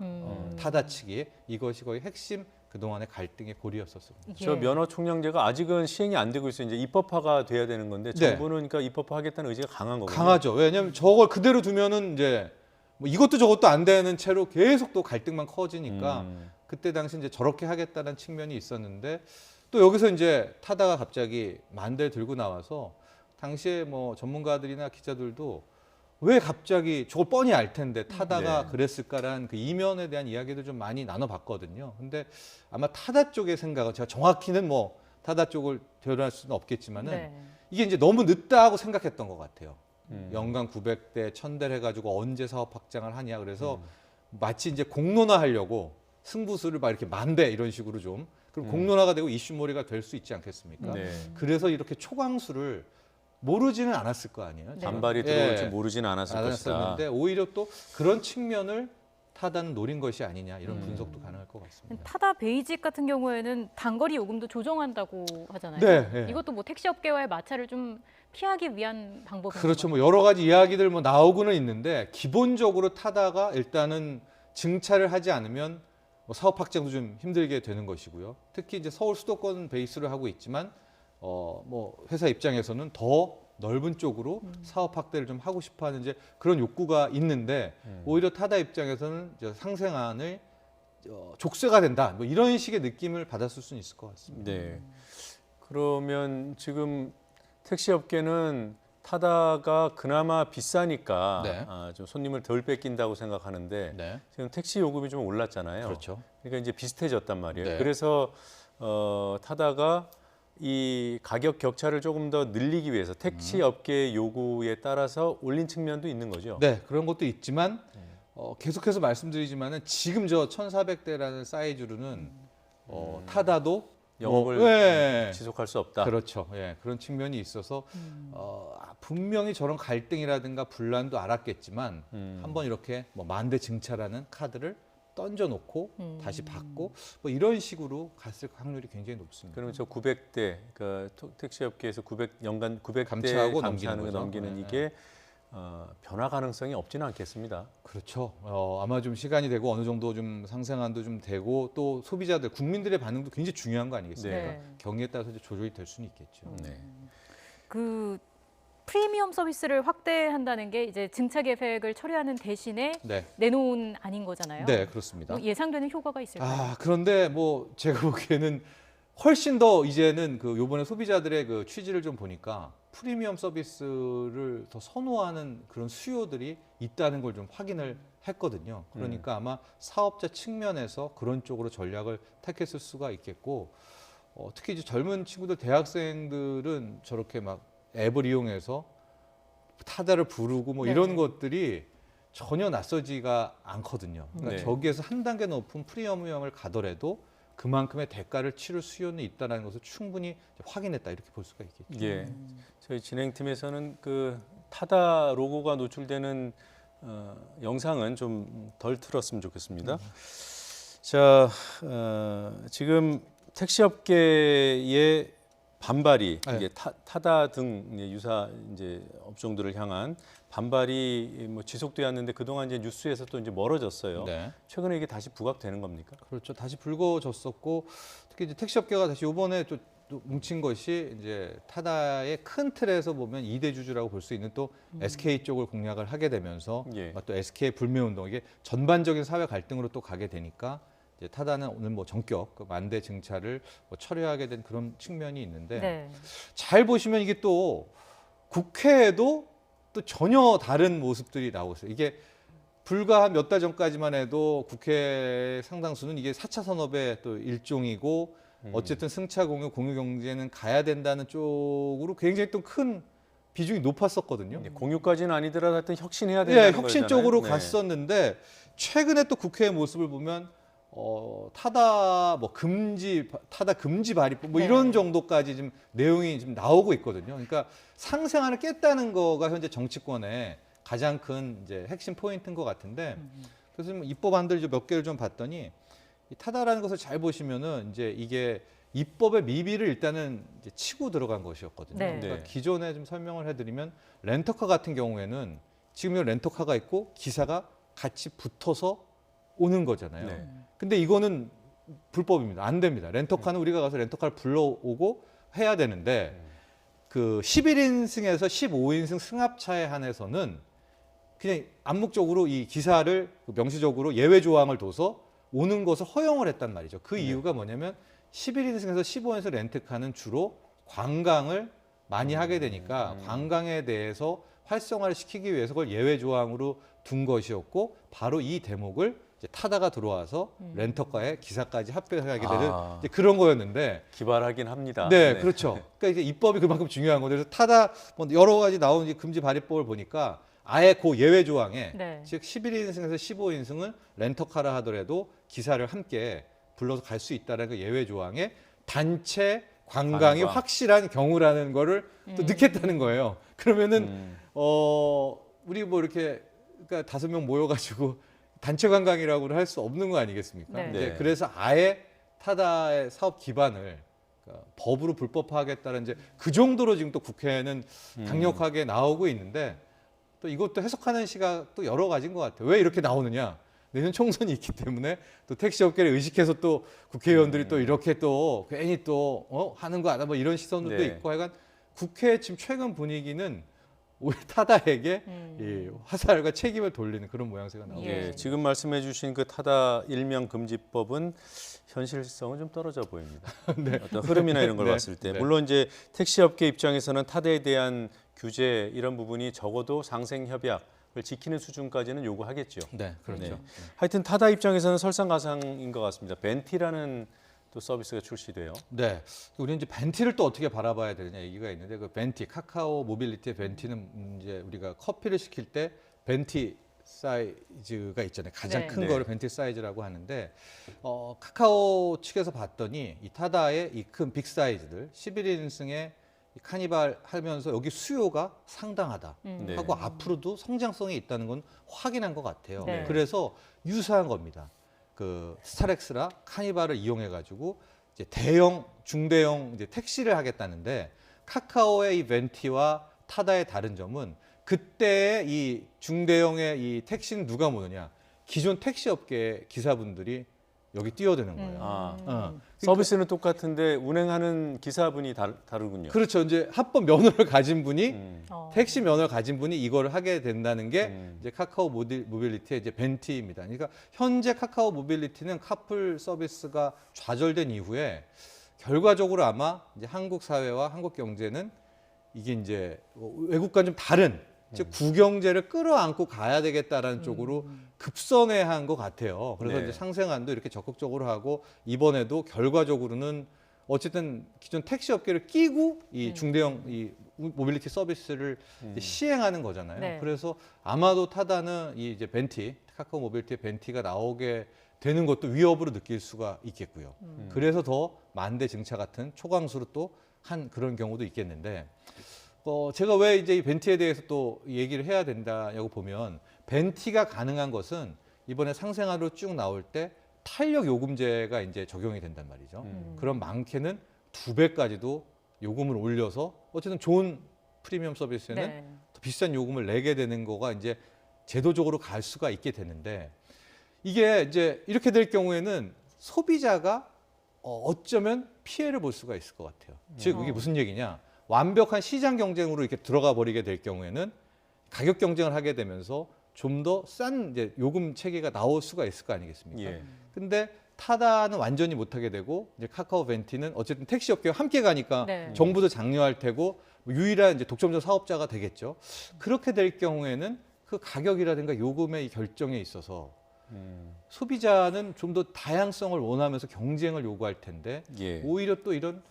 타다 측이 이것이 거의 핵심 그동안의 갈등의 고리였었습니다. 저 면허 총량제가 아직은 시행이 안 되고 있어요. 이제 입법화가 돼야 되는 건데 정부는 그러니까 입법화하겠다는 의지가 강한 거거든요. 강하죠. 왜냐하면 저걸 그대로 두면은 이제 뭐 이것도 저것도 안 되는 채로 계속 또 갈등만 커지니까 그때 당시 이제 저렇게 하겠다는 측면이 있었는데 또 여기서 이제 타다가 갑자기 10,000대 들고 나와서 당시에 뭐 전문가들이나 기자들도 왜 갑자기 저걸 뻔히 알 텐데 타다가 네. 그랬을까라는 그 이면에 대한 이야기도 좀 많이 나눠봤거든요. 근데 아마 타다 쪽의 생각은 제가 정확히는 뭐 타다 쪽을 대변할 수는 없겠지만은 네. 이게 이제 너무 늦다고 생각했던 것 같아요. 연간 900대, 1,000대를 해가지고 언제 사업 확장을 하냐. 그래서 마치 이제 공론화하려고 승부수를 막 이렇게 10,000대 이런 식으로 좀 그럼 공론화가 되고 이슈몰이가 될 수 있지 않겠습니까? 네. 그래서 이렇게 초강수를 모르지는 않았을 거 아니에요. 네. 반발이 들어올 줄 모르지는 않았을 것이다. 않았었는데 오히려 또 그런 측면을 타다는 노린 것이 아니냐 이런 분석도 가능할 것 같습니다. 타다 베이직 같은 경우에는 단거리 요금도 조정한다고 하잖아요. 네, 네. 이것도 뭐 택시 업계와의 마찰을 좀 피하기 위한 방법인 그렇죠. 뭐 여러 가지 이야기들 뭐 나오고는 있는데 기본적으로 타다가 일단은 증차를 하지 않으면 뭐 사업 확장도 좀 힘들게 되는 것이고요. 특히 이제 서울 수도권 베이스를 하고 있지만 뭐 회사 입장에서는 더 넓은 쪽으로 사업 확대를 좀 하고 싶어하는 이제 그런 욕구가 있는데 오히려 타다 입장에서는 이제 상생안을 족쇄가 된다. 뭐 이런 식의 느낌을 받았을 수는 있을 것 같습니다. 네. 그러면 지금 택시 업계는 타다가 그나마 비싸니까 네. 좀 손님을 덜 뺏긴다고 생각하는데 네. 지금 택시 요금이 좀 올랐잖아요. 그렇죠. 그러니까 이제 비슷해졌단 말이에요. 네. 그래서 타다가 이 가격 격차를 조금 더 늘리기 위해서 택시 업계의 요구에 따라서 올린 측면도 있는 거죠. 네, 그런 것도 있지만 계속해서 말씀드리지만은 지금 저 1,400대라는 사이즈로는 타다도 영업을 지속할 수 없다. 그렇죠. 예, 그런 측면이 있어서 분명히 저런 갈등이라든가 분란도 알았겠지만 한번 이렇게 뭐 10,000대 증차라는 카드를 던져놓고 다시 받고 뭐 이런 식으로 갔을 확률이 굉장히 높습니다. 그러면 저 900대, 그러니까 택시업계에서 연간 900대 감차하고 감차하는 거 넘기는 네. 이게 변화 가능성이 없지는 않겠습니다. 그렇죠. 아마 좀 시간이 되고 어느 정도 좀 상생안도 좀 되고 또 소비자들, 국민들의 반응도 굉장히 중요한 거 아니겠습니까? 네. 경기에 따라서 이제 조절이 될 수는 있겠죠. 네. 그 프리미엄 서비스를 확대한다는 게 이제 증차 계획을 처리하는 대신에 네. 내놓은 안인 거잖아요. 네, 그렇습니다. 뭐 예상되는 효과가 있을까요? 그런데 뭐 제가 보기에는 훨씬 더 이제는 그 요번에 소비자들의 그 취지를 좀 보니까 프리미엄 서비스를 더 선호하는 그런 수요들이 있다는 걸 좀 확인을 했거든요. 그러니까 아마 사업자 측면에서 그런 쪽으로 전략을 택했을 수가 있겠고, 특히 이제 젊은 친구들, 대학생들은 저렇게 막 앱을 이용해서 타다를 부르고 뭐 이런 것들이 전혀 낯서지가 않거든요. 그러니까 네. 저기에서 한 단계 높은 프리미엄을 가더라도 그만큼의 대가를 치를 수요는 있다는 것을 충분히 확인했다, 이렇게 볼 수가 있겠죠. 예, 저희 진행팀에서는 그 타다 로고가 노출되는 영상은 좀 덜 틀었으면 좋겠습니다. 자, 지금 택시업계의 반발이 이게 타다 등 유사 이제 업종들을 향한 반발이 뭐 지속되었는데 그동안 이제 뉴스에서 또 이제 멀어졌어요. 네. 최근에 이게 다시 부각되는 겁니까? 그렇죠. 다시 불거졌었고, 특히 이제 택시업계가 다시 이번에 또 뭉친 것이 이제 타다의 큰 틀에서 보면 2대 주주라고 볼 수 있는 또 SK 쪽을 공략을 하게 되면서 또 SK 불매운동, 이게 전반적인 사회 갈등으로 또 가게 되니까 이제 타다는 오늘 뭐 전격 그 만대 증차를 뭐 철회하게 된 그런 측면이 있는데, 잘 보시면 이게 또 국회에도 또 전혀 다른 모습들이 나오고 있어요. 이게 불과 한 몇 달 전까지만 해도 국회 상당수는 이게 4차 산업의 또 일종이고 어쨌든 승차 공유, 공유 경제는 가야 된다는 쪽으로 굉장히 또 큰 비중이 높았었거든요. 공유까지는 아니더라도 하여튼 혁신해야 된다는 거잖아요. 혁신 쪽으로 갔었는데 최근에 또 국회의 모습을 보면 타다 뭐 타다 금지 발의법 뭐 이런 정도까지 지금 내용이 지금 나오고 있거든요. 그러니까 상생안을 깼다는 거가 현재 정치권의 가장 큰 이제 핵심 포인트인 것 같은데, 그래서 좀 입법안들 몇 개를 좀 봤더니 이 타다라는 것을 잘 보시면은 이제 이게 입법의 미비를 일단은 이제 치고 들어간 것이었거든요. 그러니까 기존에 좀 설명을 해드리면 렌터카 같은 경우에는 지금 렌터카가 있고 기사가 같이 붙어서 오는 거잖아요. 근데 이거는 불법입니다. 안 됩니다. 렌터카는 우리가 가서 렌터카를 불러오고 해야 되는데 그 11인승에서 15인승 승합차에 한해서는 그냥 암묵적으로 이 기사를 명시적으로 예외 조항을 둬서 오는 것을 허용을 했단 말이죠. 그 이유가 뭐냐면 11인승에서 15인승 렌트카는 주로 관광을 많이 하게 되니까 관광에 대해서 활성화를 시키기 위해서 그걸 예외 조항으로 둔 것이었고, 바로 이 대목을 이제 타다가 들어와서 렌터카에 기사까지 합병하게 되는 이제 그런 거였는데, 기발하긴 합니다. 네, 그렇죠. 그러니까 이제 입법이 그만큼 중요한 건데, 그래서 타다 뭐 여러 가지 나온 금지 발의법을 보니까 아예 그 예외 조항에 즉 11인승에서 15인승은 렌터카라 하더라도 기사를 함께 불러서 갈 수 있다는 그 예외 조항에 단체 관광이 확실한 경우라는 거를 또 넣겠다는 거예요. 그러면은 우리 뭐 이렇게 그러니까 5명 모여가지고 단체 관광이라고는 할 수 없는 거 아니겠습니까? 그래서 아예 타다의 사업 기반을 그러니까 법으로 불법화하겠다는 이제 그 정도로 지금 또 국회는 강력하게 나오고 있는데, 또 이것도 해석하는 시각도 여러 가지인 것 같아요. 왜 이렇게 나오느냐? 내년 총선이 있기 때문에 또 택시업계를 의식해서 또 국회의원들이 또 이렇게 또 괜히 또 하는 거 아니야? 뭐 이런 시선도 있고, 하여간 국회 지금 최근 분위기는 오히려 타다에게 이 화살과 책임을 돌리는 그런 모양새가 나오고 있습니다. 지금 말씀해 주신 그 타다 일명 금지법은 현실성은 좀 떨어져 보입니다. 어떤 흐름이나 이런 걸 봤을 때. 물론 이제 택시업계 입장에서는 타다에 대한 규제 이런 부분이 적어도 상생 협약을 지키는 수준까지는 요구하겠죠. 네, 그렇죠. 하여튼 타다 입장에서는 설상가상인 것 같습니다. 벤티라는 또 서비스가 출시돼요. 네, 우리는 이제 벤티를 또 어떻게 바라봐야 되느냐 얘기가 있는데, 그 벤티, 카카오 모빌리티의 벤티는 이제 우리가 커피를 시킬 때 벤티 사이즈가 있잖아요. 가장 큰 거를 벤티 사이즈라고 하는데, 카카오 측에서 봤더니 이 타다의 이 큰 빅 사이즈들 11인승의 카니발 하면서 여기 수요가 상당하다 하고 앞으로도 성장성이 있다는 건 확인한 것 같아요. 그래서 유사한 겁니다. 그 스타렉스라 카니발을 이용해 가지고 이제 대형, 중대형 이제 택시를 하겠다는데, 카카오의 이 벤티와 타다의 다른 점은 그때 이 중대형의 이 택시는 누가 모느냐? 기존 택시업계 기사분들이 여기 뛰어드는 거예요. 서비스는 똑같은데 운행하는 기사분이 다르군요. 그렇죠. 이제 합법 면허를 가진 분이 택시 면허를 가진 분이 이걸 하게 된다는 게 이제 카카오 모빌리티의 이제 벤티입니다. 그러니까 현재 카카오 모빌리티는 카풀 서비스가 좌절된 이후에 결과적으로 아마 이제 한국 사회와 한국 경제는 이게 이제 외국과는 좀 다른 즉 구경제를 끌어안고 가야 되겠다라는 쪽으로 급선회한 것 같아요. 그래서 이제 상생안도 이렇게 적극적으로 하고 이번에도 결과적으로는 어쨌든 기존 택시 업계를 끼고 이 중대형 이 모빌리티 서비스를 시행하는 거잖아요. 네. 그래서 아마도 타다는 이 이제 벤티 카카오 모빌리티의 벤티가 나오게 되는 것도 위협으로 느낄 수가 있겠고요. 그래서 더 만대 증차 같은 초강수로 또 한 그런 경우도 있겠는데. 제가 왜 이제 이 벤티에 대해서 또 얘기를 해야 된다고 보면 벤티가 가능한 것은 이번에 상생안으로 쭉 나올 때 탄력 요금제가 이제 적용이 된단 말이죠. 그럼 많게는 2배까지도 요금을 올려서 어쨌든 좋은 프리미엄 서비스에는 더 비싼 요금을 내게 되는 거가 이제 제도적으로 갈 수가 있게 되는데 이게 이제 이렇게 될 경우에는 소비자가 어쩌면 피해를 볼 수가 있을 것 같아요. 즉 이게 무슨 얘기냐? 완벽한 시장 경쟁으로 이렇게 들어가 버리게 될 경우에는 가격 경쟁을 하게 되면서 좀 더 싼 이제 요금 체계가 나올 수가 있을 거 아니겠습니까? 근데 타다는 완전히 못 하게 되고 이제 카카오 벤티는 어쨌든 택시 업계와 함께 가니까 정부도 장려할 테고 유일한 이제 독점적 사업자가 되겠죠. 그렇게 될 경우에는 그 가격이라든가 요금의 이 결정에 있어서 소비자는 좀 더 다양성을 원하면서 경쟁을 요구할 텐데 오히려 또 이런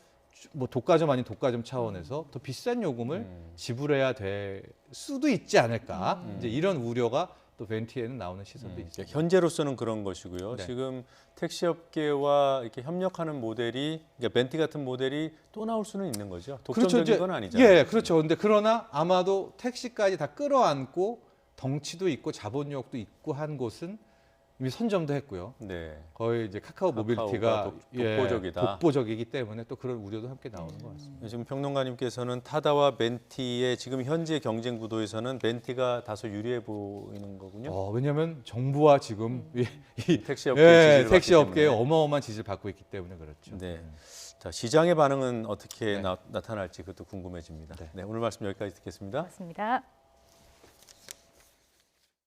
뭐 독과점 아닌 독과점 차원에서 더 비싼 요금을 지불해야 될 수도 있지 않을까 이제 이런 우려가 또 벤티에는 나오는 시선도 있습니다. 현재로서는 그런 것이고요. 지금 택시업계와 이렇게 협력하는 모델이 그러니까 벤티 같은 모델이 또 나올 수는 있는 거죠. 독점적인 건 아니잖아요. 예, 그렇죠. 근데 그러나 아마도 택시까지 다 끌어안고 덩치도 있고 자본력도 있고 한 곳은 이미 선점도 했고요. 거의 이제 카카오 모빌리티가 독보적이기 때문에 또 그런 우려도 함께 나오는 것 같습니다. 지금 평론가님께서는 타다와 벤티의 지금 현재 경쟁 구도에서는 벤티가 다소 유리해 보이는 거군요. 왜냐하면 정부와 지금 이 택시업계에 어마어마한 지지를 받고 있기 때문에 그렇죠. 자, 시장의 반응은 어떻게 나타날지 그것도 궁금해집니다. 오늘 말씀 여기까지 듣겠습니다. 고맙습니다.